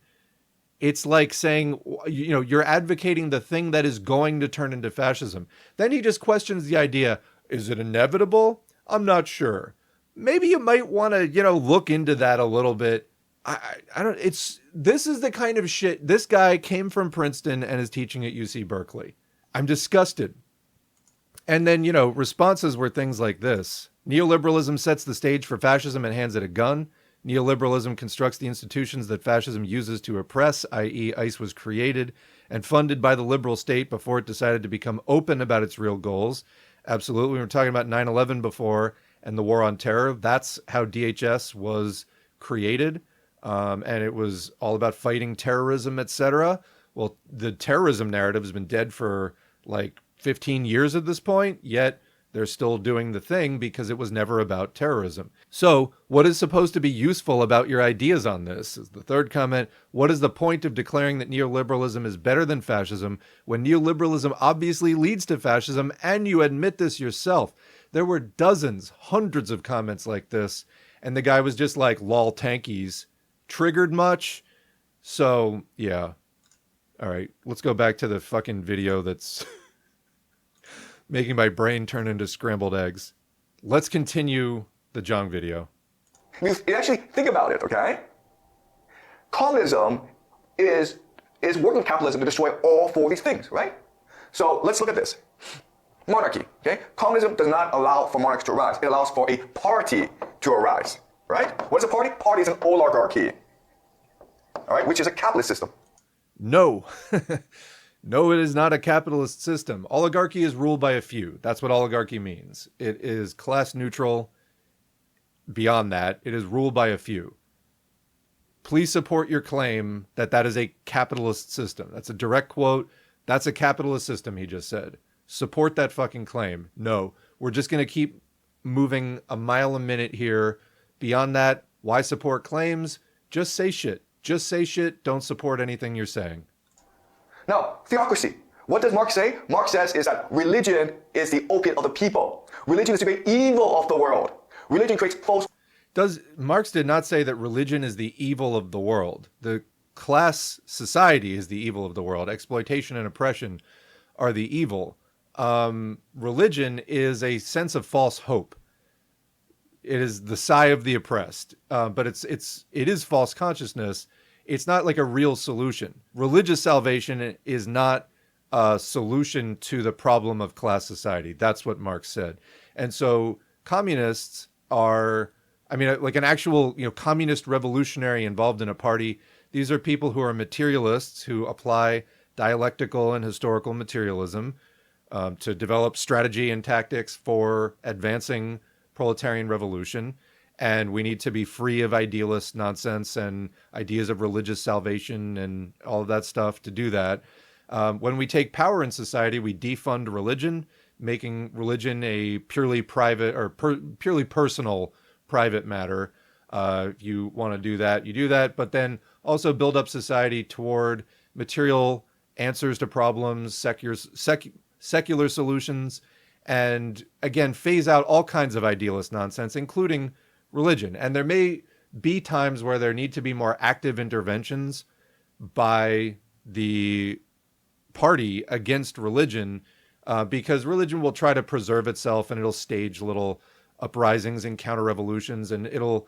S1: It's like saying, you're advocating the thing that is going to turn into fascism. Then he just questions the idea, is it inevitable? I'm not sure. Maybe you might want to, look into that a little bit. I don't, this is the kind of shit. This guy came from Princeton and is teaching at UC Berkeley. I'm disgusted. And then, responses were things like this. Neoliberalism sets the stage for fascism and hands it a gun. Neoliberalism constructs the institutions that fascism uses to oppress, i.e. ICE was created and funded by the liberal state before it decided to become open about its real goals. Absolutely. We were talking about 9/11 before and the war on terror. That's how DHS was created. And it was all about fighting terrorism, etc. Well, the terrorism narrative has been dead for like 15 years at this point, yet they're still doing the thing because it was never about terrorism. So what is supposed to be useful about your ideas on this? Is the third comment. What is the point of declaring that neoliberalism is better than fascism when neoliberalism obviously leads to fascism and you admit this yourself? There were dozens, hundreds of comments like this, and the guy was just like, lol tankies. Triggered much? So, yeah. All right, let's go back to the fucking video that's making my brain turn into scrambled eggs. Let's continue the Jiang video.
S2: You actually think about it, okay? Communism is working capitalism to destroy all four of these things, right? So let's look at this. Monarchy, okay? Communism does not allow for monarchs to arise. It allows for a party to arise, right? What is a party? Party is an oligarchy, all right, which is a capitalist system.
S1: No. No, it is not a capitalist system. Oligarchy is ruled by a few. That's what oligarchy means. It is class neutral. Beyond that, it is ruled by a few. Please support your claim that that is a capitalist system. That's a direct quote. That's a capitalist system, he just said. Support that fucking claim. No, we're just going to keep moving a mile a minute here. Beyond that, why support claims? Just say shit. Just say shit. Don't support anything you're saying.
S2: Now, theocracy. What does Marx say? Marx says is that religion is the opiate of the people. Religion is the great evil of the world. Religion creates false...
S1: Marx did not say that religion is the evil of the world. The class society is the evil of the world. Exploitation and oppression are the evil. Religion is a sense of false hope. It is the sigh of the oppressed. But it is false consciousness. It's not like a real solution. Religious salvation is not a solution to the problem of class society. That's what Marx said. And so communists are, like an actual, communist revolutionary involved in a party. These are people who are materialists who apply dialectical and historical materialism to develop strategy and tactics for advancing proletarian revolution. And we need to be free of idealist nonsense and ideas of religious salvation and all of that stuff to do that. When we take power in society, we defund religion, making religion a purely private or purely personal private matter. If you want to do that, you do that. But then also build up society toward material answers to problems, secular solutions, and again, phase out all kinds of idealist nonsense, including religion. And there may be times where there need to be more active interventions by the party against religion, because religion will try to preserve itself and it'll stage little uprisings and counter revolutions, and it'll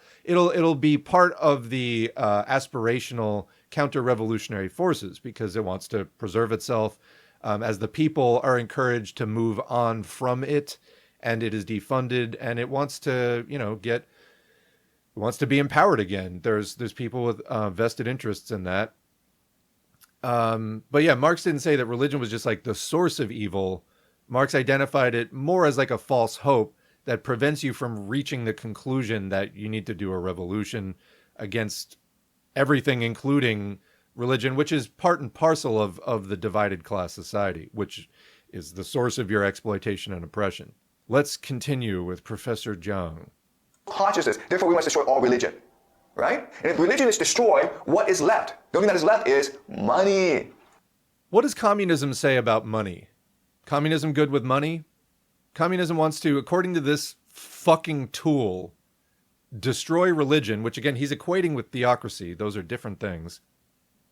S1: be part of the aspirational counter revolutionary forces because it wants to preserve itself as the people are encouraged to move on from it, and it is defunded, and it wants to wants to be empowered again. There's people with vested interests in that. But yeah, Marx didn't say that religion was just like the source of evil. Marx identified it more as like a false hope that prevents you from reaching the conclusion that you need to do a revolution against everything, including religion, which is part and parcel of the divided class society, which is the source of your exploitation and oppression. Let's continue with Professor Jiang.
S2: Consciousness. Therefore, we must destroy all religion, right? And if religion is destroyed, what is left? The only thing that is left is money.
S1: What does communism say about money? Communism good with money? Communism wants to, according to this fucking tool, destroy religion, which again, he's equating with theocracy. Those are different things.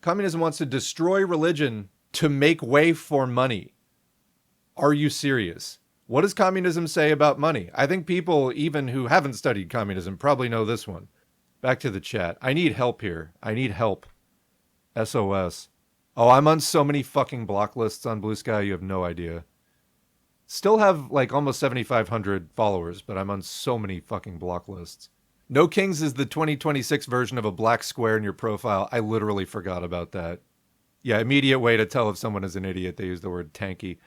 S1: Communism wants to destroy religion to make way for money. Are you serious? What does communism say about money? I think people, even who haven't studied communism, probably know this one. Back to the chat. I need help here. I need help. SOS. Oh, I'm on so many fucking block lists on Blue Sky, you have no idea. Still have like almost 7,500 followers, but I'm on so many fucking block lists. No Kings is the 2026 version of a black square in your profile. I literally forgot about that. Yeah, immediate way to tell if someone is an idiot. They use the word tanky.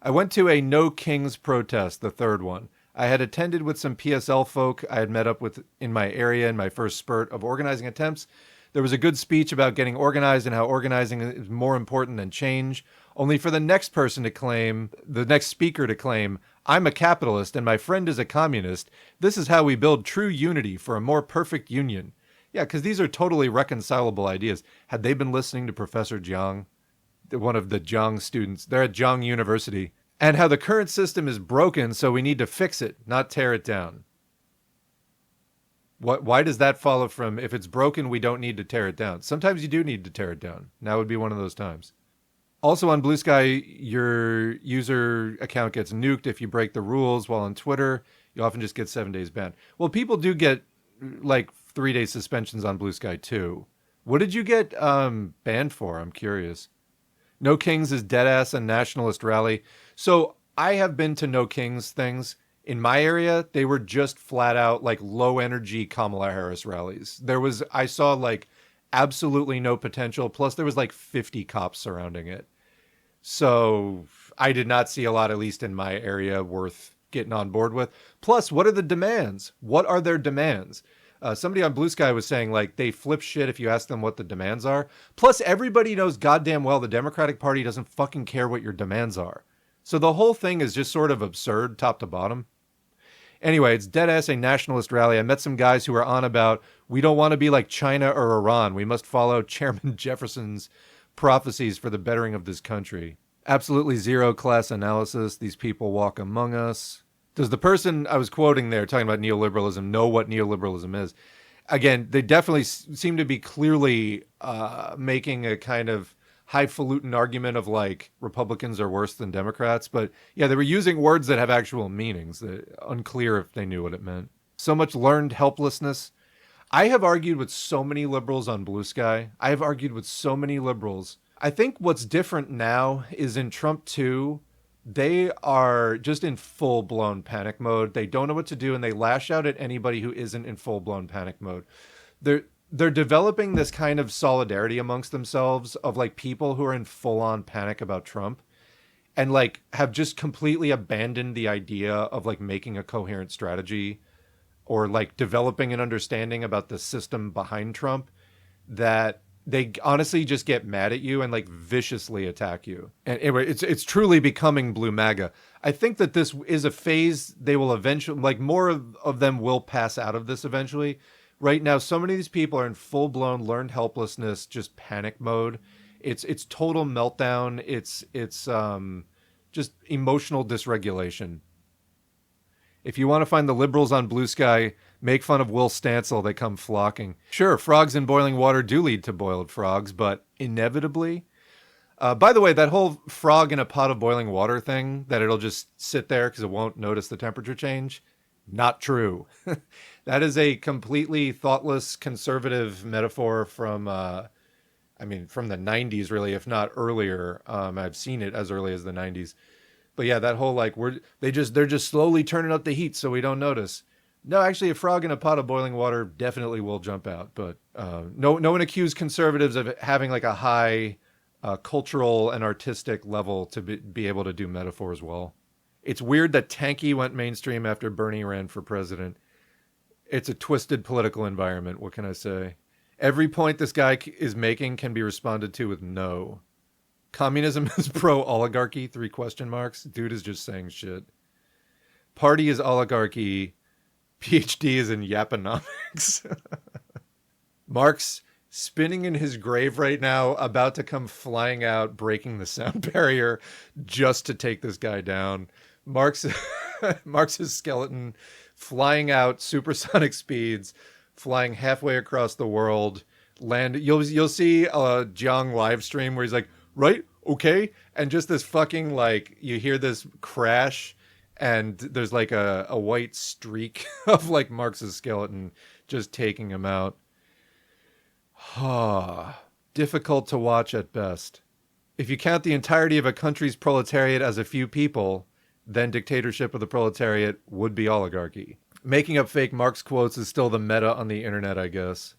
S1: I went to a No Kings protest, the third one. I had attended with some PSL folk I had met up with in my area in my first spurt of organizing attempts. There was a good speech about getting organized and how organizing is more important than change, only for the next speaker to claim, I'm a capitalist and my friend is a communist. This is how we build true unity for a more perfect union. Yeah, because these are totally reconcilable ideas. Had they been listening to Professor Jiang, one of the Jiang students, they're at Jiang University, and how the current system is broken, so we need to fix it, not tear it down. Why does that follow from, if it's broken, we don't need to tear it down? Sometimes you do need to tear it down. Now would be one of those times. Also on Blue Sky, your user account gets nuked if you break the rules, while on Twitter, you often just get 7 days banned. Well, people do get like 3-day suspensions on Blue Sky too. What did you get banned for? I'm curious. No Kings is deadass a nationalist rally. So I have been to No Kings things. In my area, they were just flat out like low energy Kamala Harris rallies. I saw like absolutely no potential. Plus there was like 50 cops surrounding it. So I did not see a lot, at least in my area, worth getting on board with. Plus, what are the demands? What are their demands? Somebody on Blue Sky was saying like they flip shit if you ask them what the demands are. Plus, everybody knows goddamn well the Democratic Party doesn't fucking care what your demands are. So the whole thing is just sort of absurd top to bottom. Anyway, it's deadass a nationalist rally. I met some guys who were on about, we don't want to be like China or Iran. We must follow Chairman Jefferson's prophecies for the bettering of this country. Absolutely zero class analysis. These people walk among us. Does the person I was quoting there talking about neoliberalism know what neoliberalism is? Again, they definitely seem to be clearly making a kind of highfalutin argument of like Republicans are worse than Democrats. But yeah, they were using words that have actual meanings. Unclear if they knew what it meant. So much learned helplessness. I have argued with so many liberals on Blue Sky. I have argued with so many liberals. I think what's different now is in Trump 2, they are just in full-blown panic mode. They don't know what to do, and they lash out at anybody who isn't in full-blown panic mode. They're developing this kind of solidarity amongst themselves of like people who are in full-on panic about Trump and like have just completely abandoned the idea of like making a coherent strategy or like developing an understanding about the system behind Trump, that they honestly just get mad at you and like viciously attack you. And anyway, it's truly becoming blue MAGA. I think that this is a phase they will eventually, like more of them will pass out of this eventually. Right now, so many of these people are in full-blown learned helplessness, just panic mode. It's total meltdown. It's just emotional dysregulation. If you want to find the liberals on Blue Sky, make fun of Will Stancil, they come flocking. Sure, frogs in boiling water do lead to boiled frogs, but inevitably... by the way, that whole frog in a pot of boiling water thing, that it'll just sit there because it won't notice the temperature change, not true. That is a completely thoughtless, conservative metaphor from the 90s, really, if not earlier. I've seen it as early as the 90s. But yeah, that whole like they're just slowly turning up the heat so we don't notice. No, actually, a frog in a pot of boiling water definitely will jump out. But no one accused conservatives of having like a high cultural and artistic level to be able to do metaphors well. It's weird that Tanky went mainstream after Bernie ran for president. It's a twisted political environment. What can I say? Every point this guy is making can be responded to with no. Communism is pro-oligarchy, 3 question marks. Dude is just saying shit. Party is oligarchy. PhD is in Yaponomics. Marx spinning in his grave right now, about to come flying out, breaking the sound barrier just to take this guy down. Marx's skeleton flying out supersonic speeds, flying halfway across the world, land. You'll see a Jiang live stream where he's like, right, okay, and just this fucking like you hear this crash, and there's like a white streak of like Marx's skeleton just taking him out. Difficult to watch at best. If you count the entirety of a country's proletariat as a few people, then dictatorship of the proletariat would be oligarchy. Making up fake Marx quotes is still the meta on the internet, I guess.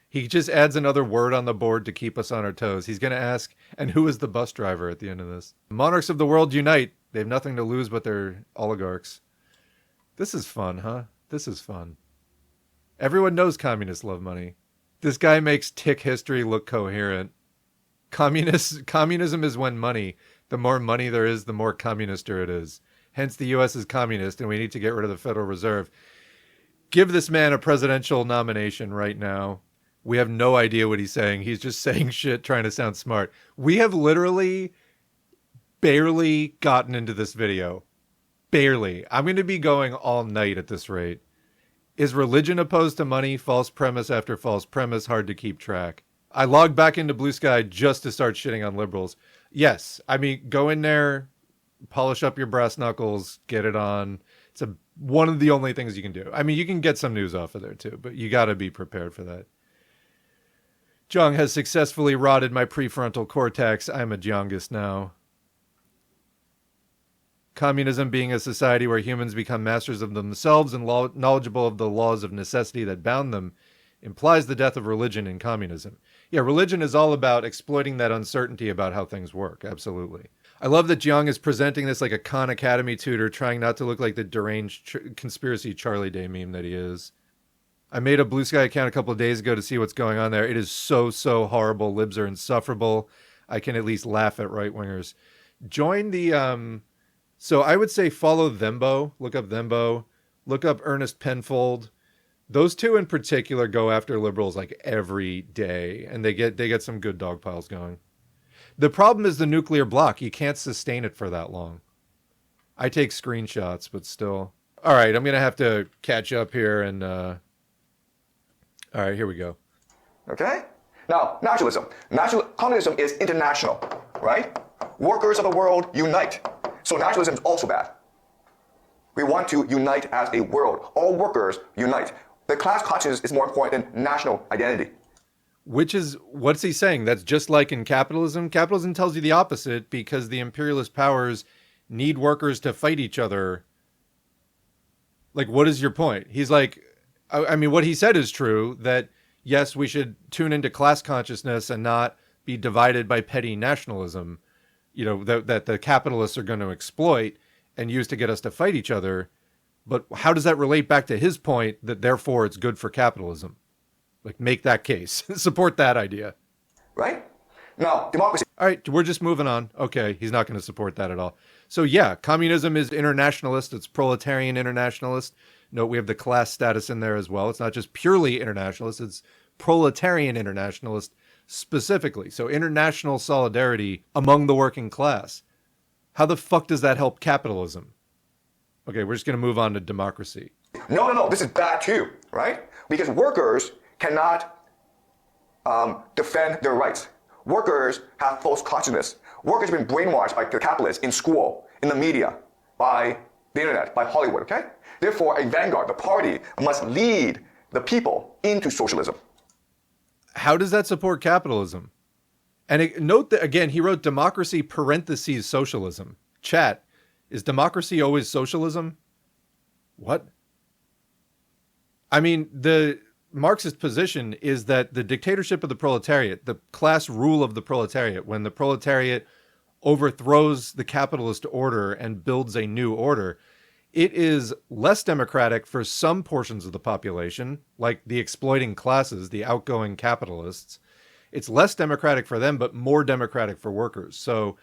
S1: He just adds another word on the board to keep us on our toes. He's going to ask, and who is the bus driver at the end of this? Monarchs of the world unite. They have nothing to lose but their oligarchs. This is fun, huh? This is fun. Everyone knows communists love money. This guy makes tick history look coherent. Communism is when the more money there is, the more communister it is. Hence the U.S. is communist, and we need to get rid of the Federal Reserve. Give this man a presidential nomination right now. We have no idea what he's saying. He's just saying shit, trying to sound smart. We have literally barely gotten into this video. Barely. I'm going to be going all night at this rate. Is religion opposed to money? False premise after false premise. Hard to keep track. I logged back into Blue Sky just to start shitting on liberals. Yes. I mean, go in there, polish up your brass knuckles, get it on. It's one of the only things you can do. I mean, you can get some news off of there too, but you got to be prepared for that. Jiang has successfully rotted my prefrontal cortex. I'm a Jiangist now. Communism being a society where humans become masters of themselves and knowledgeable of the laws of necessity that bound them implies the death of religion in communism. Yeah, religion is all about exploiting that uncertainty about how things work. Absolutely. I love that Jiang is presenting this like a Khan Academy tutor, trying not to look like the deranged conspiracy Charlie Day meme that he is. I made a Blue Sky account a couple of days ago to see what's going on there. It is so horrible. Libs are insufferable. I can at least laugh at right-wingers. Join the... So I would say follow Thembo. Look up Thembo. Look up Ernest Penfold. Those two in particular go after liberals like every day, and they get some good dog piles going. The problem is the nuclear block. You can't sustain it for that long. I take screenshots, but still. All right, I'm going to have to catch up here and... All right, here we go.
S2: Okay? Now, nationalism. Communism is international, right? Workers of the world unite. So nationalism is also bad. We want to unite as a world. All workers unite. The class consciousness is more important than national identity.
S1: Which is, what's he saying? That's just like in capitalism? Capitalism tells you the opposite because the imperialist powers need workers to fight each other. Like, what is your point? He's like, I mean, what he said is true, that yes, we should tune into class consciousness and not be divided by petty nationalism, you know, that the capitalists are going to exploit and use to get us to fight each other. But how does that relate back to his point that therefore it's good for capitalism? Like, make that case. Support that idea.
S2: Right? Now, democracy.
S1: All right, we're just moving on. Okay, he's not going to support that at all. So yeah, communism is internationalist. It's proletarian internationalist. Note we have the class status in there as well. It's not just purely internationalist. It's proletarian internationalist specifically. So international solidarity among the working class. How the fuck does that help capitalism? Okay, we're just going to move on to democracy.
S2: No. This is bad too, right? Because workers cannot defend their rights. Workers have false consciousness. Workers have been brainwashed by the capitalists in school, in the media, by the internet, by Hollywood, okay? Therefore, a vanguard, the party, must lead the people into socialism.
S1: How does that support capitalism? And note that, again, he wrote democracy parentheses socialism. Chat, is democracy always socialism? What? I mean, the Marxist position is that the dictatorship of the proletariat, the class rule of the proletariat, when the proletariat overthrows the capitalist order and builds a new order, it is less democratic for some portions of the population, like the exploiting classes, the outgoing capitalists. It's less democratic for them, but more democratic for workers. So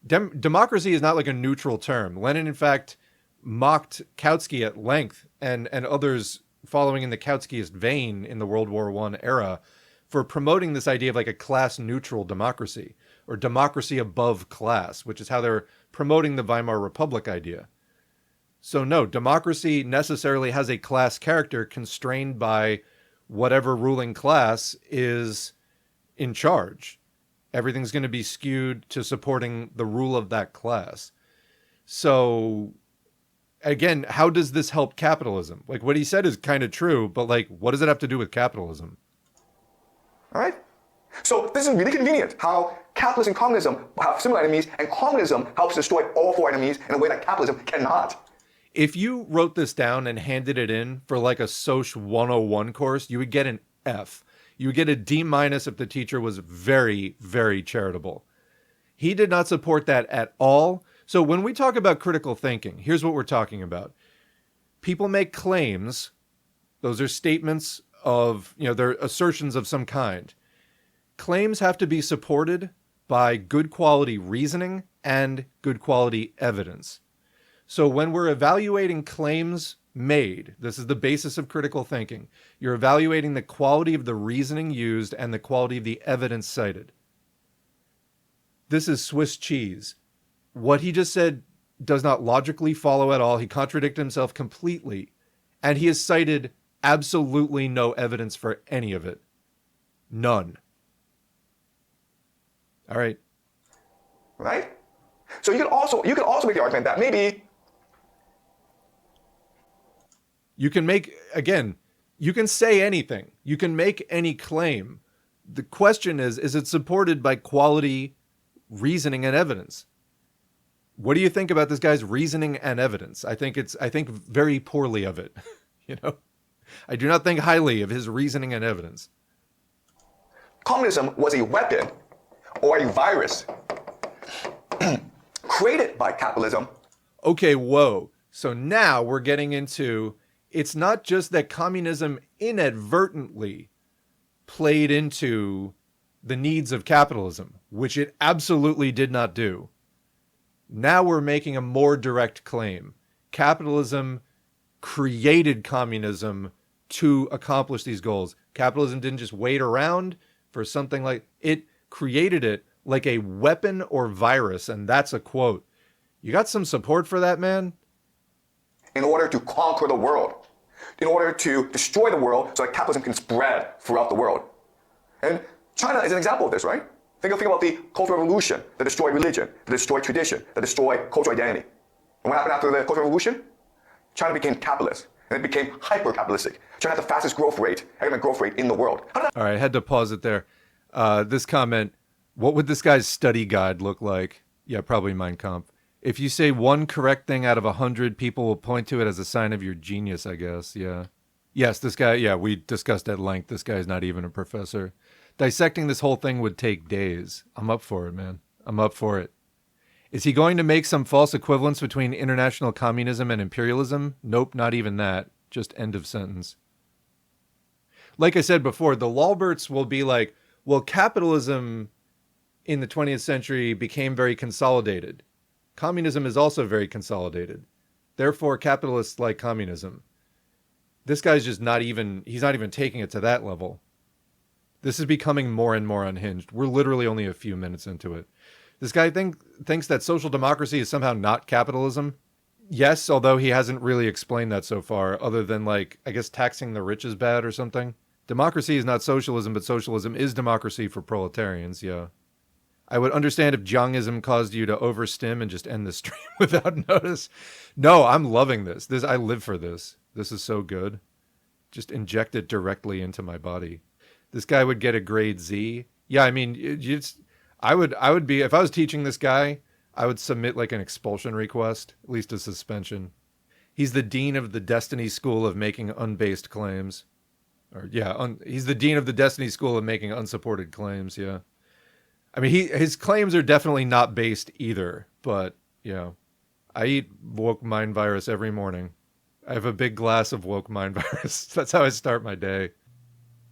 S1: democracy is not like a neutral term. Lenin, in fact, mocked Kautsky at length and others following in the Kautskyist vein in the World War I era for promoting this idea of like a class-neutral democracy or democracy above class, which is how they're promoting the Weimar Republic idea. So no, democracy necessarily has a class character constrained by whatever ruling class is in charge. Everything's going to be skewed to supporting the rule of that class. So again, how does this help capitalism? Like, what he said is kind of true, but like, what does it have to do with capitalism?
S2: All right? So this is really convenient how capitalism and communism have similar enemies, and communism helps destroy all four enemies in a way that capitalism cannot.
S1: If you wrote this down and handed it in for like a Soc 101 course, you would get an F. You would get a D- if the teacher was very, very charitable. He did not support that at all. So when we talk about critical thinking, here's what we're talking about. People make claims. Those are statements of, they're assertions of some kind. Claims have to be supported by good quality reasoning and good quality evidence. So when we're evaluating claims made, this is the basis of critical thinking. You're evaluating the quality of the reasoning used and the quality of the evidence cited. This is Swiss cheese. What he just said does not logically follow at all. He contradicted himself completely. And he has cited absolutely no evidence for any of it. None. All right.
S2: Right? So you could also make the argument that maybe
S1: you can make, again, you can say anything. You can make any claim. The question is it supported by quality reasoning and evidence? What do you think about this guy's reasoning and evidence? I think very poorly of it. I do not think highly of his reasoning and evidence.
S2: communism was a weapon or a virus created by capitalism.
S1: Okay, whoa. So now we're getting into, it's not just that communism inadvertently played into the needs of capitalism, which it absolutely did not do. Now we're making a more direct claim. Capitalism created communism to accomplish these goals. Capitalism didn't just wait around for something like, it created it like a weapon or virus, and that's a quote. You got some support for that, man?
S2: In order to conquer the world, in order to destroy the world so that capitalism can spread throughout the world. And China is an example of this, right? Think about the Cultural Revolution that destroyed religion, that destroyed tradition, that destroyed cultural identity. And what happened after the Cultural Revolution? China became capitalist, and it became hyper-capitalistic. China had the fastest economic growth rate in the world.
S1: All right, I had to pause it there. This comment, what would this guy's study guide look like? Yeah, probably Mein Kampf. If you say one correct thing out of 100, people will point to it as a sign of your genius, I guess. Yeah. Yes, this guy, yeah, we discussed at length. This guy's not even a professor. Dissecting this whole thing would take days. I'm up for it, man. I'm up for it. Is he going to make some false equivalence between international communism and imperialism? Nope, not even that. Just end of sentence. Like I said before, the Lawberts will be like, well, capitalism in the 20th century became very consolidated. Communism is also very consolidated. Therefore, capitalists like communism. This guy's just he's not even taking it to that level. This is becoming more and more unhinged. We're literally only a few minutes into it. This guy thinks that social democracy is somehow not capitalism. Yes, although he hasn't really explained that so far, other than I guess taxing the rich is bad or something. Democracy is not socialism, but socialism is democracy for proletarians, yeah. I would understand if Jiangism caused you to overstim and just end the stream without notice. No, I'm loving this. I live for this. This is so good. Just inject it directly into my body. This guy would get a grade Z. Yeah, I mean, I would be, if I was teaching this guy, I would submit an expulsion request, at least a suspension. He's the dean of the Destiny School of making unbased claims. Or yeah, he's the dean of the Destiny School of making unsupported claims, yeah. I mean, his claims are definitely not based either, but, I eat woke mind virus every morning. I have a big glass of woke mind virus. That's how I start my day.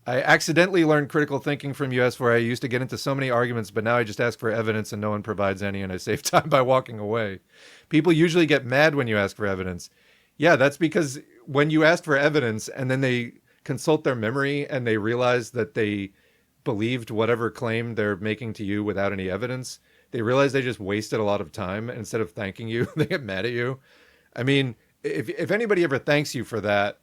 S1: I accidentally learned critical thinking from US where I used to get into so many arguments, but now I just ask for evidence and no one provides any, and I save time by walking away. People usually get mad when you ask for evidence. Yeah, that's because when you ask for evidence and then they consult their memory and they realize that they believed whatever claim they're making to you without any evidence, they realize they just wasted a lot of time, and instead of thanking you, they get mad at you. I mean, if anybody ever thanks you for that,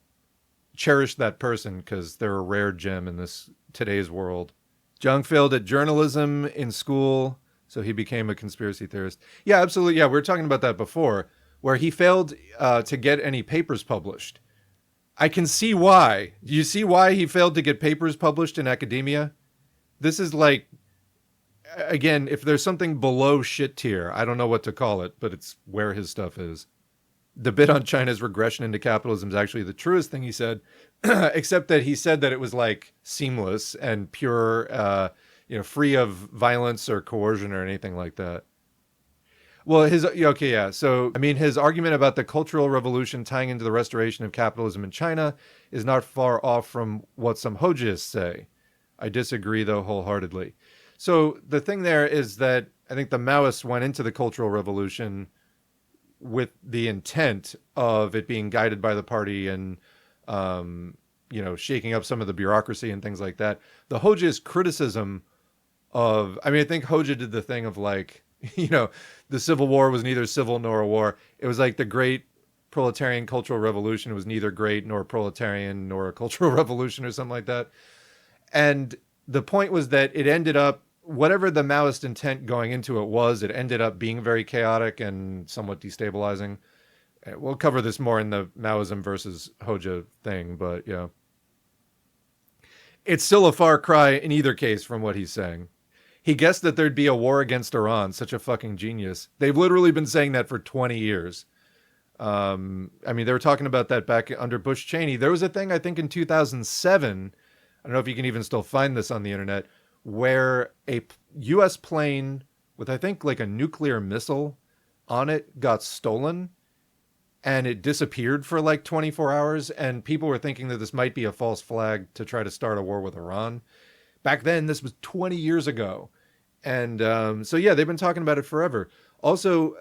S1: cherish that person because they're a rare gem in this today's world. Jiang failed at journalism in school, so he became a conspiracy theorist. Yeah, absolutely. Yeah, we were talking about that before, where he failed to get any papers published. I can see why. Do you see why he failed to get papers published in academia? This is like, again, if there's something below shit tier, I don't know what to call it, but it's where his stuff is. The bit on China's regression into capitalism is actually the truest thing he said, except that he said that it was like seamless and pure, free of violence or coercion or anything like that. Well, So, I mean, his argument about the Cultural Revolution tying into the restoration of capitalism in China is not far off from what some Hojists say. I disagree, though, wholeheartedly. So the thing there is that I think the Maoists went into the Cultural Revolution with the intent of it being guided by the party and, shaking up some of the bureaucracy and things like that. The Hojiist criticism I think Hoja did the thing of like, the Civil War was neither civil nor a war. It was like the great proletarian cultural revolution was neither great nor proletarian nor a cultural revolution or something like that. And the point was that it ended up, whatever the Maoist intent going into it was, it ended up being very chaotic and somewhat destabilizing. We'll cover this more in the Maoism versus Hoja thing, but yeah. It's still a far cry in either case from what he's saying. He guessed that there'd be a war against Iran. Such a fucking genius. They've literally been saying that for 20 years. They were talking about that back under Bush Cheney. There was a thing, I think, in 2007. I don't know if you can even still find this on the internet, where a U.S. plane with, I think, like a nuclear missile on it got stolen. And it disappeared for like 24 hours. And people were thinking that this might be a false flag to try to start a war with Iran. Back then, this was 20 years ago. And they've been talking about it forever. Also,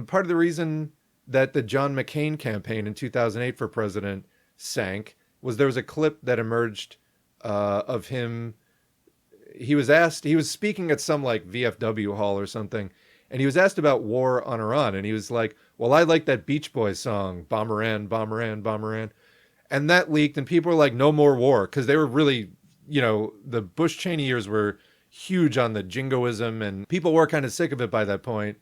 S1: part of the reason that the John McCain campaign in 2008 for president sank was there was a clip that emerged of him. He was speaking at some like VFW hall or something, and he was asked about war on Iran. And he was like, well, I like that Beach Boys song, Bomberan, Bomberan, Bomberan. And that leaked, and people were like, no more war, because they were really, the Bush Cheney years were huge on the jingoism, and people were kind of sick of it by that point,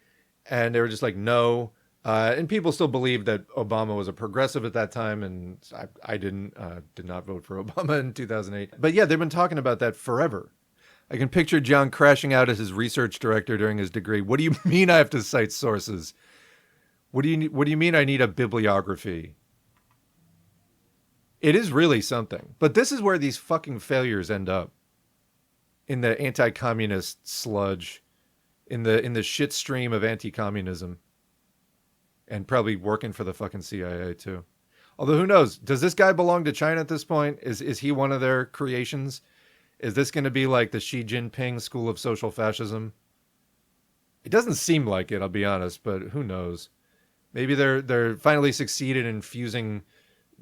S1: and they were just like, no. And people still believed that Obama was a progressive at that time, and I did not vote for Obama in 2008. But yeah, they've been talking about that forever. I can picture Jiang crashing out as his research director during his degree. What do you mean I have to cite sources? What do you mean I need a bibliography? It is really something. But this is where these fucking failures end up. In the anti-communist sludge. In the shit stream of anti-communism. And probably working for the fucking CIA too. Although who knows? Does this guy belong to China at this point? Is he one of their creations? Is this going to be like the Xi Jinping school of social fascism? It doesn't seem like it, I'll be honest, but who knows? Maybe they're finally succeeded in fusing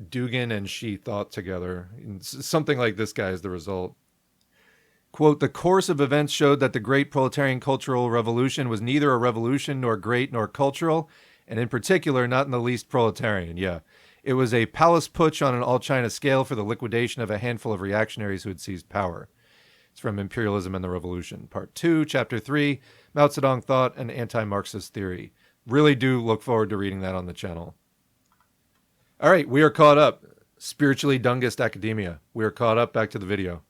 S1: Dugin and Xi thought together. Something like this guy is the result. Quote, the course of events showed that the great proletarian cultural revolution was neither a revolution nor great nor cultural, and in particular, not in the least proletarian. Yeah. It was a palace putsch on an all-China scale for the liquidation of a handful of reactionaries who had seized power. It's from Imperialism and the Revolution, Part 2, Chapter 3, Mao Zedong Thought and Anti-Marxist Theory. Really do look forward to reading that on the channel. All right, we are caught up. Spiritually Dungist Academia. We are caught up. Back to the video.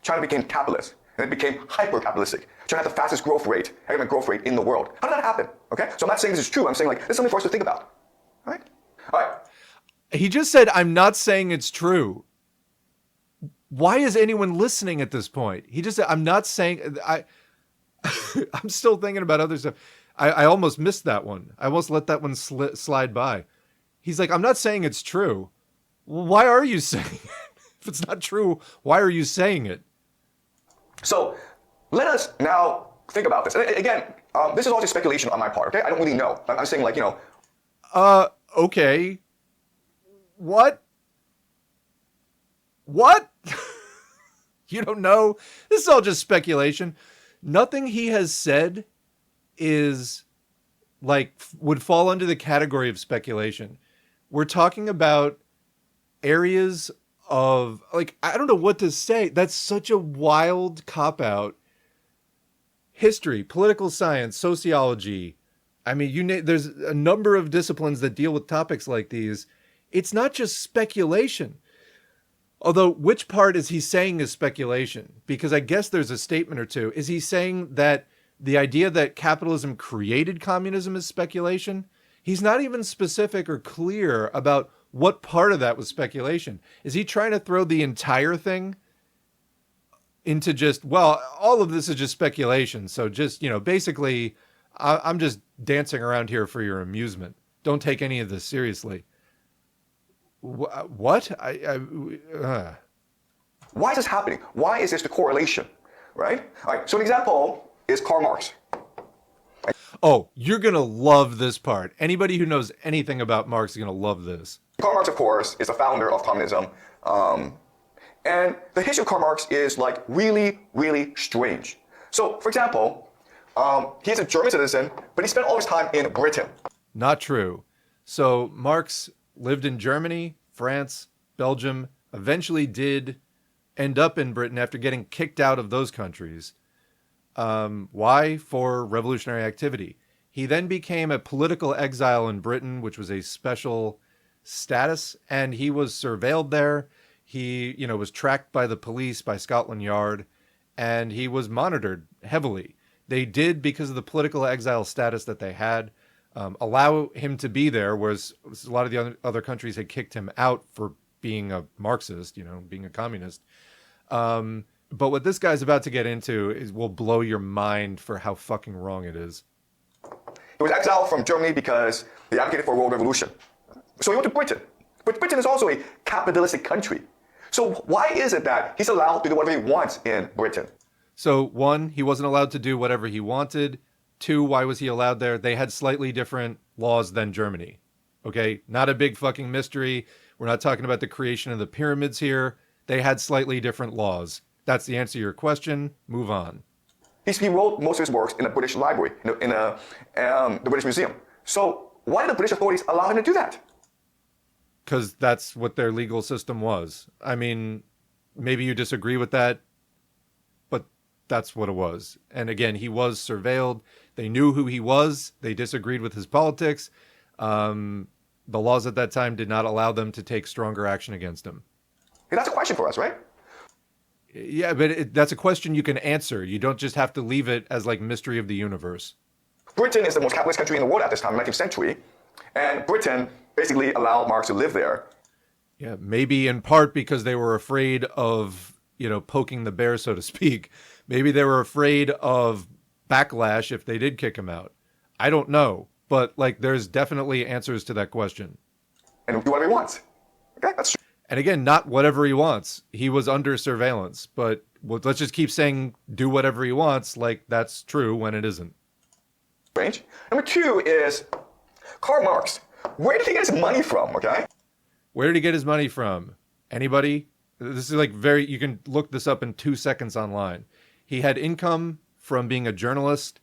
S2: China became capitalist, and it became hyper-capitalistic. China had the fastest growth rate, economic growth rate in the world. How did that happen? Okay, so I'm not saying this is true. I'm saying like this is something for us to think about. All right. All right.
S1: He just said, I'm not saying it's true. Why is anyone listening at this point? He just said, I'm not saying... I'm still thinking about other stuff. I almost missed that one. I almost let that one slide by. He's like, I'm not saying it's true. Well, why are you saying it? If it's not true, why are you saying it?
S2: So let us now think about this. And again, this is all just speculation on my part, okay? I don't really know. I'm saying like,
S1: Okay. What? What? You don't know? This is all just speculation. Nothing he has said is like would fall under the category of speculation. We're talking about areas of, like, I don't know what to say. That's such a wild cop-out. History, political science, sociology. I mean, there's a number of disciplines that deal with topics like these. It's not just speculation. Although, which part is he saying is speculation? Because I guess there's a statement or two. Is he saying that the idea that capitalism created communism is speculation? He's not even specific or clear about what part of that was speculation. Is he trying to throw the entire thing into just, well, all of this is just speculation. So just, basically, I'm just dancing around here for your amusement. Don't take any of this seriously. What?
S2: Why is this happening? Why is this the correlation, right? All right, so an example is Karl Marx.
S1: Oh, you're going to love this part. Anybody who knows anything about Marx is going to love this.
S2: Karl Marx, of course, is the founder of communism. And the history of Karl Marx is like really, really strange. So, for example, he's a German citizen, but he spent all his time in Britain.
S1: Not true. So Marx lived in Germany, France, Belgium, eventually did end up in Britain after getting kicked out of those countries. Why? For revolutionary activity. He then became a political exile in Britain, which was a special status, and he was surveilled there. He, was tracked by the police, by Scotland Yard, and he was monitored heavily. They did, because of the political exile status that they had, allow him to be there, whereas a lot of the other countries had kicked him out for being a Marxist, being a communist. But what this guy's about to get into will blow your mind for how fucking wrong it is.
S2: He was exiled from Germany because he advocated for a world revolution. So he went to Britain. But Britain is also a capitalistic country. So why is it that he's allowed to do whatever he wants in Britain?
S1: So one, he wasn't allowed to do whatever he wanted. Two, why was he allowed there? They had slightly different laws than Germany. Okay, not a big fucking mystery. We're not talking about the creation of the pyramids here. They had slightly different laws. That's the answer to your question. Move on.
S2: He wrote most of his works in a British library, in the British Museum. So why did the British authorities allow him to do that?
S1: Because that's what their legal system was. I mean, maybe you disagree with that, but that's what it was. And again, he was surveilled. They knew who he was. They disagreed with his politics. The laws at that time did not allow them to take stronger action against him.
S2: Hey, that's a question for us, right?
S1: Yeah, but that's a question you can answer. You don't just have to leave it as like mystery of the universe.
S2: Britain is the most capitalist country in the world at this time, 19th century. And Britain basically allowed Marx to live there.
S1: Yeah, maybe in part because they were afraid of, poking the bear, so to speak. Maybe they were afraid of backlash if they did kick him out. I don't know. But there's definitely answers to that question.
S2: And do whatever he wants. Okay, that's true.
S1: And again, not whatever he wants. He was under surveillance. But let's just keep saying do whatever he wants like that's true when it isn't.
S2: Strange. Number two is Karl Marx. Where did he get his money from, okay?
S1: Where did he get his money from? Anybody? This is you can look this up in 2 seconds online. He had income from being a journalist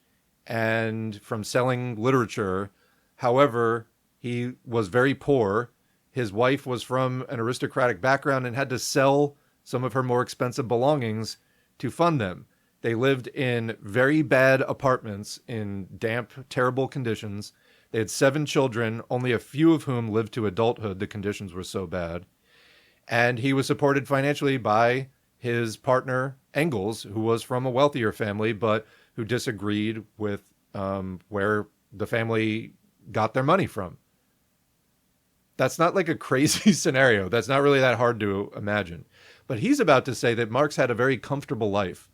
S1: and from selling literature. However, he was very poor. His wife was from an aristocratic background and had to sell some of her more expensive belongings to fund them. They lived in very bad apartments in damp, terrible conditions. They had 7 children, only a few of whom lived to adulthood. The conditions were so bad. And he was supported financially by his partner, Engels, who was from a wealthier family, but who disagreed with where the family got their money from. That's not like a crazy scenario. That's not really that hard to imagine. But he's about to say that Marx had a very comfortable life.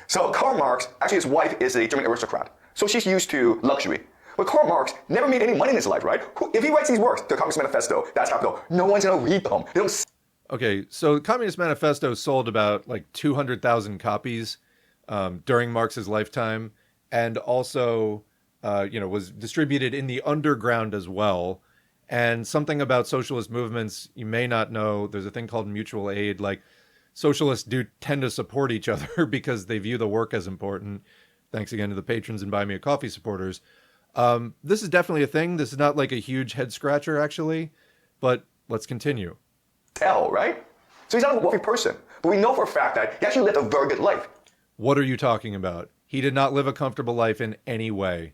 S2: So Karl Marx, actually his wife is a German aristocrat. So she's used to luxury. But Karl Marx never made any money in his life, right? If he writes these works, the Communist Manifesto, that's capital, no one's going to read them. They don't.
S1: Okay, so the Communist Manifesto sold about 200,000 copies during Marx's lifetime, and also, was distributed in the underground as well. And something about socialist movements you may not know, there's a thing called mutual aid. Socialists do tend to support each other because they view the work as important. Thanks again to the patrons and BuyMeACoffee supporters. This is definitely a thing. This is not a huge head scratcher, actually. But Let's continue.
S2: Tell, right? So he's not a wealthy person. But we know for a fact that he actually lived a very good life.
S1: What are you talking about? He did not live a comfortable life in any way.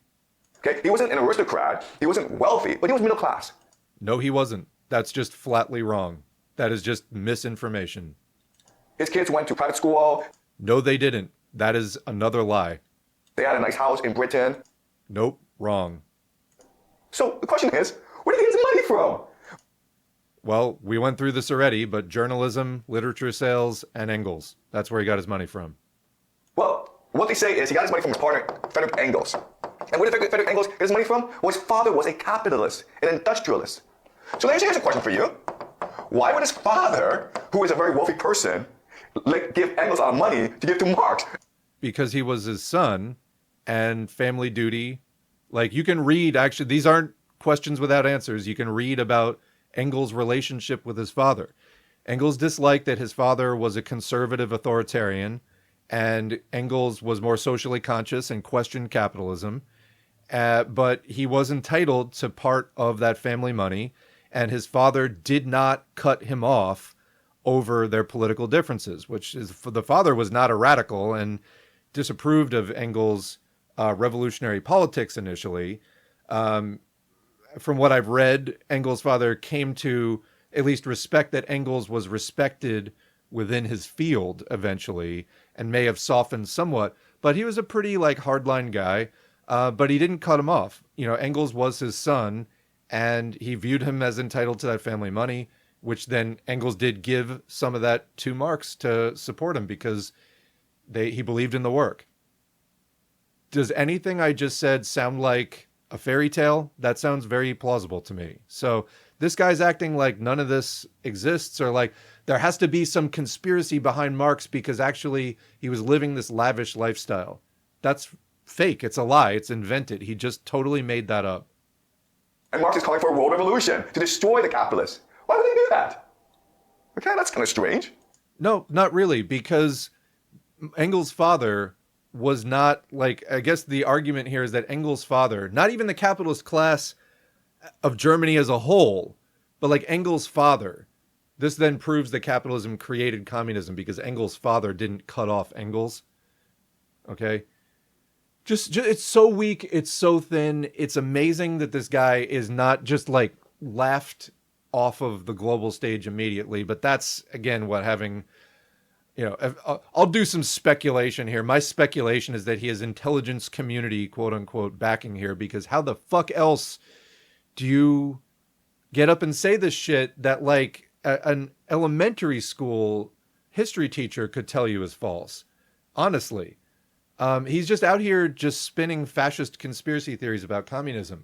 S2: Okay? He wasn't an aristocrat. He wasn't wealthy, but he was middle class.
S1: No, he wasn't. That's just flatly wrong. That is just misinformation.
S2: His kids went to private school.
S1: No, they didn't. That is another lie.
S2: They had a nice house in Britain.
S1: Nope, wrong.
S2: So the question is, where did he get his money from?
S1: Well, we went through this already, but journalism, literature sales, and Engels. That's where he got his money from.
S2: Well, what they say is he got his money from his partner, Frederick Engels. And where did Frederick Engels get his money from? Well, his father was a capitalist, an industrialist. So here's a question for you. Why would his father, who is a very wealthy person, give Engels a lot of money to give to Marx?
S1: Because he was his son, and family duty. Like, you can read, actually, these aren't questions without answers. You can read about Engels' relationship with his father. Engels disliked that his father was a conservative authoritarian, and Engels was more socially conscious and questioned capitalism. But he was entitled to part of that family money, and his father did not cut him off over their political differences, which is, the father was not a radical and disapproved of Engels' revolutionary politics initially. From what I've read, Engels' father came to at least respect that Engels was respected within his field eventually, and may have softened somewhat. But he was a pretty hardline guy, but he didn't cut him off. You know, Engels was his son, and he viewed him as entitled to that family money, which then Engels did give some of that to Marx to support him because he believed in the work. Does anything I just said sound like a fairy tale? That sounds very plausible to me. So this guy's acting like none of this exists, or like there has to be some conspiracy behind Marx because actually he was living this lavish lifestyle. That's fake. It's a lie. It's invented. He just totally made that up.
S2: And Marx is calling for a world revolution to destroy the capitalists. Why would they do that? Okay, that's kind of strange.
S1: No, not really, because Engels' father was not I guess the argument here is that Engels' father, not even the capitalist class of Germany as a whole, but Engels' father, this then proves that capitalism created communism because Engels' father didn't cut off Engels. Okay? Just it's so weak, it's so thin. It's amazing that this guy is not just laughed off of the global stage immediately, but that's again what having, I'll do some speculation here. My speculation is that he has intelligence community, quote unquote, backing here, because how the fuck else do you get up and say this shit that an elementary school history teacher could tell you is false? Honestly. He's just out here just spinning fascist conspiracy theories about communism.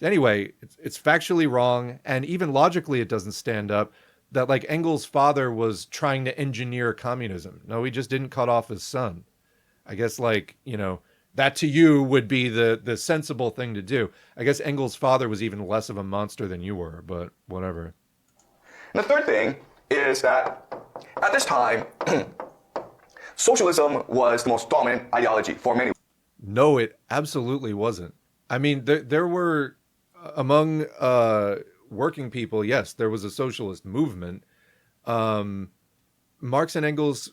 S1: Anyway, it's factually wrong, and even logically it doesn't stand up that Engels' father was trying to engineer communism. No, he just didn't cut off his son. I guess that to you would be the sensible thing to do. I guess Engels' father was even less of a monster than you were, but whatever.
S2: And the third thing is that at this time, socialism was the most dominant ideology for many.
S1: No, it absolutely wasn't. I mean, there were, among working people, yes, there was a socialist movement. Marx and Engels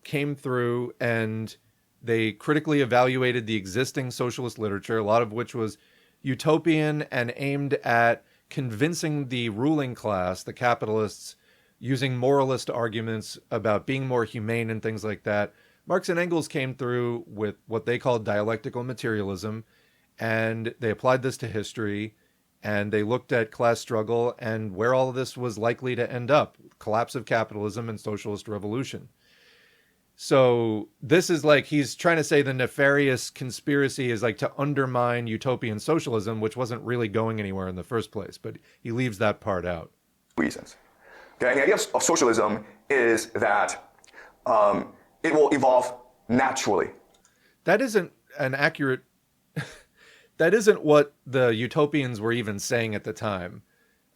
S1: came through and they critically evaluated the existing socialist literature, a lot of which was utopian and aimed at convincing the ruling class, the capitalists, using moralist arguments about being more humane and things like that. Marx and Engels came through with what they called dialectical materialism, and they applied this to history, and they looked at class struggle and where all of this was likely to end up: collapse of capitalism and socialist revolution. So this is he's trying to say the nefarious conspiracy is to undermine utopian socialism, which wasn't really going anywhere in the first place, but he leaves that part out.
S2: Reasons. Okay, and the idea of socialism is that it will evolve naturally.
S1: That isn't an accurate... that isn't what the utopians were even saying at the time.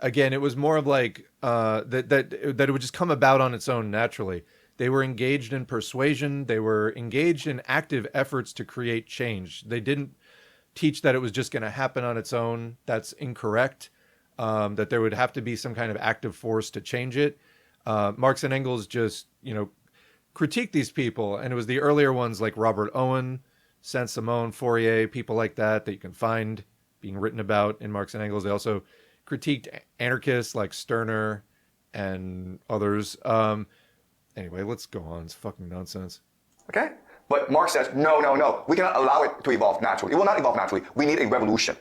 S1: Again, it was more of that it would just come about on its own naturally. They were engaged in persuasion. They were engaged in active efforts to create change. They didn't teach that it was just going to happen on its own. That's incorrect. that there would have to be some kind of active force to change it. Marx and Engels just, critique these people, and it was the earlier ones like Robert Owen, Saint-Simon, Fourier, people like that you can find being written about in Marx and Engels. They also critiqued anarchists like Stirner and others. Anyway, let's go on. It's fucking nonsense.
S2: Okay? But Marx says, no, no, no. We cannot allow it to evolve naturally. It will not evolve naturally. We need a revolution.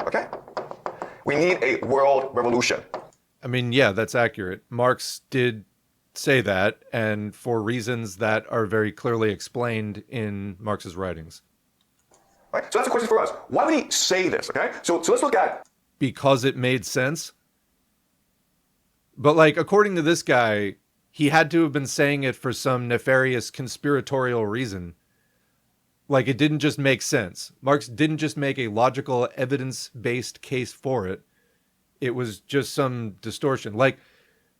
S2: Okay? We need a world revolution.
S1: I mean, yeah, that's accurate. Marx did say that, and for reasons that are very clearly explained in Marx's writings.
S2: Right? So that's the question for us. Why would he say this? Okay? So let's look at...
S1: Because it made sense. But like, according to this guy, he had to have been saying it for some nefarious conspiratorial reason. Like, it didn't just make sense. Marx didn't just make a logical, evidence-based case for it. It was just some distortion. Like,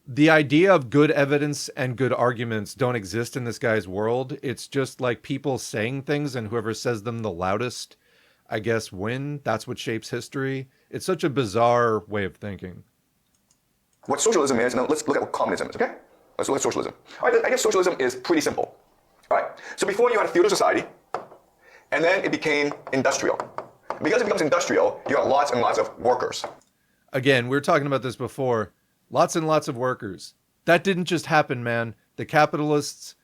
S1: the idea of good evidence and good arguments don't exist in this guy's world. It's just like people saying things, and whoever says them the loudest, I guess, win. That's what shapes history. It's such a bizarre way of thinking.
S2: What socialism is, now let's look at what communism is, okay? Let's look at socialism. All right, I guess socialism is pretty simple. All right, so before you had a feudal society, and then it became industrial. Because it becomes industrial, you have lots and lots of workers.
S1: Again, we were talking about this before. Lots and lots of workers. That didn't just happen, man. The capitalists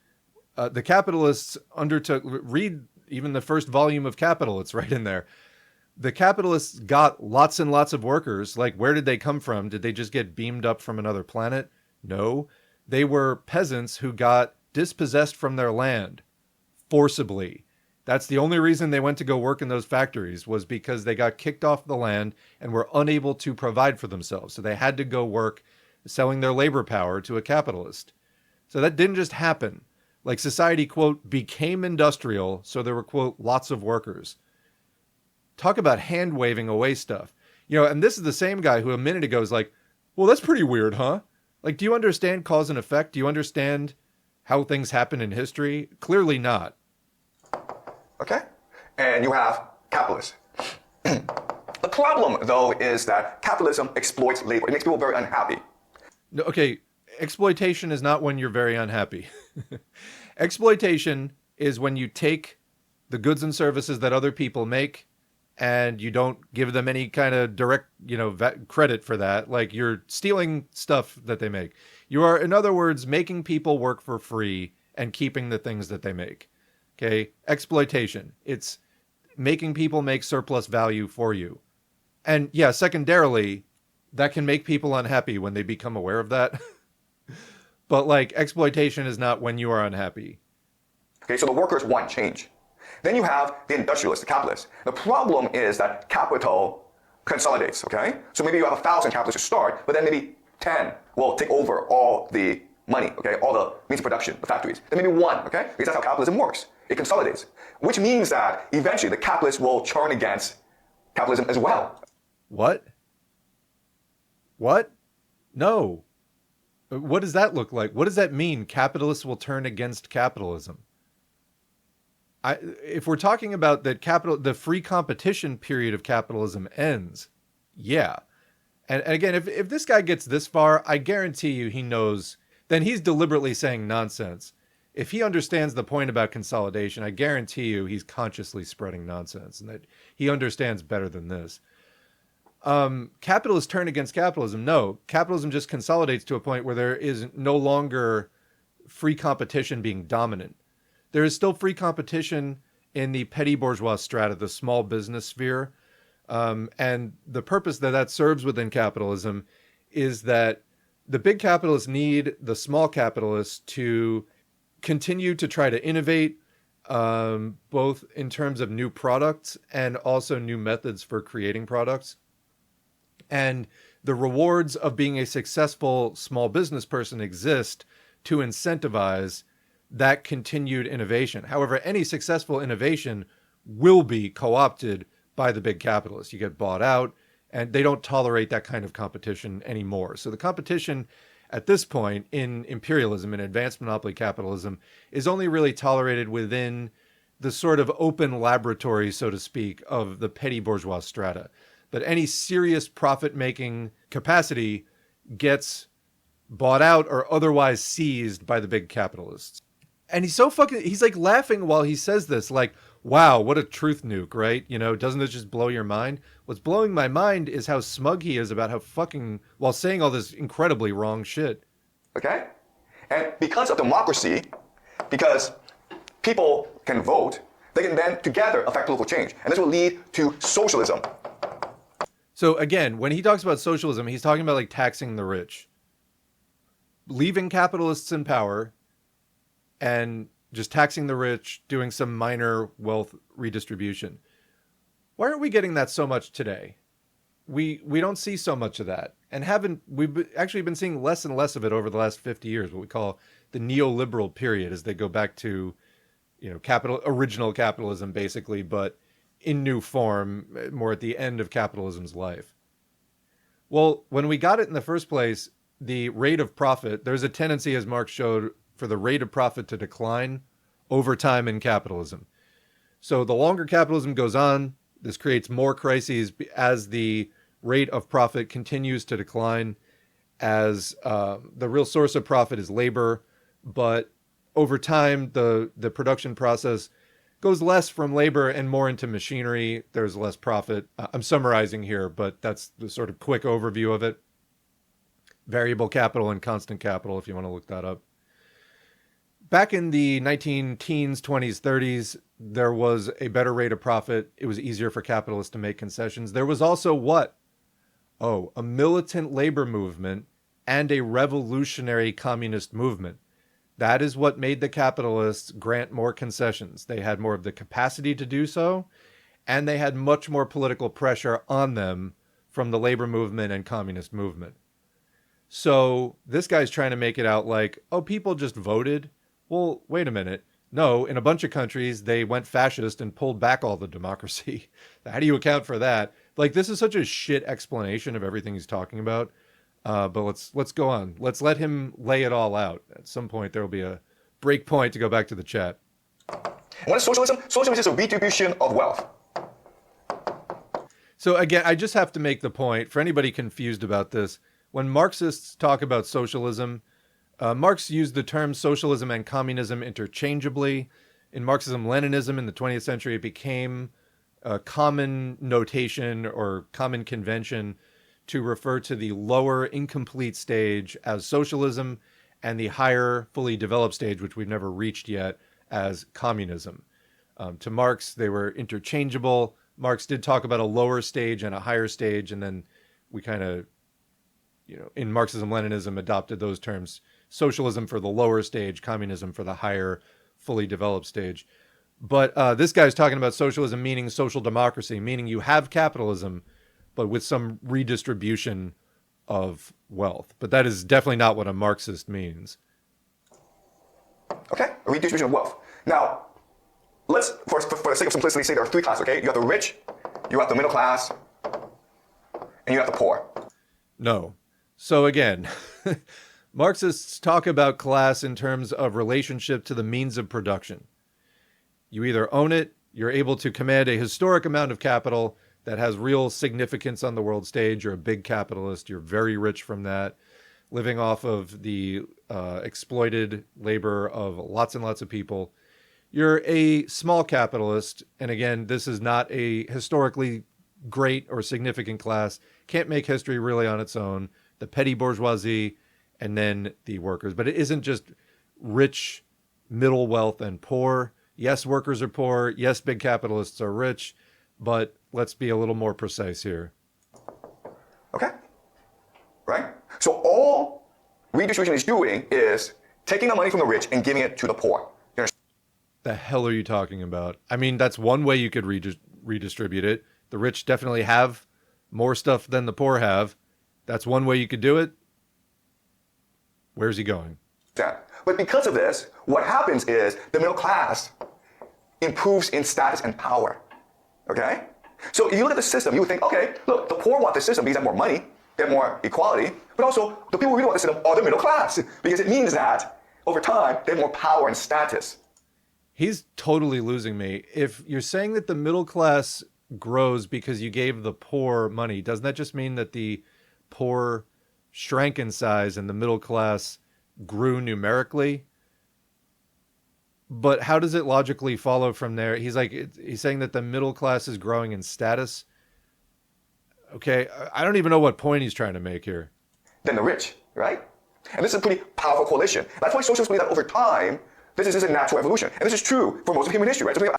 S1: undertook, read even the first volume of Capital, it's right in there. The capitalists got lots and lots of workers. Like, where did they come from? Did they just get beamed up from another planet? No. They were peasants who got dispossessed from their land forcibly. That's the only reason they went to go work in those factories, was because they got kicked off the land and were unable to provide for themselves. So they had to go work selling their labor power to a capitalist. So that didn't just happen. Like, society, quote, became industrial, so there were, quote, lots of workers. Talk about hand-waving away stuff. And this is the same guy who a minute ago was like, well, that's pretty weird, huh? Like, do you understand cause and effect? Do you understand how things happen in history? Clearly not.
S2: Okay? And you have capitalists. The problem, though, is that capitalism exploits labor. It makes people very unhappy.
S1: No, okay, exploitation is not when you're very unhappy. Exploitation is when you take the goods and services that other people make and you don't give them any kind of direct, credit for that. Like, you're stealing stuff that they make. You are, in other words, making people work for free and keeping the things that they make. Okay? Exploitation. It's making people make surplus value for you. And yeah, secondarily, that can make people unhappy when they become aware of that. But like, exploitation is not when you are unhappy.
S2: Okay, so the workers want change. Then you have the industrialists, the capitalists. The problem is that capital consolidates, okay? So maybe you have 1,000 capitalists to start, but then maybe 10 will take over all the money, okay? All the means of production, the factories. Then maybe one, okay? Because that's how capitalism works. It consolidates. Which means that eventually the capitalists will turn against capitalism as well.
S1: What? No. What does that look like? What does that mean? Capitalists will turn against capitalism. If we're talking about that the free competition period of capitalism ends, yeah. And again, if this guy gets this far, I guarantee you he knows, then he's deliberately saying nonsense. If he understands the point about consolidation, I guarantee you he's consciously spreading nonsense and that he understands better than this. Capitalists turn against capitalism. No, capitalism just consolidates to a point where there is no longer free competition being dominant. There is still free competition in the petty bourgeois strata, the small business sphere. And the purpose that serves within capitalism is that the big capitalists need the small capitalists to continue to try to innovate, both in terms of new products and also new methods for creating products. And the rewards of being a successful small business person exist to incentivize that continued innovation. However, any successful innovation will be co-opted by the big capitalists. You get bought out, and they don't tolerate that kind of competition anymore. So the competition at this point in imperialism and advanced monopoly capitalism is only really tolerated within the sort of open laboratory, so to speak, of the petty bourgeois strata. but any serious profit-making capacity gets bought out or otherwise seized by the big capitalists. And he's like laughing while he says this, like, wow, what a truth nuke, right? You know, doesn't this just blow your mind? What's blowing my mind is how smug he is about how fucking, while saying all this incredibly wrong shit.
S2: Okay? And because of democracy, because people can vote, they can then together affect political change. And this will lead to socialism.
S1: So again, when he talks about socialism, he's talking about like taxing the rich, leaving capitalists in power and just taxing the rich, doing some minor wealth redistribution. Why aren't we getting that so much today? We don't see so much of that, and we've actually been seeing less and less of it over the last 50 years, what we call the neoliberal period, as they go back to, you know, original capitalism basically, but in new form, more at the end of capitalism's life. Well, when we got it in the first place, the rate of profit, there's a tendency, as Marx showed, for the rate of profit to decline over time in capitalism. So the longer capitalism goes on, this creates more crises as the rate of profit continues to decline, as the real source of profit is labor. But over time, the production process goes less from labor and more into machinery. There's less profit. I'm summarizing here, but that's the sort of quick overview of it. Variable capital and constant capital, if you want to look that up. Back in the 19-teens, 20s, 30s, there was a better rate of profit. It was easier for capitalists to make concessions. There was also what? Oh, a militant labor movement and a revolutionary communist movement. That is what made the capitalists grant more concessions. They had more of the capacity to do so, and they had much more political pressure on them from the labor movement and communist movement. So this guy's trying to make it out like, oh, people just voted. Well, wait a minute. No, in a bunch of countries, they went fascist and pulled back all the democracy. How do you account for that? Like, this is such a shit explanation of everything he's talking about. But let's go on. Let's let him lay it all out. At some point, there will be a break point to go back to the chat.
S2: What is socialism? Socialism is just a redistribution of wealth.
S1: So again, I just have to make the point, for anybody confused about this, when Marxists talk about socialism, Marx used the terms socialism and communism interchangeably. In Marxism-Leninism in the 20th century, it became a common notation or common convention to refer to the lower incomplete stage as socialism and the higher fully developed stage, which we've never reached yet, as communism. To Marx, they were interchangeable. Marx did talk about a lower stage and a higher stage, and then we kind of, you know, in Marxism-Leninism adopted those terms: socialism for the lower stage, communism for the higher, fully developed stage. But this guy's talking about socialism meaning social democracy, meaning you have capitalism, but with some redistribution of wealth. But that is definitely not what a Marxist means.
S2: Okay, a redistribution of wealth. Now, let's, for the sake of simplicity, say there are three classes, okay? You have the rich, you have the middle class, and you have the poor.
S1: No. So again, Marxists talk about class in terms of relationship to the means of production. You either own it, you're able to command a historic amount of capital that has real significance on the world stage. You're a big capitalist. You're very rich from that, living off of the exploited labor of lots and lots of people. You're a small capitalist. And again, this is not a historically great or significant class. Can't make history really on its own. The petty bourgeoisie and then the workers. But it isn't just rich, middle wealth, and poor. Yes, workers are poor. Yes, big capitalists are rich. But let's be a little more precise here.
S2: Okay? Right? So all redistribution is doing is taking the money from the rich and giving it to the poor. You understand?
S1: The hell are you talking about? I mean, that's one way you could redistribute it. The rich definitely have more stuff than the poor have. That's one way you could do it. Where's he going?
S2: Yeah. But because of this, what happens is the middle class improves in status and power. Okay? So if you look at the system, you would think, okay, look, the poor want the system because they have more money, they have more equality, but also the people who really want the system are the middle class because it means that over time, they have more power and status.
S1: He's totally losing me. If you're saying that the middle class grows because you gave the poor money, doesn't that just mean that the poor shrank in size and the middle class grew numerically? But how does it logically follow from there? He's saying that the middle class is growing in status. Okay, I don't even know what point he's trying to make here.
S2: Than the rich, right? And this is a pretty powerful correlation. That's why socialists believe that over time, this is a natural evolution. And this is true for most of human history, right? So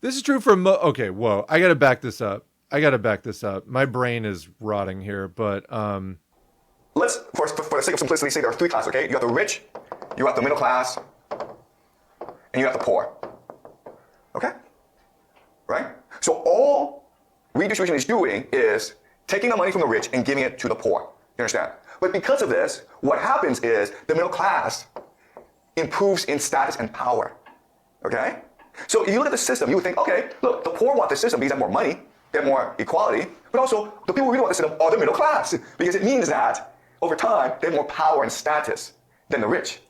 S1: this is true for okay, whoa. I got to back this up. My brain is rotting here, but
S2: let's, for the sake of simplicity, say there are three classes, okay? You have the rich, you have the middle class, and you have the poor. Okay? Right? So all redistribution is doing is taking the money from the rich and giving it to the poor. You understand? But because of this, what happens is the middle class improves in status and power. Okay? So if you look at the system, you would think, okay, look, the poor want the system because they have more money, they have more equality, but also the people who really want the system are the middle class because it means that over time they have more power and status than the rich.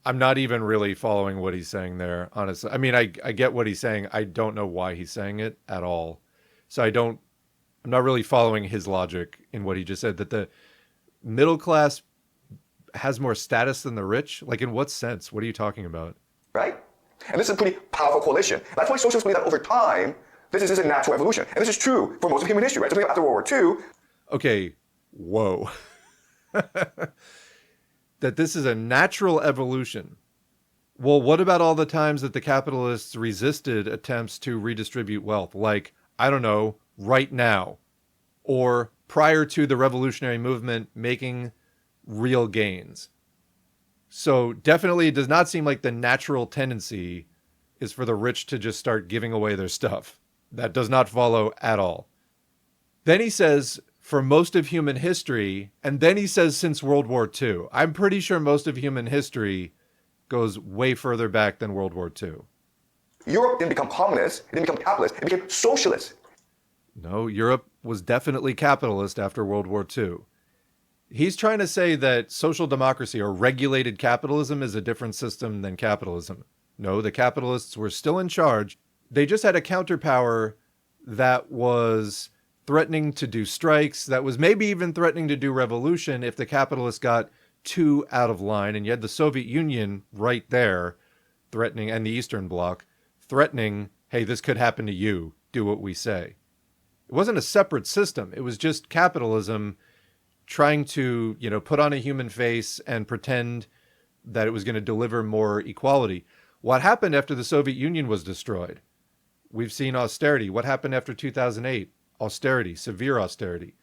S1: I'm not even really following what he's saying there, honestly. I mean, I get what he's saying. I don't know why he's saying it at all. So I'm not really following his logic in what he just said, that the middle class has more status than the rich. Like, in what sense? What are you talking about?
S2: Right? And this is a pretty powerful correlation. That's why socialists believe that over time, this is a natural evolution. And this is true for most of human history, right? So after World War II.
S1: Okay, whoa. That this is a natural evolution. Well, what about all the times that the capitalists resisted attempts to redistribute wealth? Like, I don't know, right now, or prior to the revolutionary movement making real gains. So definitely it does not seem like the natural tendency is for the rich to just start giving away their stuff. That does not follow at all. Then he says, for most of human history, and then he says since World War II. I'm pretty sure most of human history goes way further back than World War II.
S2: Europe didn't become communist, it didn't become capitalist, it became socialist.
S1: No, Europe was definitely capitalist after World War II. He's trying to say that social democracy or regulated capitalism is a different system than capitalism. No, the capitalists were still in charge. They just had a counterpower that was threatening to do strikes, that was maybe even threatening to do revolution if the capitalists got too out of line. And you had the Soviet Union right there threatening, and the Eastern Bloc threatening, hey, this could happen to you, do what we say. It wasn't a separate system. It was just capitalism trying to, put on a human face and pretend that it was going to deliver more equality. What happened after the Soviet Union was destroyed? We've seen austerity. What happened after 2008? Austerity, severe austerity.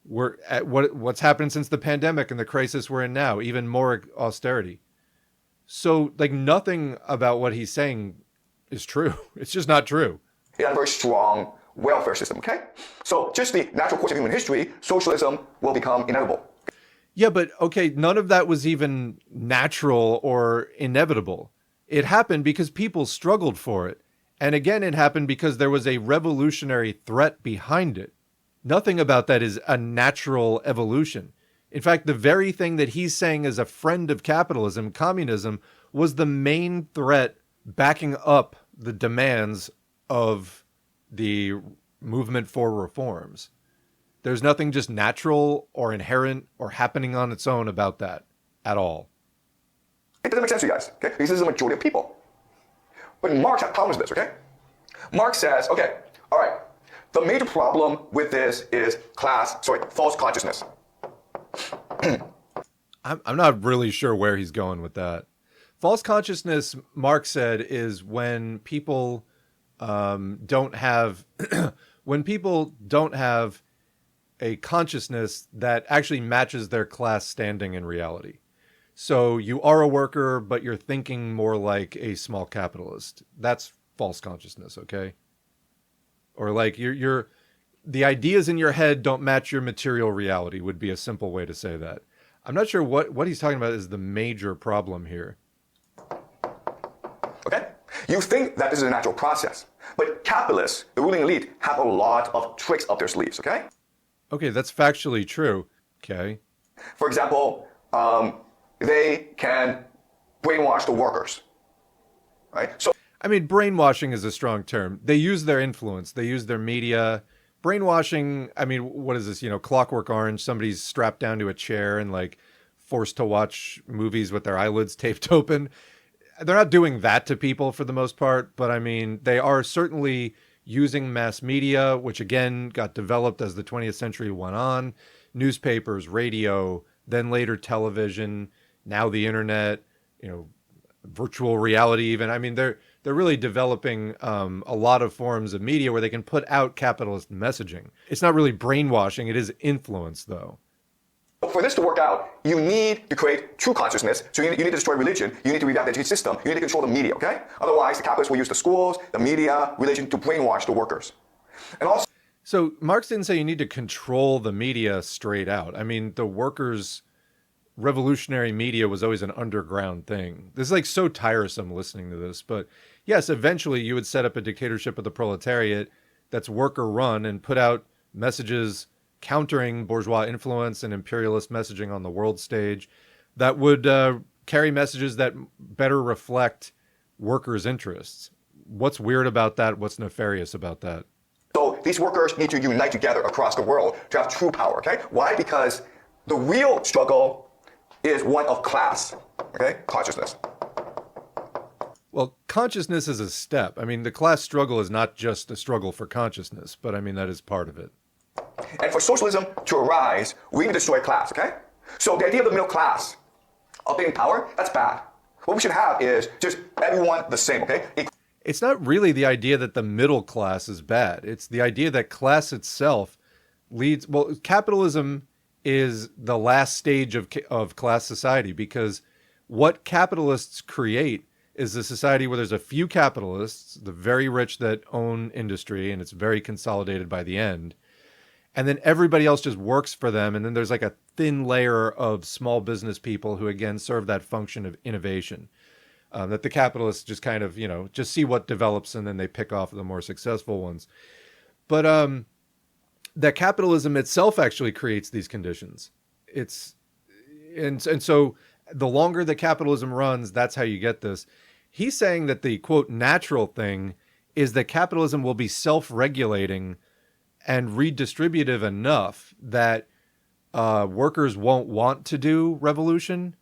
S1: We're at what's happened since the pandemic and the crisis we're in now, even more austerity. So, nothing about what he's saying is true. It's just not true.
S2: It had a very strong welfare system, okay? So just the natural course of human history, socialism will become inevitable.
S1: Yeah, but okay, none of that was even natural or inevitable. It happened because people struggled for it. And again, it happened because there was a revolutionary threat behind it. Nothing about that is a natural evolution. In fact, the very thing that he's saying is a friend of capitalism, communism, was the main threat backing up the demands of the movement for reforms. There's nothing just natural or inherent or happening on its own about that at all.
S2: It doesn't make sense to you guys, okay? Because this is the majority of people. But Marx had problems with this, okay? Marx says, okay, all right, the major problem with this is false consciousness.
S1: I'm not really sure where he's going with that. False consciousness, Marx said, is when people don't have a consciousness that actually matches their class standing in reality. So you are a worker, but you're thinking more like a small capitalist. That's false consciousness, okay? Or the ideas in your head don't match your material reality would be a simple way to say that. I'm not sure what he's talking about is the major problem here.
S2: Okay? You think that this is a natural process, but capitalists, the ruling elite, have a lot of tricks up their sleeves, okay?
S1: Okay, that's factually true. Okay.
S2: For example, they can brainwash the workers, right? So
S1: I mean, brainwashing is a strong term. They use their influence. They use their media. Brainwashing, I mean, what is this? Clockwork Orange, somebody's strapped down to a chair and like forced to watch movies with their eyelids taped open. They're not doing that to people for the most part, but I mean, they are certainly using mass media, which again got developed as the 20th century went on. Newspapers, radio, then later television, now the internet, virtual reality even. I mean, they're really developing a lot of forms of media where they can put out capitalist messaging. It's not really brainwashing. It is influence, though.
S2: For this to work out, you need to create true consciousness. So you need to destroy religion. You need to revamp the education system. You need to control the media, okay? Otherwise, the capitalists will use the schools, the media, religion to brainwash the workers. And also,
S1: so Marx didn't say you need to control the media straight out. I mean, the workers' revolutionary media was always an underground thing. This is like so tiresome listening to this, but yes, eventually you would set up a dictatorship of the proletariat that's worker run and put out messages countering bourgeois influence and imperialist messaging on the world stage that would carry messages that better reflect workers' interests. What's weird about that? What's nefarious about that?
S2: So these workers need to unite together across the world to have true power, okay? Why? Because the real struggle is one of class, okay? Consciousness.
S1: Well, consciousness is a step. I mean, the class struggle is not just a struggle for consciousness, but I mean, that is part of it.
S2: And for socialism to arise, we need to destroy class, okay? So the idea of the middle class obtaining power, that's bad. What we should have is just everyone the same, okay?
S1: It's not really the idea that the middle class is bad. It's the idea that class itself leads... Well, capitalism is the last stage of class society, because what capitalists create is a society where there's a few capitalists, the very rich that own industry, and it's very consolidated by the end. And then everybody else just works for them. And then there's like a thin layer of small business people who, again, serve that function of innovation. That the capitalists just kind of, just see what develops and then they pick off the more successful ones. But that capitalism itself actually creates these conditions. And so the longer the capitalism runs, that's how you get this. He's saying that the, quote, natural thing is that capitalism will be self-regulating and redistributive enough that workers won't want to do revolution.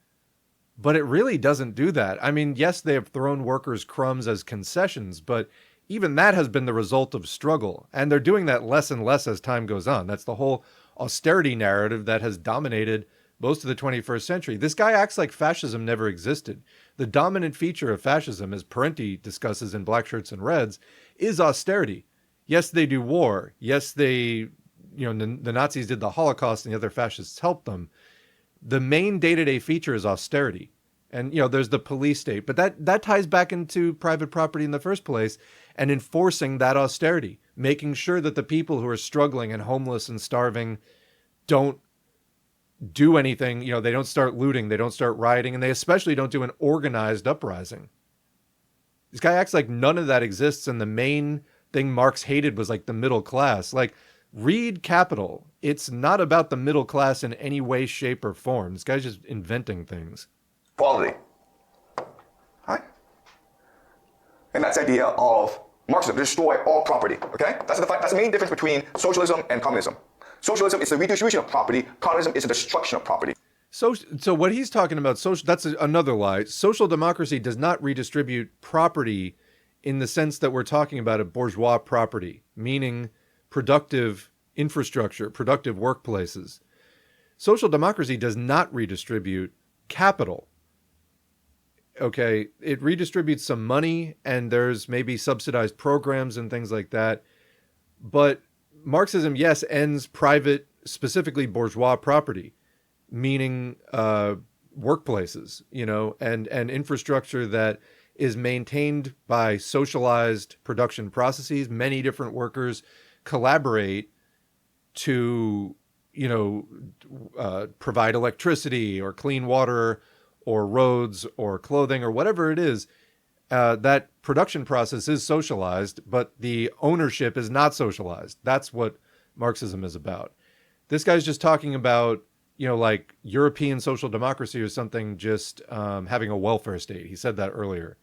S1: But it really doesn't do that. I mean, yes, they have thrown workers crumbs as concessions, but even that has been the result of struggle. And they're doing that less and less as time goes on. That's the whole austerity narrative that has dominated most of the 21st century. This guy acts like fascism never existed. The dominant feature of fascism, as Parenti discusses in Black Shirts and Reds, is austerity. Yes, they do war. Yes, the Nazis did the Holocaust and the other fascists helped them. The main day-to-day feature is austerity. And, there's the police state. But that ties back into private property in the first place and enforcing that austerity, making sure that the people who are struggling and homeless and starving don't do anything. They don't start looting. They don't start rioting. And they especially don't do an organized uprising. This guy acts like none of that exists. And the main thing Marx hated was like the middle class. Like, read Capital. It's not about the middle class in any way, shape, or form. This guy's just inventing things.
S2: Quality. Right? And that's the idea of Marxism, to destroy all property, okay? That's the main difference between socialism and communism. Socialism is the redistribution of property. Communism is the destruction of property.
S1: So what he's talking about, that's another lie. Social democracy does not redistribute property in the sense that we're talking about a bourgeois property, meaning productive infrastructure, productive workplaces. Social democracy does not redistribute capital. Okay, it redistributes some money and there's maybe subsidized programs and things like that. But Marxism, yes, ends private, specifically bourgeois property, meaning workplaces, and infrastructure that is maintained by socialized production processes. Many different workers collaborate to, provide electricity or clean water or roads or clothing or whatever it is. That production process is socialized, but the ownership is not socialized. That's what Marxism is about. This guy's just talking about, like European social democracy or something, just having a welfare state. He said that earlier.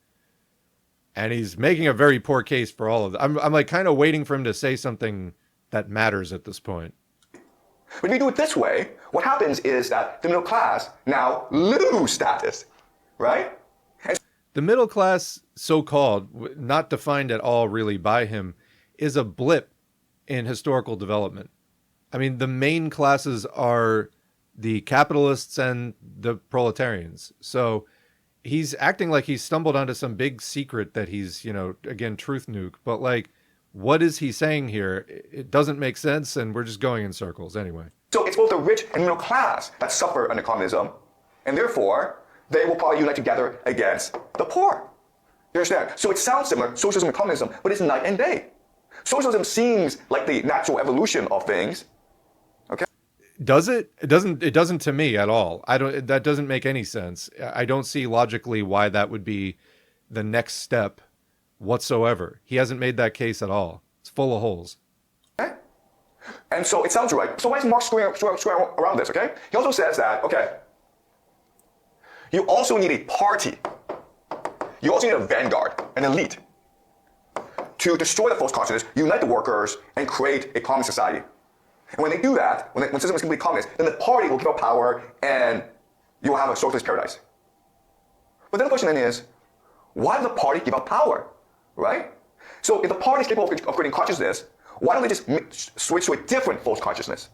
S1: And he's making a very poor case for all of that. I'm like kind of waiting for him to say something that matters at this point.
S2: But if you do it this way, what happens is that the middle class now lose status, right? And
S1: the middle class, so-called, not defined at all really by him, is a blip in historical development. I mean, the main classes are the capitalists and the proletarians. So he's acting like he's stumbled onto some big secret that he's, again, truth nuke. But like, what is he saying here? It doesn't make sense, and we're just going in circles anyway.
S2: So it's both the rich and middle class that suffer under communism, and therefore they will probably unite together against the poor. You understand? So it sounds similar, socialism and communism, but it's night and day. Socialism seems like the natural evolution of things. Okay?
S1: Does it? It doesn't. It doesn't to me at all. I don't. That doesn't make any sense. I don't see logically why that would be the next step whatsoever. He hasn't made that case at all. It's full of holes.
S2: Okay? And so it sounds right. So why is Marx squaring around this? Okay? He also says that, okay, you also need a party. You also need a vanguard, an elite, to destroy the false consciousness, unite the workers, and create a common society. And when they do that, when system is completely communist, then the party will give up power and you will have a socialist paradise. But then the question then is, why does the party give up power? Right? So if the party is capable of creating consciousness, why don't they just switch to a different false consciousness?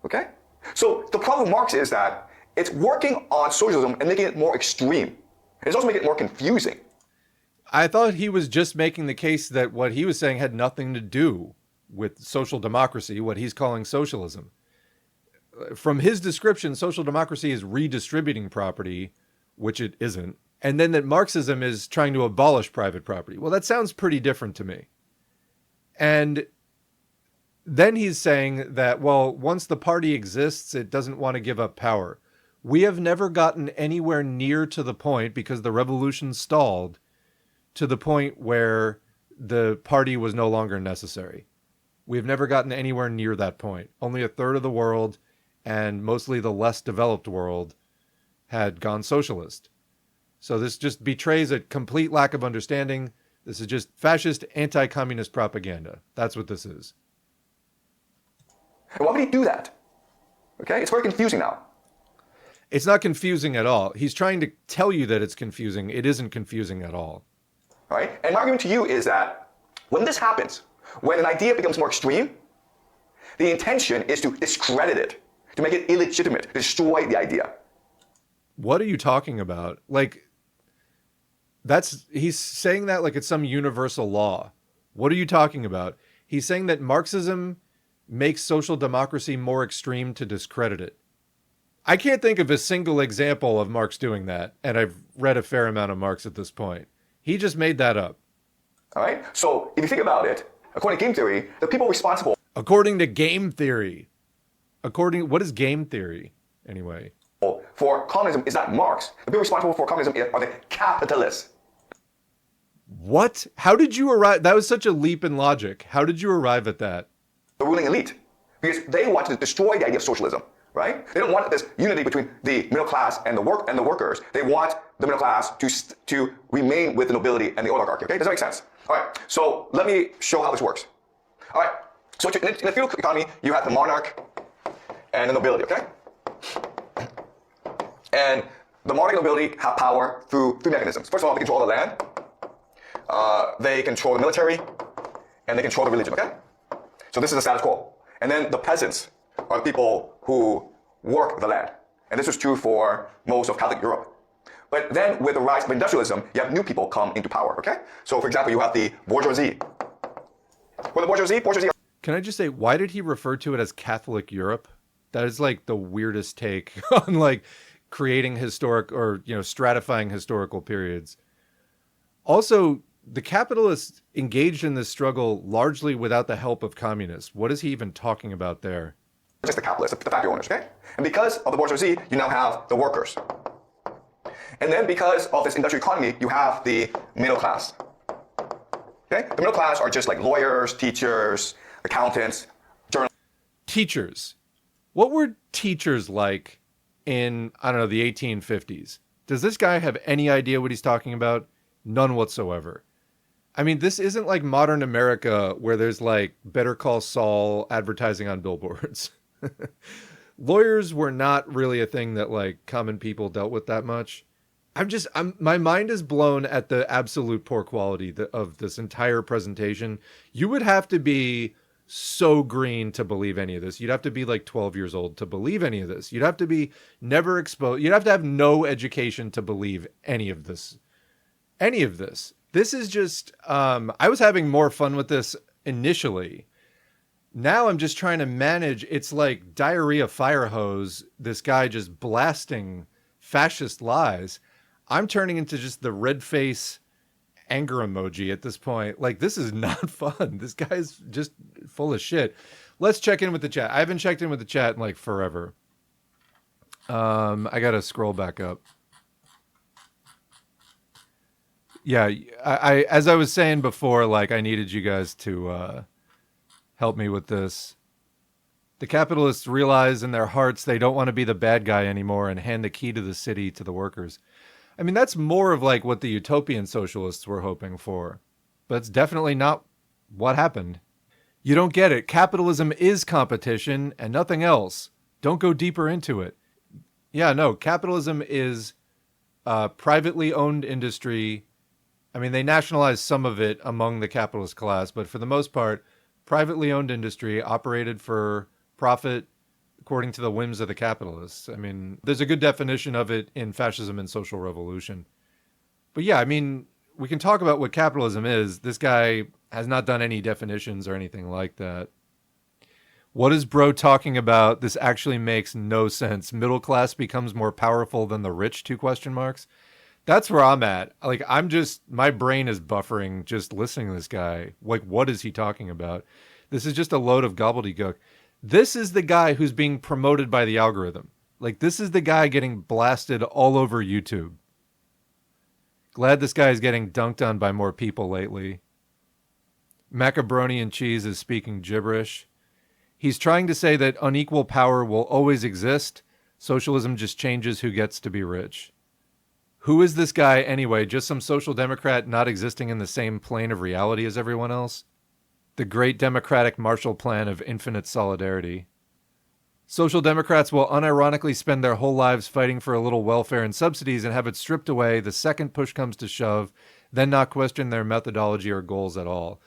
S2: Okay? So the problem with Marx is that it's working on socialism and making it more extreme. It's also making it more confusing.
S1: I thought he was just making the case that what he was saying had nothing to do with social democracy, what he's calling socialism. From his description, social democracy is redistributing property, which it isn't. And then that Marxism is trying to abolish private property. Well, that sounds pretty different to me. And then he's saying that, well, once the party exists, it doesn't want to give up power. We have never gotten anywhere near to the point, because the revolution stalled, to the point where the party was no longer necessary. We've never gotten anywhere near that point. Only a third of the world, and mostly the less developed world, had gone socialist. So this just betrays a complete lack of understanding. This is just fascist anti-communist propaganda. That's what this is.
S2: And why would he do that? Okay, it's very confusing now.
S1: It's not confusing at all. He's trying to tell you that it's confusing. It isn't confusing at all.
S2: All right? And my argument to you is that when this happens, when an idea becomes more extreme, the intention is to discredit it, to make it illegitimate, to destroy the idea.
S1: What are you talking about? Like, he's saying that like it's some universal law. What are you talking about? He's saying that Marxism makes social democracy more extreme to discredit it. I can't think of a single example of Marx doing that, and I've read a fair amount of Marx at this point. He just made that up.
S2: All right? So if you think about it, according to game theory, the people responsible...
S1: According to game theory. What is game theory, anyway?
S2: ...for communism is not Marx. The people responsible for communism are the capitalists.
S1: What? How did you arrive? That was such a leap in logic. How did you arrive at that?
S2: The ruling elite. Because they want to destroy the idea of socialism. Right? They don't want this unity between the middle class and the workers. They want the middle class to remain with the nobility and the oligarchy. Okay? Does that make sense? All right. So let me show how this works. All right. So in the feudal economy, you have the monarch and the nobility. Okay? And the monarch and nobility have power through three mechanisms. First of all, they control the land. They control the military, and they control the religion. Okay? So this is the status quo. And then the peasants are the people who work the land. And this was true for most of Catholic Europe. But then with the rise of industrialism, you have new people come into power, okay? So for example, you have the bourgeoisie. Well, the bourgeoisie...
S1: Can I just say, why did he refer to it as Catholic Europe? That is like the weirdest take on like creating historic or, stratifying historical periods. Also, the capitalists engaged in this struggle largely without the help of communists. What is he even talking about there?
S2: Just the capitalists, the factory owners, okay? And because of the bourgeoisie, you now have the workers. And then because of this industrial economy, you have the middle class. Okay? The middle class are just like lawyers, teachers, accountants, journalists.
S1: Teachers. What were teachers like in, I don't know, the 1850s? Does this guy have any idea what he's talking about? None whatsoever. I mean, this isn't like modern America where there's like Better Call Saul advertising on billboards. Lawyers were not really a thing that like common people dealt with that much. My mind is blown at the absolute poor quality of this entire presentation. You would have to be so green to believe any of this. You'd have to be like 12 years old to believe any of this. You'd have to be never exposed. You'd have to have no education to believe any of this. Any of this. This is just, I was having more fun with this initially. Now I'm just trying to manage. It's like diarrhea fire hose. This guy just blasting fascist lies. I'm turning into just the red face anger emoji at this point. Like, this is not fun. This guy's just full of shit. Let's check in with the chat. I haven't checked in with the chat in like forever. I gotta scroll back up. Yeah, I as I was saying before, like I needed you guys to help me with this. The capitalists realize in their hearts they don't want to be the bad guy anymore and hand the key to the city to the workers. I mean, that's more of like what the utopian socialists were hoping for, but it's definitely not what happened. You don't get it. Capitalism is competition and nothing else. Don't go deeper into it. Yeah, no, capitalism is privately owned industry. I mean, they nationalized some of it among the capitalist class, but for the most part, privately owned industry operated for profit according to the whims of the capitalists. I mean, there's a good definition of it in Fascism and Social Revolution. But yeah, I mean, we can talk about what capitalism is. This guy has not done any definitions or anything like that. What is bro talking about? This actually makes no sense. Middle class becomes more powerful than the rich, 2 question marks. That's where I'm at. Like, my brain is buffering just listening to this guy. Like, what is he talking about? This is just a load of gobbledygook. This is the guy who's being promoted by the algorithm. Like, this is the guy getting blasted all over YouTube. Glad this guy is getting dunked on by more people lately. Macaroni and cheese is speaking gibberish. He's trying to say that unequal power will always exist. Socialism just changes who gets to be rich. Who is this guy anyway? Just some social democrat not existing in the same plane of reality as everyone else? The great democratic Marshall Plan of infinite solidarity. Social democrats will unironically spend their whole lives fighting for a little welfare and subsidies and have it stripped away the second push comes to shove, then not question their methodology or goals at all.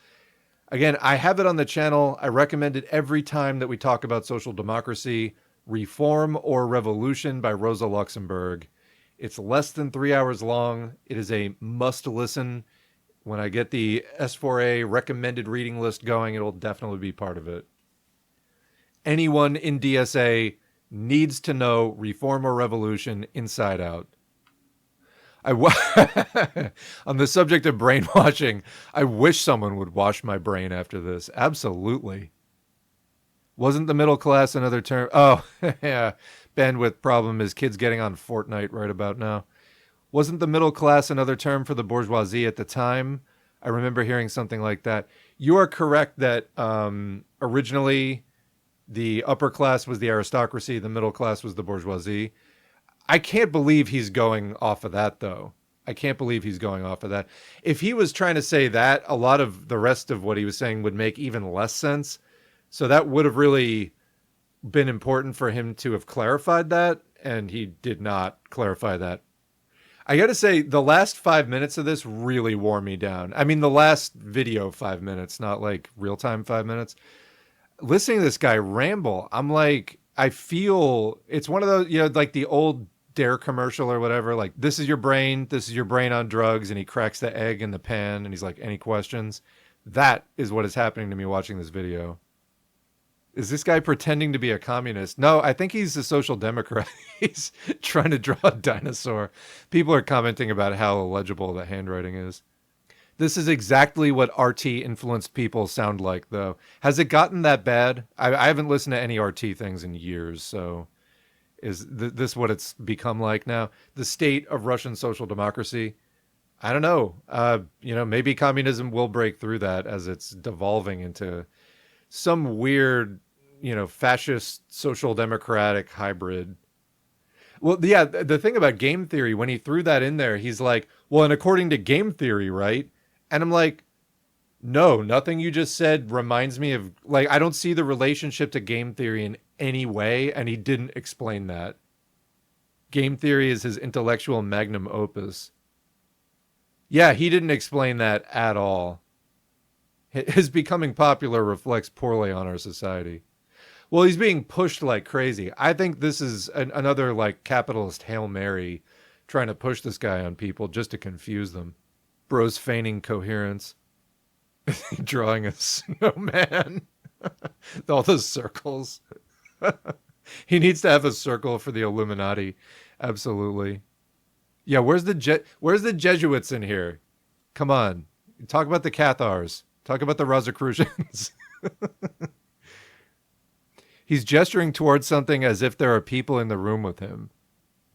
S1: Again, I have it on the channel. I recommend it every time that we talk about social democracy. Reform or Revolution by Rosa Luxemburg. It's less than 3 hours long. It is a must listen. When I get the S4A recommended reading list going, it'll definitely be part of it. Anyone in DSA needs to know Reform or Revolution inside out. On the subject of brainwashing, I wish someone would wash my brain after this. Absolutely. Wasn't the middle class another term? Oh, yeah. Bandwidth problem is kids getting on Fortnite right about now. Wasn't the middle class another term for the bourgeoisie at the time? I remember hearing something like that. You are correct that originally the upper class was the aristocracy, the middle class was the bourgeoisie. I can't believe he's going off of that, though. I can't believe he's going off of that. If he was trying to say that, a lot of the rest of what he was saying would make even less sense. So that would have really been important for him to have clarified that, and he did not clarify that. I gotta say, the last 5 minutes of this really wore me down. I mean, the last video 5 minutes, not like real-time 5 minutes. Listening to this guy ramble, I'm like, I feel, it's one of those, you know, like the old Dare commercial or whatever, like, this is your brain on drugs, and he cracks the egg in the pan, and he's like, any questions? That is what is happening to me watching this video. Is this guy pretending to be a communist? No, I think he's a social democrat. He's trying to draw a dinosaur. People are commenting about how illegible the handwriting is. This is exactly what RT influenced people sound like, though. Has it gotten that bad? I haven't listened to any RT things in years, so is this what it's become like now? The state of Russian social democracy? I don't know. You know, maybe communism will break through that as it's devolving into some weird, you know, fascist social democratic hybrid. Well, yeah, the thing about game theory, when he threw that in there, he's like, well, and according to game theory, right? And I'm like, No, nothing you just said reminds me of, like, I don't see the relationship to game theory in any way, and he didn't explain that. Game theory is his intellectual magnum opus. Yeah, he didn't explain that at all. His becoming popular reflects poorly on our society. Well, he's being pushed like crazy. I think this is another, like, capitalist Hail Mary trying to push this guy on people just to confuse them. Bro's feigning coherence. Drawing a snowman. All those circles. He needs to have a circle for the Illuminati. Absolutely. Yeah, where's the Jesuits in here? Come on. Talk about the Cathars. Talk about the Rosicrucians. He's gesturing towards something as if there are people in the room with him.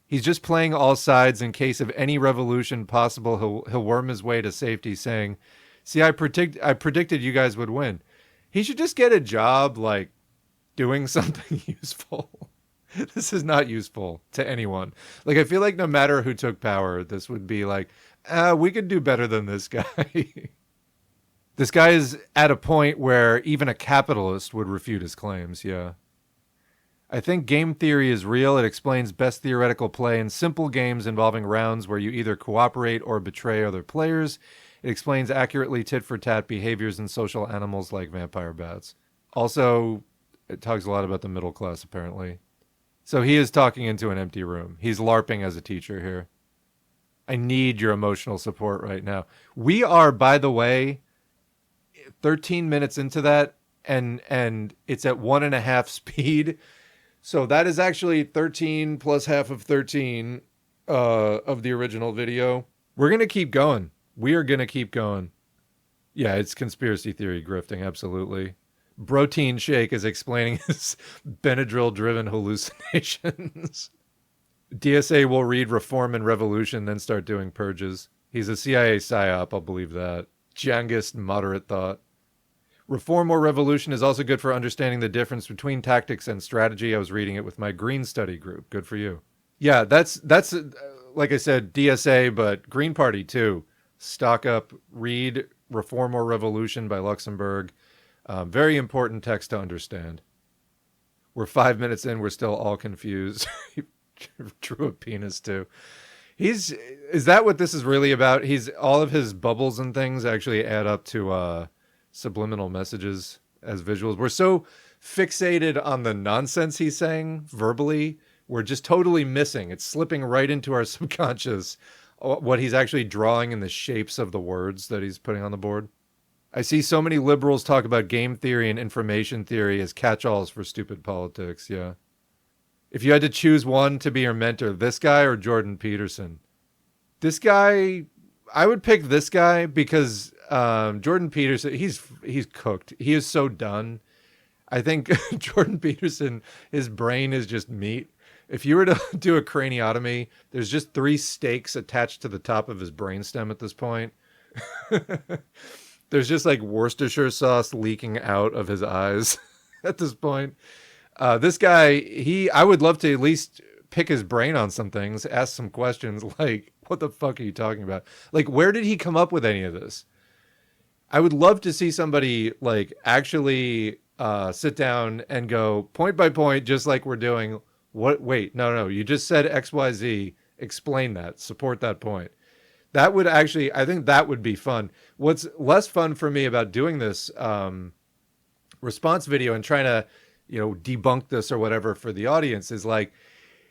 S1: He's just playing all sides in case of any revolution possible. He'll worm his way to safety, saying, "See, I predicted you guys would win." He should just get a job, like, doing something useful. This is not useful to anyone. Like, I feel like no matter who took power, this would be like, we could do better than this guy. This guy is at a point where even a capitalist would refute his claims, yeah. I think game theory is real. It explains best theoretical play in simple games involving rounds where you either cooperate or betray other players. It explains accurately tit-for-tat behaviors in social animals like vampire bats. Also, it talks a lot about the middle class, apparently. So he is talking into an empty room. He's LARPing as a teacher here. I need your emotional support right now. We are, by the way, 13 minutes into that, and it's at 1.5 speed. So that is actually 13 plus half of 13 of the original video. We're going to keep going. We are going to keep going. Yeah, it's conspiracy theory grifting, absolutely. Protein Shake is explaining his Benadryl-driven hallucinations. DSA will read Reform and Revolution, then start doing purges. He's a CIA psyop, I'll believe that. Jiangist moderate thought. Reform or Revolution is also good for understanding the difference between tactics and strategy. I was reading it with my Green Study group. Good for you. Yeah, that's like I said, DSA, but Green Party too. Stock up, read Reform or Revolution by Luxembourg. Very important text to understand. We're 5 minutes in. We're still all confused. Drew a penis too. Is that what this is really about? All of his bubbles and things actually add up to subliminal messages as visuals. We're so fixated on the nonsense he's saying verbally, we're just totally missing. It's slipping right into our subconscious what he's actually drawing in the shapes of the words that he's putting on the board. I see so many liberals talk about game theory and information theory as catch-alls for stupid politics, yeah. If you had to choose one to be your mentor, this guy or Jordan Peterson? This guy, I would pick this guy because Jordan Peterson, he's cooked. He is so done. I think Jordan Peterson, his brain is just meat. If you were to do a craniotomy, there's just 3 steaks attached to the top of his brainstem at this point. There's just like Worcestershire sauce leaking out of his eyes at this point. This guy, I would love to at least pick his brain on some things, ask some questions like, what the fuck are you talking about? Like, where did he come up with any of this? I would love to see somebody like actually sit down and go point by point, just like we're doing. Wait, no, you just said XYZ. Explain that. Support that point. That would actually, I think that would be fun. What's less fun for me about doing this response video and trying to, debunk this or whatever for the audience is like,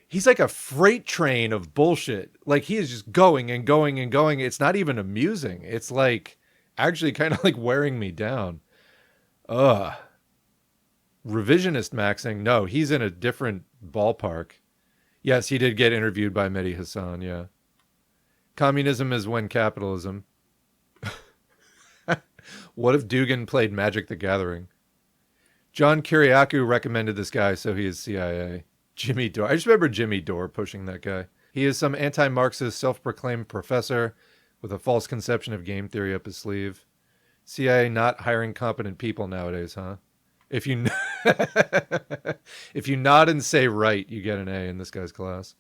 S1: he's like a freight train of bullshit. Like he is just going and going and going. It's not even amusing. It's like actually kind of like wearing me down. Revisionist maxing. No, he's in a different ballpark. Yes, he did get interviewed by Mehdi Hassan. Yeah. Communism is when capitalism. What if Dugan played Magic the Gathering? John Kiriakou recommended this guy, so he is CIA. Jimmy Dore. I just remember Jimmy Dore pushing that guy. He is some anti-Marxist, self-proclaimed professor with a false conception of game theory up his sleeve. CIA not hiring competent people nowadays, huh? If you if you nod and say right, you get an A in this guy's class.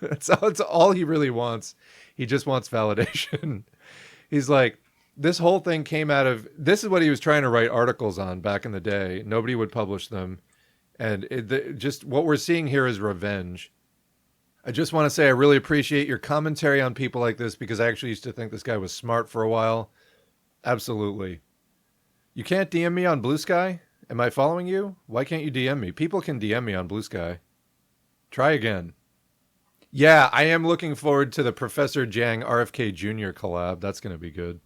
S1: That's all he really wants. He just wants validation. He's like, This whole thing came out of, this is what he was trying to write articles on back in the day. Nobody would publish them. And just what we're seeing here is revenge. I just want to say I really appreciate your commentary on people like this, because I actually used to think this guy was smart for a while. Absolutely. You can't DM me on Blue Sky? Am I following you? Why can't you DM me? People can DM me on Blue Sky. Try again. Yeah, I am looking forward to the Professor Jiang RFK Jr. collab. That's going to be good.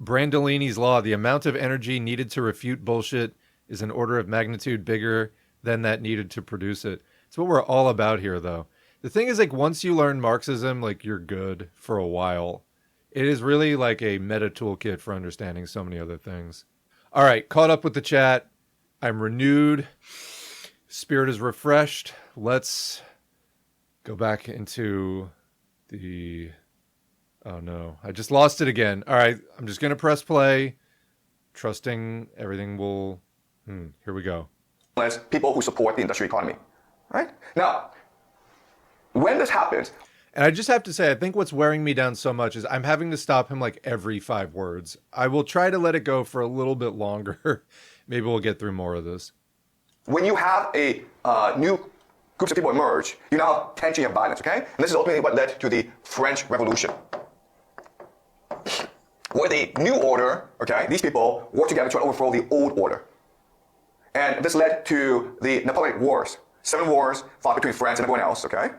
S1: Brandolini's Law. The amount of energy needed to refute bullshit is an order of magnitude bigger than that needed to produce it. It's what we're all about here, though. The thing is, like, once you learn Marxism, like, you're good for a while. It is really like a meta toolkit for understanding so many other things. All right, caught up with the chat. I'm renewed. Spirit is refreshed. Let's go back into the... Oh, no. I just lost it again. All right, I'm just going to press play, trusting everything will... here we go.
S2: As people who support the industrial economy, right? Now, when this happens...
S1: And I just have to say, I think what's wearing me down so much is I'm having to stop him like every 5 words. I will try to let it go for a little bit longer. Maybe we'll get through more of this.
S2: When you have a new groups of people emerge, you now have tension and violence, okay? And this is ultimately what led to the French Revolution. Where the new order, okay, these people worked together to overthrow the old order. And this led to the Napoleonic Wars. 7 wars fought between France and everyone else, okay?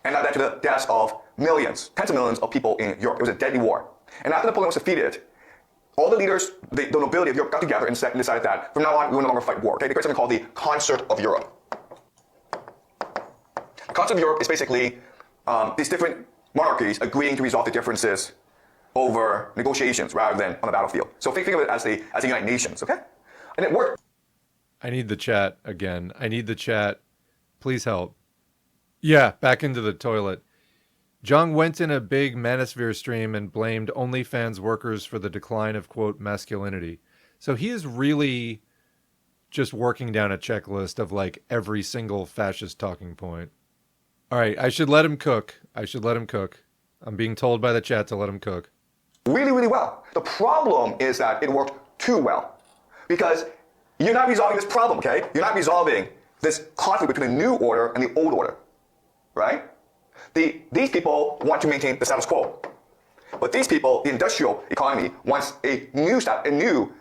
S2: And that led to the deaths of millions, tens of millions of people in Europe. It was a deadly war. And after Napoleon was defeated, all the leaders, the nobility of Europe got together and decided that from now on, we will no longer fight war. Okay? They created something called the Concert of Europe. The Concert of Europe is basically these different monarchies agreeing to resolve the differences over negotiations rather than on the battlefield. So think of it as the United Nations, okay? And it worked.
S1: I need the chat again. I need the chat. Please help. Yeah, back into the toilet. Jiang went in a big Manosphere stream and blamed OnlyFans workers for the decline of, quote, masculinity. So he is really just working down a checklist of, like, every single fascist talking point. All right, I should let him cook. I'm being told by the chat to let him cook.
S2: Really, really well. The problem is that it worked too well. Because you're not resolving this problem, okay? You're not resolving this conflict between the new order and the old order. Right? These people want to maintain the status quo. But these people, the industrial economy, wants a new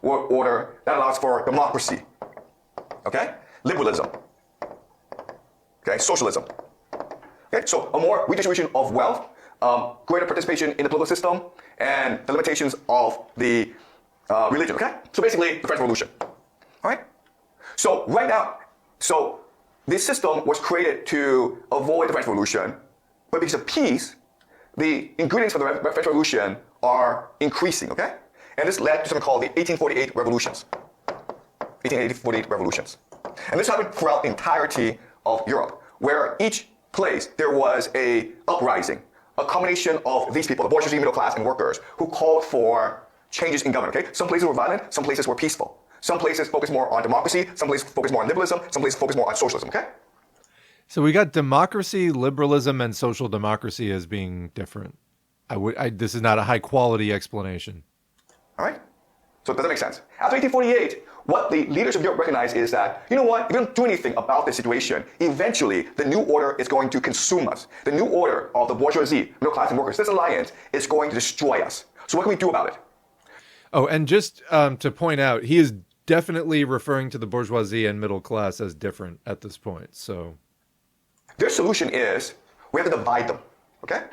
S2: order that allows for democracy. Okay? Liberalism. Okay? Socialism. Okay? So a more redistribution of wealth, greater participation in the political system, and the limitations of the religion. Okay? So basically, the French Revolution. All right? So right now, this system was created to avoid the French Revolution, but because of peace, the ingredients for the French Revolution are increasing, okay? And this led to something called the 1848 revolutions. 1848 revolutions. And this happened throughout the entirety of Europe, where each place there was a uprising, a combination of these people, the bourgeoisie, middle class, and workers, who called for changes in government, okay? Some places were violent, some places were peaceful. Some places focus more on democracy, some places focus more on liberalism, some places focus more on socialism, okay?
S1: So we got democracy, liberalism, and social democracy as being different. This is not a high quality explanation.
S2: All right? So does that make sense? After 1848, what the leaders of Europe recognize is that, you know what, if we don't do anything about this situation, eventually the new order is going to consume us. The new order of the bourgeoisie, middle class, and workers, this alliance is going to destroy us. So what can we do about it?
S1: Oh, and just to point out, he is definitely referring to the bourgeoisie and middle class as different at this point. So
S2: their solution is we have to divide them, okay?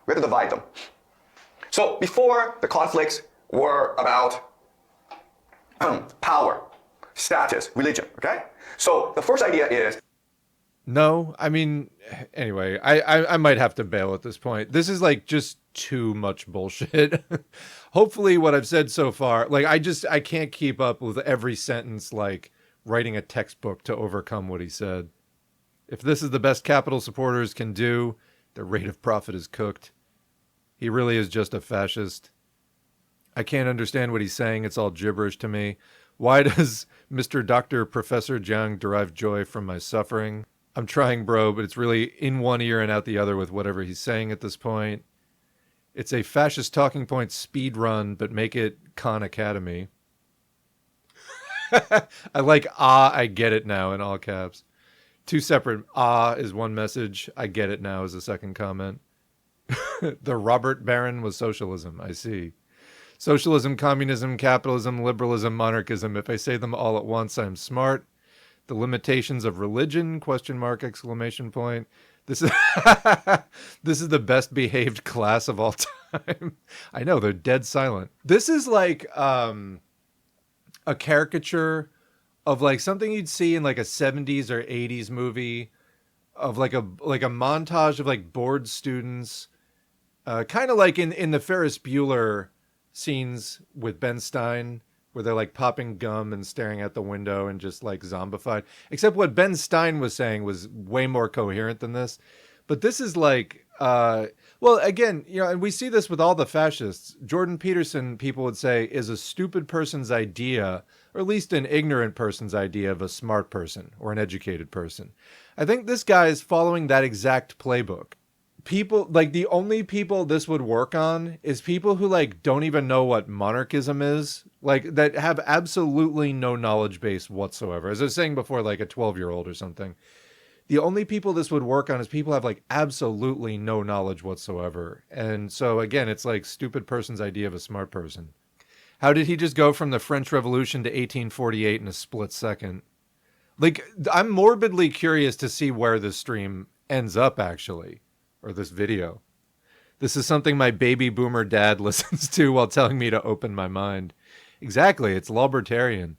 S2: We have to divide them. So before, the conflicts were about power, status, religion, okay? So the first idea is...
S1: No, I mean, anyway, I might have to bail at this point. This is like just too much bullshit. Hopefully what I've said so far, like I can't keep up with every sentence, like writing a textbook to overcome what he said. If this is the best capital supporters can do, the rate of profit is cooked. He really is just a fascist. I can't understand what he's saying. It's all gibberish to me. Why does Mr. Dr. Professor Jiang derive joy from my suffering? I'm trying, bro, but it's really in one ear and out the other with whatever he's saying at this point. It's a fascist talking point speed run, but make it Khan Academy. I like, I get it now in all caps. Two separate, is one message. I get it now is the second comment. The Robert Baron was socialism. I see. Socialism, communism, capitalism, liberalism, monarchism. If I say them all at once, I'm smart. The limitations of religion, question mark, exclamation point. This is this is the best behaved class of all time. I know, they're dead silent. This is like a caricature of like something you'd see in like a 70s or 80s movie of like a montage of like bored students, kind of like in the Ferris Bueller scenes with Ben Stein, where they're like popping gum and staring at the window and just like zombified. Except what Ben Stein was saying was way more coherent than this. But this is like, well, again, you know, and we see this with all the fascists. Jordan Peterson, people would say, is a stupid person's idea, or at least an ignorant person's idea of a smart person or an educated person. I think this guy is following that exact playbook. People, like, the only people this would work on is people who like don't even know what monarchism is, like that have absolutely no knowledge base whatsoever. As I was saying before, like a 12-year-old or something. The only people this would work on is people who have like absolutely no knowledge whatsoever. And so again, it's like stupid person's idea of a smart person. How did he just go from the French Revolution to 1848 in a split second? Like, I'm morbidly curious to see where this stream ends up, actually. Or this video. This is something my baby boomer dad listens to while telling me to open my mind. Exactly, it's libertarian.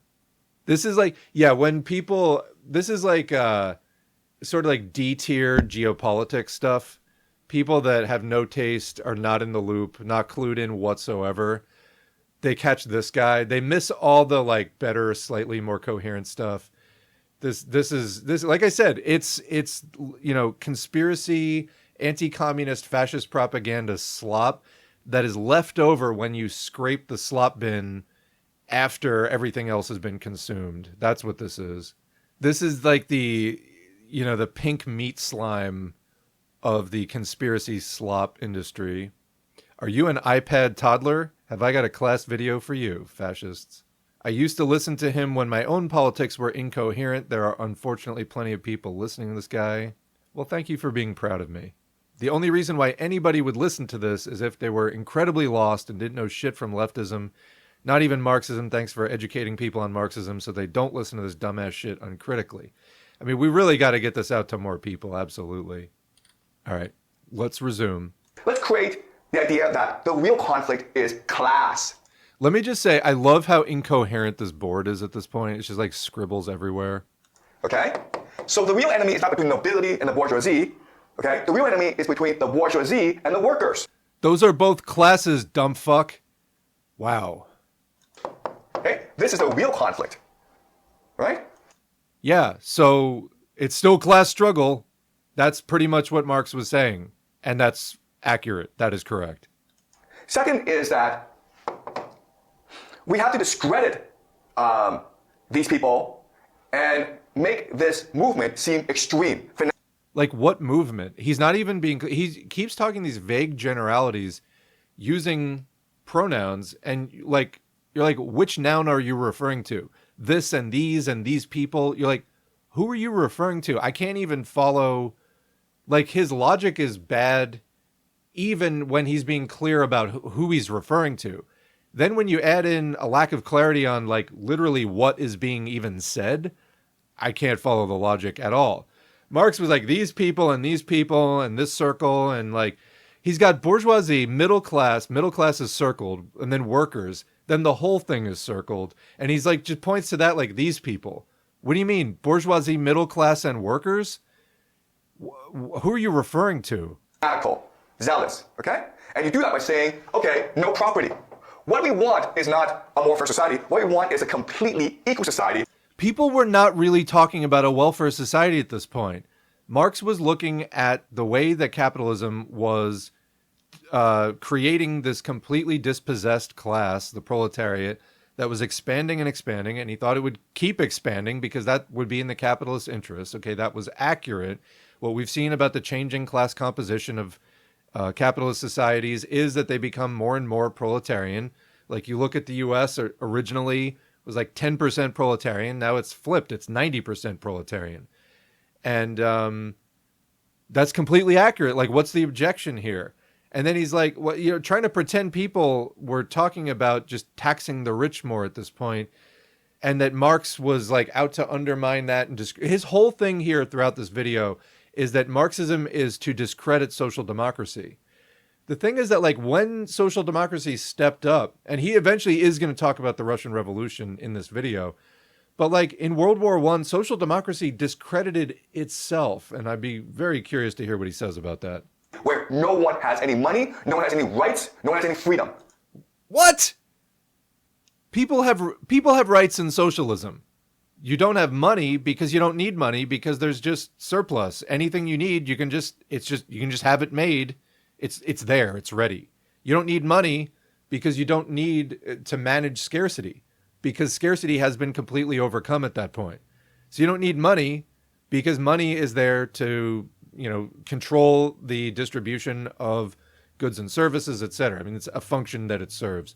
S1: This is like, yeah, when people, this is like sort of like D-tier geopolitics stuff. People that have no taste, are not in the loop, not clued in whatsoever. They catch this guy. They miss all the like better, slightly more coherent stuff. This like I said, it's you know, conspiracy, anti-communist, fascist propaganda slop that is left over when you scrape the slop bin after everything else has been consumed. That's what this is. This is like the, you know, the pink meat slime of the conspiracy slop industry. Are you an iPad toddler? Have I got a class video for you, fascists? I used to listen to him when my own politics were incoherent. There are unfortunately plenty of people listening to this guy. Well, thank you for being proud of me. The only reason why anybody would listen to this is if they were incredibly lost and didn't know shit from leftism, not even Marxism. Thanks for educating people on Marxism so they don't listen to this dumbass shit uncritically. I mean, we really got to get this out to more people, absolutely. All right, let's resume.
S2: Let's create the idea that the real conflict is class.
S1: Let me just say, I love how incoherent this board is at this point. It's just like scribbles everywhere.
S2: Okay? So the real enemy is not between nobility and the bourgeoisie. Okay? The real enemy is between the bourgeoisie and the workers.
S1: Those are both classes, dumb fuck. Wow.
S2: Okay? This is the real conflict. Right?
S1: Yeah, so it's still class struggle. That's pretty much what Marx was saying. And that's accurate. That is correct.
S2: Second is that we have to discredit these people and make this movement seem extreme.
S1: Like what movement? He's not even being, he keeps talking these vague generalities using pronouns, and like, you're like, which noun are you referring to? This and these people. You're like, who are you referring to? I can't even follow. Like, his logic is bad even when he's being clear about who he's referring to. Then when you add in a lack of clarity on like literally what is being even said, I can't follow the logic at all. Marx was like, these people and this circle, and like, he's got bourgeoisie, middle class is circled, and then workers, then the whole thing is circled, and he's like, just points to that like, these people. What do you mean, bourgeoisie, middle class, and workers? Who are you referring to?
S2: Radical, zealous, okay? And you do that by saying, okay, no property. What we want is not a more fair society. What we want is a completely equal society.
S1: People were not really talking about a welfare society at this point. Marx was looking at the way that capitalism was creating this completely dispossessed class, the proletariat, that was expanding and expanding, and he thought it would keep expanding because that would be in the capitalist interest. Okay, that was accurate. What we've seen about the changing class composition of capitalist societies is that they become more and more proletarian. Like you look at the U.S. Originally was like 10% proletarian. Now it's flipped. It's 90% proletarian. And that's completely accurate. Like, what's the objection here? And then he's like, "What you're trying to pretend people were talking about just taxing the rich more at this point, and that Marx was like out to undermine that." And his whole thing here throughout this video is that Marxism is to discredit social democracy. The thing is that like when social democracy stepped up, and he eventually is going to talk about the Russian Revolution in this video, but like in World War I, social democracy discredited itself. And I'd be very curious to hear what he says about that.
S2: Where no one has any money, no one has any rights, no one has any freedom.
S1: What? People have rights in socialism. You don't have money because you don't need money because there's just surplus. Anything you need, you can just have it made. It's there, it's ready. You don't need money because you don't need to manage scarcity because scarcity has been completely overcome at that point. So you don't need money because money is there to, control the distribution of goods and services, etc. I mean, it's a function that it serves.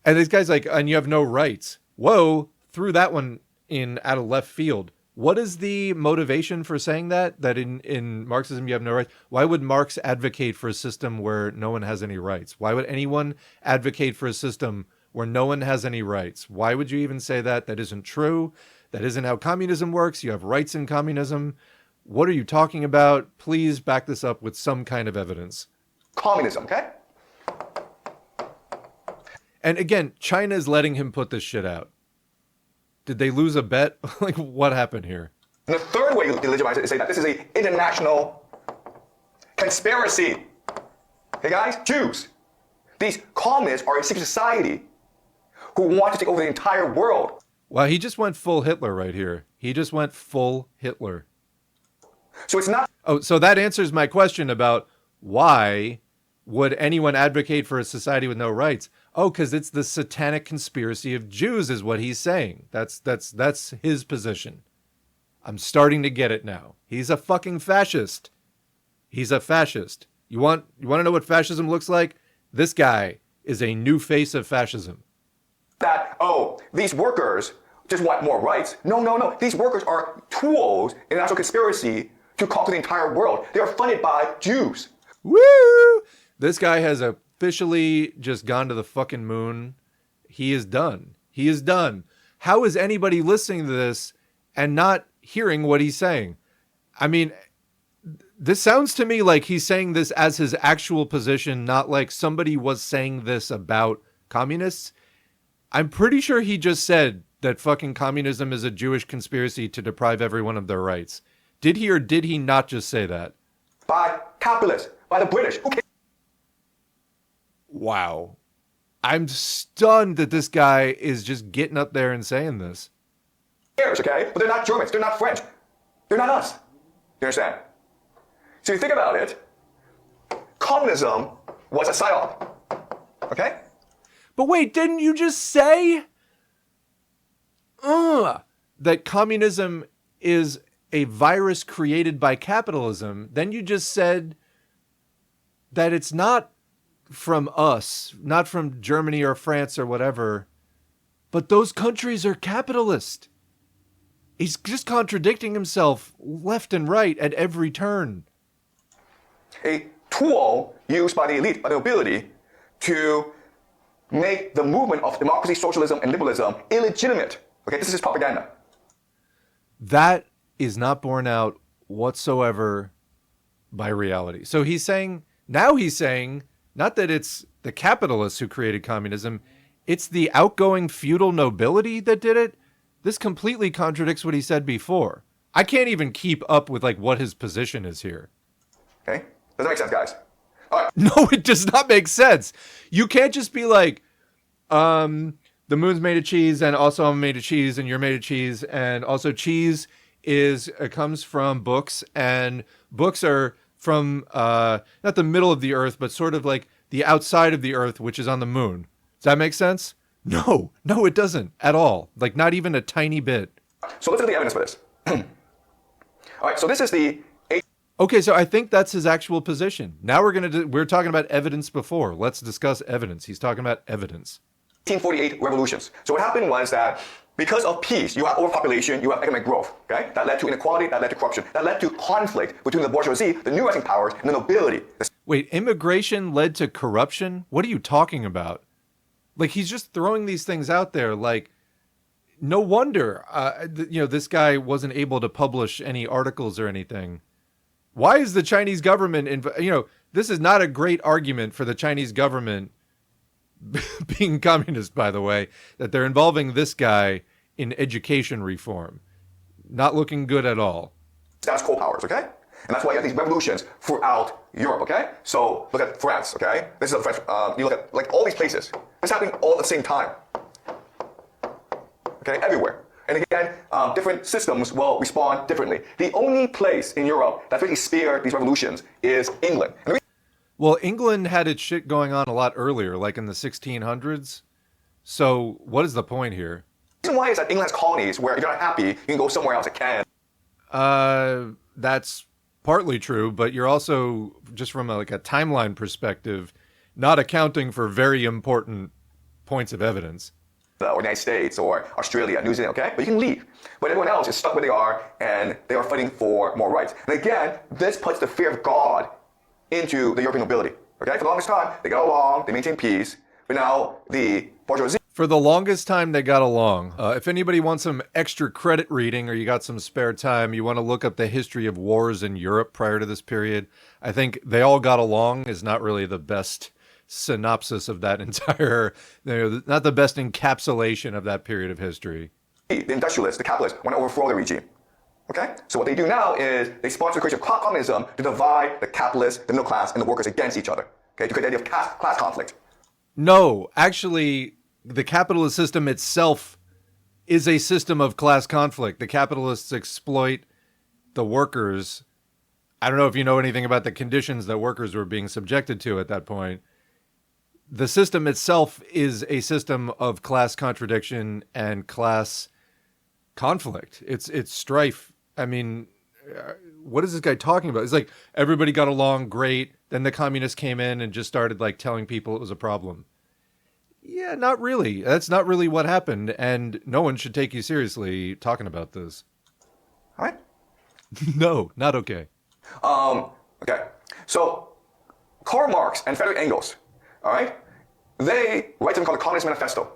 S1: And this guy's like, and you have no rights. Whoa, threw that one in out of left field. What is the motivation for saying that? That in Marxism you have no rights? Why would Marx advocate for a system where no one has any rights? Why would anyone advocate for a system where no one has any rights? Why would you even say that? That isn't true. That isn't how communism works. You have rights in communism. What are you talking about? Please back this up with some kind of evidence.
S2: Communism, okay?
S1: And again, China is letting him put this shit out. Did they lose a bet? Like, what happened here?
S2: And the third way you legitimize it is say that this is an international conspiracy. Hey guys, Jews. These communists are a secret society who want to take over the entire world.
S1: Wow, he just went full Hitler right here. He just went full Hitler.
S2: So it's not...
S1: Oh, so that answers my question about why would anyone advocate for a society with no rights? Oh, because it's the satanic conspiracy of Jews is what he's saying. That's his position. I'm starting to get it now. He's a fucking fascist. He's a fascist. You want to know what fascism looks like? This guy is a new face of fascism.
S2: That, these workers just want more rights. No. These workers are tools in an actual conspiracy to conquer the entire world. They are funded by Jews.
S1: Woo! This guy has officially just gone to the fucking moon. He is done. He is done. How is anybody listening to this and not hearing what he's saying? I mean, this sounds to me like he's saying this as his actual position, not like somebody was saying this about communists. I'm pretty sure he just said that fucking communism is a Jewish conspiracy to deprive everyone of their rights. Did he or did he not just say that?
S2: By capitalists, by the British. Okay.
S1: Wow. I'm stunned that this guy is just getting up there and saying this.
S2: Okay? But they're not Germans, they're not French. They're not us. You understand? So you think about it, communism was a psyop. Okay?
S1: But wait, didn't you just say that communism is a virus created by capitalism? Then you just said that it's not from us, not from Germany or France or whatever, but those countries are capitalist. He's just contradicting himself left and right at every turn.
S2: A tool used by the elite, by the nobility, to make the movement of democracy, socialism, and liberalism illegitimate. Okay, this is propaganda.
S1: That is not borne out whatsoever by reality. So he's saying, not that it's the capitalists who created communism, it's the outgoing feudal nobility that did it. This completely contradicts what he said before. I can't even keep up with like what his position is here.
S2: Okay, does that make sense, guys? All right.
S1: No, it does not make sense. You can't just be like, the moon's made of cheese and also I'm made of cheese and you're made of cheese. And also cheese comes from books, and books are from, not the middle of the earth, but sort of like the outside of the earth, which is on the moon. Does that make sense? No, it doesn't at all. Like not even a tiny bit.
S2: So let's look at the evidence for this. All right, so this is the...
S1: Okay, so I think that's his actual position. Now we're talking about evidence before. Let's discuss evidence. He's talking about evidence.
S2: 1848 revolutions. So what happened was that because of peace, you have overpopulation, you have economic growth, okay? That led to inequality, that led to corruption, that led to conflict between the bourgeoisie, the new rising powers, and the nobility.
S1: Wait, immigration led to corruption? What are you talking about? Like, he's just throwing these things out there. Like, no wonder, this guy wasn't able to publish any articles or anything. Why is the Chinese government, this is not a great argument for the Chinese government being communist, by the way, that they're involving this guy in education reform. Not looking good at all.
S2: Status quo powers, okay? And that's why you have these revolutions throughout Europe, okay? So look at France, okay? This is a French, you look at like all these places. It's happening all at the same time. Okay, everywhere. And again, different systems will respond differently. The only place in Europe that's really spared these revolutions is England.
S1: Well, England had its shit going on a lot earlier, like in the 1600s. So what is the point here?
S2: The reason why is that England has colonies where if you're not happy, you can go somewhere else. It can.
S1: That's partly true, but you're also, just from a timeline perspective, not accounting for very important points of evidence.
S2: Or the United States or Australia, New Zealand, okay? But you can leave. But everyone else is stuck where they are, and they are fighting for more rights. And again, this puts the fear of God into the European nobility, okay? For the longest time, they got along, they maintained peace, but now the bourgeoisie...
S1: For the longest time, they got along. If anybody wants some extra credit reading or you got some spare time, you want to look up the history of wars in Europe prior to this period, I think they all got along is not really the best synopsis of that entire, not the best encapsulation of that period of history.
S2: The industrialists, the capitalists, want to overthrow the regime. Okay? So what they do now is they sponsor the creation of communism to divide the capitalists, the middle class, and the workers against each other. Okay? To create the idea of class conflict.
S1: No, actually, the capitalist system itself is a system of class conflict. The capitalists exploit the workers. I don't know if you know anything about the conditions that workers were being subjected to at that point. The system itself is a system of class contradiction and class conflict. It's strife. I mean, what is this guy talking about? It's like everybody got along great. Then the communists came in and just started telling people it was a problem. Yeah, not really. That's not really what happened. And no one should take you seriously talking about this.
S2: All right?
S1: No, not okay.
S2: Okay. So Karl Marx and Friedrich Engels, all right, they write something called the Communist Manifesto.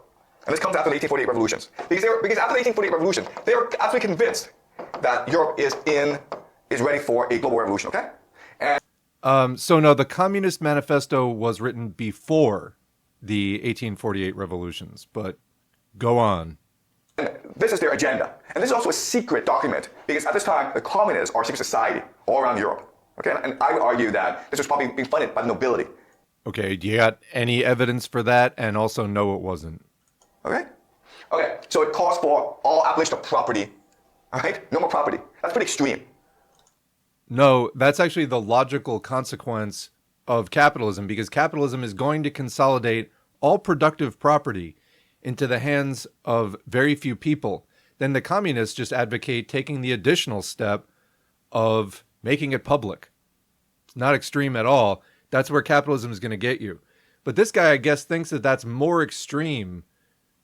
S2: And this comes after the 1848 revolutions. Because after the 1848 revolution, they were absolutely convinced that Europe is ready for a global revolution, okay? And
S1: so no, the Communist Manifesto was written before the 1848 revolutions, but go on.
S2: This is their agenda. And this is also a secret document, because at this time, the communists are a secret society all around Europe. Okay? And I would argue that this was probably being funded by the nobility.
S1: Okay, do you got any evidence for that? And also, no, it wasn't.
S2: Okay? Okay, so it calls for all abolition of property. All right? No more property. That's pretty extreme.
S1: No, that's actually the logical consequence of capitalism, because capitalism is going to consolidate all productive property into the hands of very few people. Then the communists just advocate taking the additional step of making it public. It's not extreme at all. That's where capitalism is going to get you. But this guy, I guess, thinks that that's more extreme.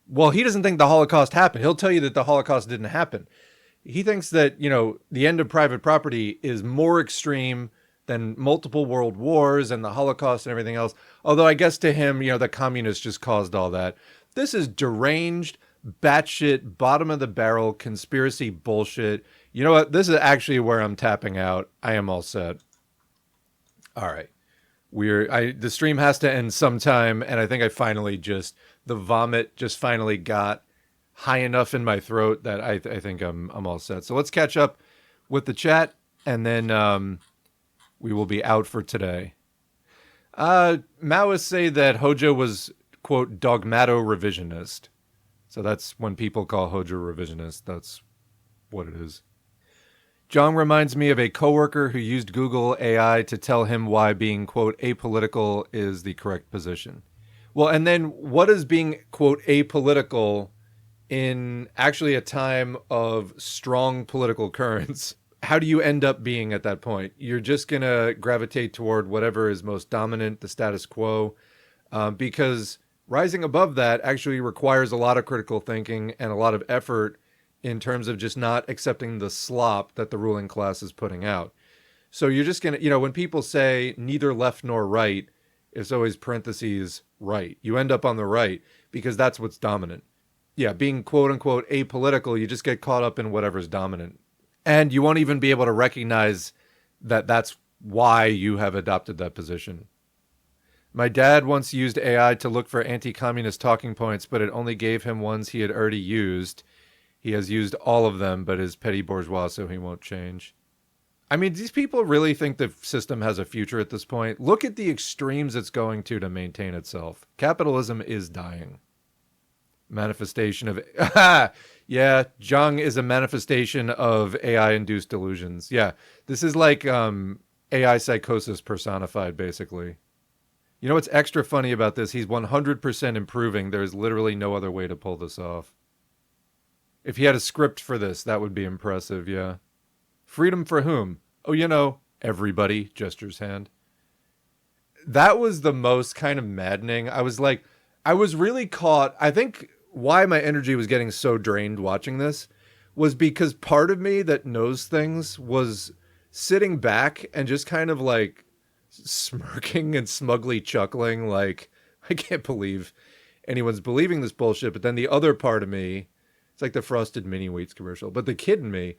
S1: Well, he doesn't think the Holocaust happened. He'll tell you that the Holocaust didn't happen. He thinks that, the end of private property is more extreme than multiple world wars and the Holocaust and everything else. Although I guess to him, the communists just caused all that. This is deranged, batshit, bottom of the barrel conspiracy bullshit. You know what? This is actually where I'm tapping out. I am all set. All right. The stream has to end sometime, and I think the vomit just finally got high enough in my throat that I think I'm all set. So let's catch up with the chat, and then we will be out for today. Maoists say that Hojo was, quote, dogmato-revisionist. So that's when people call Hojo revisionist. That's what it is. Jiang reminds me of a coworker who used Google AI to tell him why being, quote, apolitical is the correct position. Well, and then what is being, quote, apolitical in actually a time of strong political currents? how do you end up being at that point? You're just going to gravitate toward whatever is most dominant, the status quo, because rising above that actually requires a lot of critical thinking and a lot of effort in terms of just not accepting the slop that the ruling class is putting out. So you're just going to, when people say neither left nor right, it's always parentheses right. You end up on the right because that's what's dominant. Yeah, being quote unquote apolitical, you just get caught up in whatever's dominant. And you won't even be able to recognize that that's why you have adopted that position. My dad once used AI to look for anti-communist talking points, but it only gave him ones he had already used. He has used all of them, but is petty bourgeois, so he won't change. I mean, these people really think the system has a future at this point. Look at the extremes it's going to maintain itself. Capitalism is dying. Manifestation of... yeah, Jiang is a manifestation of AI-induced delusions. Yeah, this is like AI psychosis personified, basically. You know what's extra funny about this? He's 100% improving. There's literally no other way to pull this off. If he had a script for this, that would be impressive, yeah. Freedom for whom? Oh, everybody, gestures hand. That was the most kind of maddening. I was really caught. I think why my energy was getting so drained watching this was because part of me that knows things was sitting back and just kind of like smirking and smugly chuckling like, I can't believe anyone's believing this bullshit. But then the other part of me, it's like the Frosted Mini Wheats commercial, but the kid in me,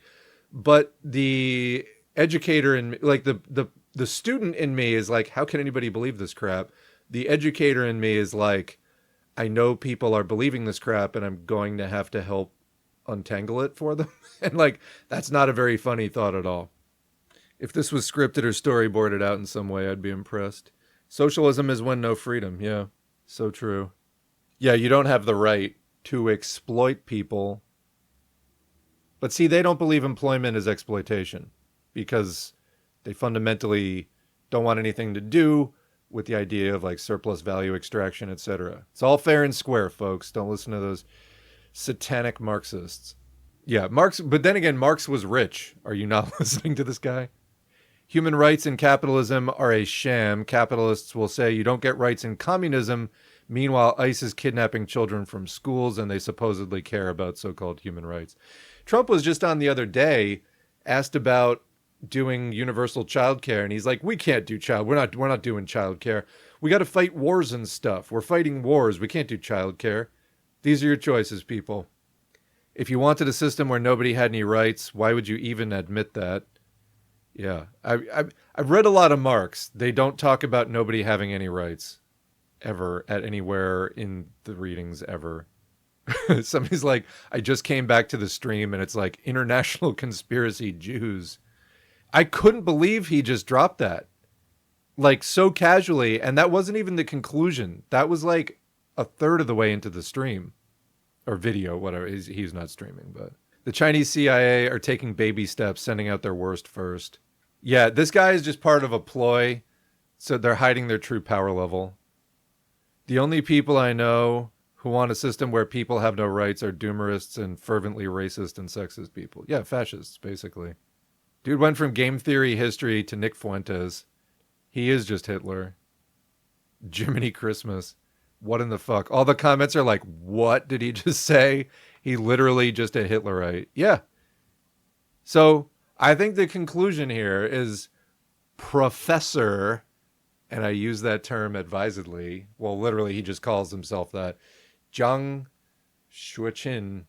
S1: but the educator in me, like the student in me is like, how can anybody believe this crap? The educator in me is like, I know people are believing this crap and I'm going to have to help untangle it for them. And like, that's not a very funny thought at all. If this was scripted or storyboarded out in some way, I'd be impressed. Socialism is when no freedom. Yeah, so true. Yeah, you don't have the right to exploit people. But see, they don't believe employment is exploitation because they fundamentally don't want anything to do with the idea of like surplus value extraction, etc. It's all fair and square, folks. Don't listen to those satanic Marxists. Yeah, Marx, but then again, Marx was rich. Are you not listening to this guy? Human rights in capitalism are a sham. Capitalists will say you don't get rights in communism. Meanwhile, ICE is kidnapping children from schools and they supposedly care about so-called human rights. Trump was just on the other day asked about doing universal childcare, and he's like, we can't do we're not doing childcare. We got to fight wars and stuff. We're fighting wars. We can't do childcare. These are your choices, people. If you wanted a system where nobody had any rights, why would you even admit that? Yeah, I've read a lot of Marx. They don't talk about nobody having any rights ever at anywhere in the readings ever. Somebody's like, I just came back to the stream and it's like international conspiracy Jews. I couldn't believe he just dropped that like so casually. And that wasn't even the conclusion. That was like a third of the way into the stream or video, whatever. He's not streaming, but the Chinese CIA are taking baby steps, sending out their worst first. Yeah, this guy is just part of a ploy. So they're hiding their true power level. The only people I know who want a system where people have no rights are doomerists and fervently racist and sexist people. Yeah, fascists, basically. Dude went from game theory history to Nick Fuentes. He is just Hitler. Jiminy Christmas. What in the fuck? All the comments are like, what did he just say? He literally just a Hitlerite. Yeah. So I think the conclusion here is Professor, and I use that term advisedly. Well, literally, he just calls himself that. Jiang Xueqin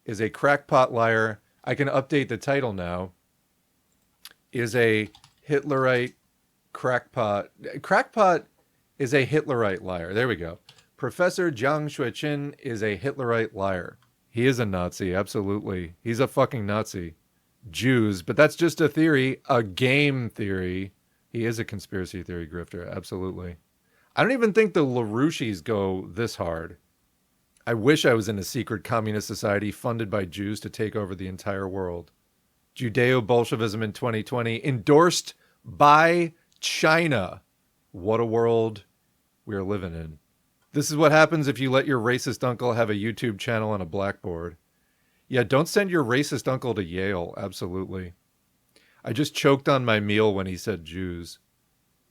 S1: is a crackpot liar. I can update the title now. Is a Hitlerite crackpot. Crackpot is a Hitlerite liar. There we go. Professor Jiang Xueqin is a Hitlerite liar. He is a Nazi, absolutely. He's a fucking Nazi. Jews, but that's just a theory, a game theory. He is a conspiracy theory grifter, absolutely. I don't even think the LaRouches go this hard. I wish I was in a secret communist society funded by Jews to take over the entire world. Judeo-Bolshevism in 2020, endorsed by China. What a world we're living in. This is what happens if you let your racist uncle have a YouTube channel and a blackboard. Yeah, don't send your racist uncle to Yale, absolutely. I just choked on my meal when he said Jews.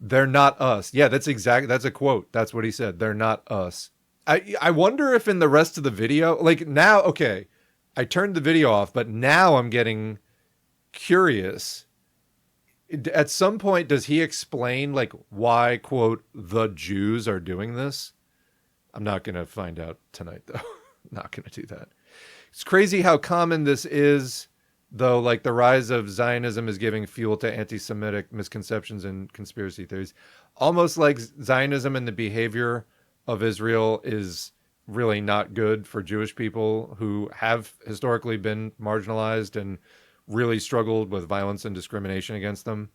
S1: They're not us. Yeah, that's a quote. That's what he said. They're not us. I wonder if in the rest of the video, like now, okay, I turned the video off, but now I'm getting curious. At some point, does he explain like why, quote, the Jews are doing this? I'm not going to find out tonight, though. Not going to do that. It's crazy how common this is, though. Like the rise of Zionism is giving fuel to anti-Semitic misconceptions and conspiracy theories. Almost like Zionism and the behavior of Israel is really not good for Jewish people who have historically been marginalized and really struggled with violence and discrimination against them.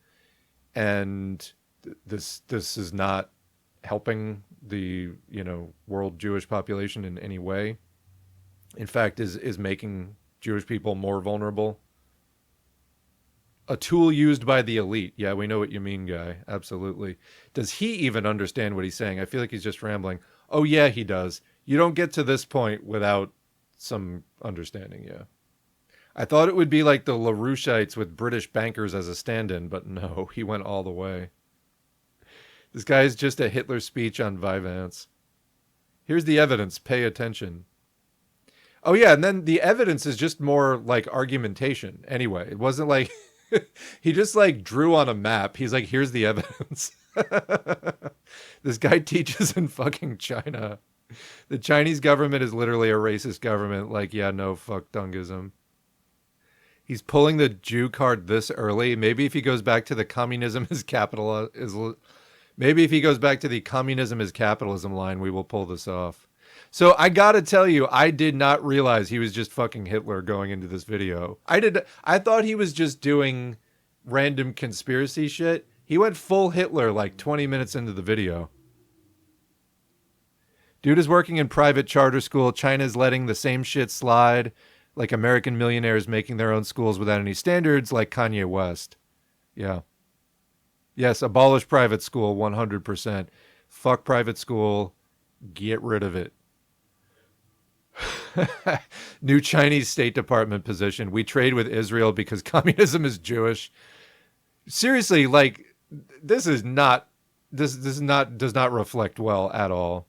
S1: And this is not helping the, world Jewish population in any way. In fact, is making Jewish people more vulnerable. A tool used by the elite. Yeah, we know what you mean, guy. Absolutely. Does he even understand what he's saying? I feel like he's just rambling. Oh, yeah, he does. You don't get to this point without some understanding, yeah. I thought it would be like the LaRouchites with British bankers as a stand-in, but no, he went all the way. This guy is just a Hitler speech on Vyvanse. Here's the evidence. Pay attention. Oh, yeah, and then the evidence is just more like argumentation. Anyway, it wasn't like... he just like drew on a map. He's like, here's the evidence. This guy teaches in fucking China. The Chinese government is literally a racist government. Like, yeah, no, fuck Dungism. He's pulling the Jew card this early. Maybe if he goes back to the communism is capital is... Maybe if he goes back to the communism is capitalism line, we will pull this off. So I gotta tell you, I did not realize he was just fucking Hitler going into this video. I thought he was just doing random conspiracy shit. He went full Hitler like 20 minutes into the video. Dude is working in private charter school. China's letting the same shit slide, like American millionaires making their own schools without any standards, like Kanye West. Yeah. Yes, abolish private school 100%. Fuck private school. Get rid of it. New Chinese State Department position. We trade with Israel because communism is Jewish. Seriously, like this does not reflect well at all.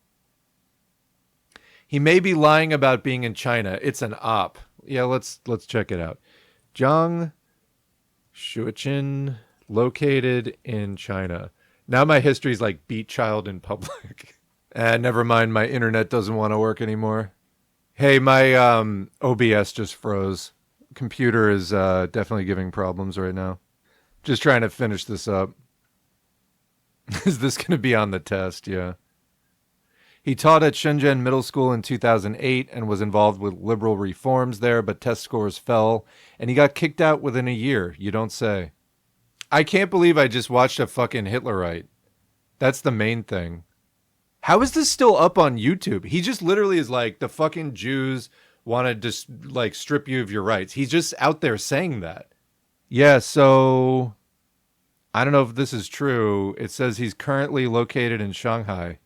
S1: He may be lying about being in China. It's an op. Yeah, let's check it out. Jiang Xueqin, located in China. Now my history's like beat child in public. Never mind, my internet doesn't want to work anymore. Hey, my OBS just froze. Computer is definitely giving problems right now. Just trying to finish this up. Is this going to be on the test? Yeah. He taught at Shenzhen Middle School in 2008 and was involved with liberal reforms there, but test scores fell, and he got kicked out within a year. You don't say. I can't believe I just watched a fucking Hitlerite. That's the main thing. How is this still up on YouTube? He just literally is like, the fucking Jews want to just like strip you of your rights. He's just out there saying that. Yeah, so I don't know if this is true. It says he's currently located in Shanghai.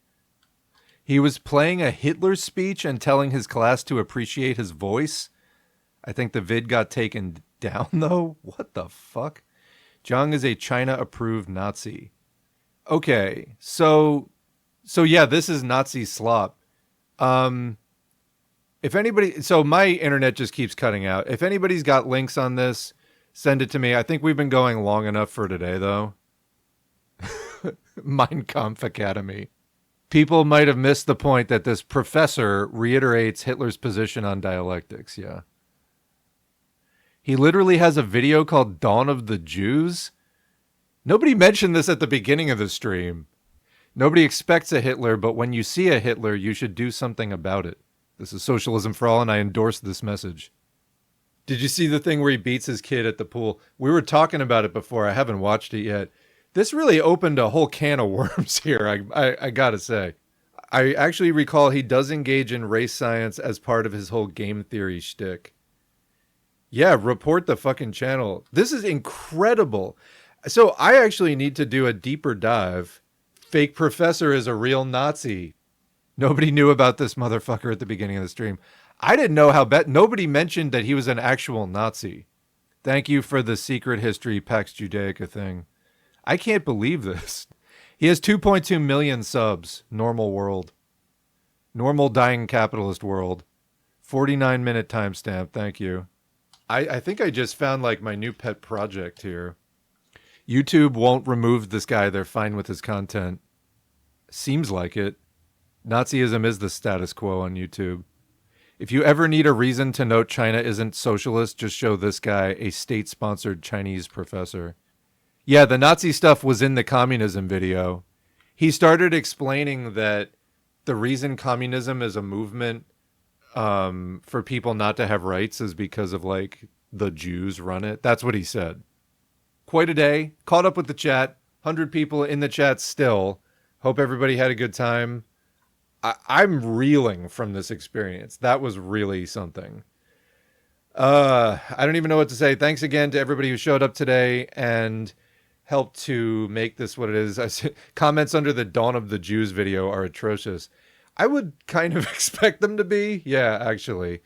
S1: He was playing a Hitler speech and telling his class to appreciate his voice. I think the vid got taken down, though. What the fuck? Jiang is a China-approved Nazi. Okay, so yeah, this is Nazi slop. If anybody, so my internet just keeps cutting out. If anybody's got links on this, send it to me. I think we've been going long enough for today, though. Mein Kampf Academy. People might have missed the point that this professor reiterates Hitler's position on dialectics. Yeah. He literally has a video called Dawn of the Jews. Nobody mentioned this at the beginning of the stream. Nobody expects a Hitler, but when you see a Hitler, you should do something about it. This is Socialism for All, and I endorse this message. Did you see the thing where he beats his kid at the pool? We were talking about it before. I haven't watched it yet. This really opened a whole can of worms here, I gotta say. I actually recall he does engage in race science as part of his whole game theory shtick. Yeah, report the fucking channel. This is incredible. So I actually need to do a deeper dive. Fake professor is a real Nazi. Nobody knew about this motherfucker at the beginning of the stream. I didn't know how bad. Nobody mentioned that he was an actual Nazi. Thank you for the secret history Pax Judaica thing. I can't believe this. He has 2.2 million subs. Normal world. Normal dying capitalist world. 49-minute timestamp. Thank you. I think I just found like my new pet project here. YouTube won't remove this guy. They're fine with his content. Seems like it. Nazism is the status quo on YouTube. If you ever need a reason to note China isn't socialist, just show this guy, a state-sponsored Chinese professor. Yeah, the Nazi stuff was in the communism video. He started explaining that the reason communism is a movement for people not to have rights is because of, like, the Jews run it. That's what he said. Quite a day. Caught up with the chat. 100 people in the chat still. Hope everybody had a good time. I'm reeling from this experience. That was really something. I don't even know what to say. Thanks again to everybody who showed up today and helped to make this what it is. Comments under the Dawn of the Jews video are atrocious. I would kind of expect them to be. Yeah, actually.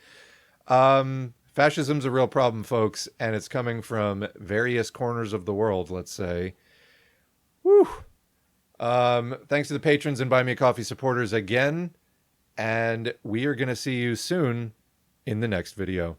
S1: Fascism's a real problem, folks, and it's coming from various corners of the world, let's say. Woo! Thanks to the patrons and Buy Me a Coffee supporters again. And we are going to see you soon in the next video.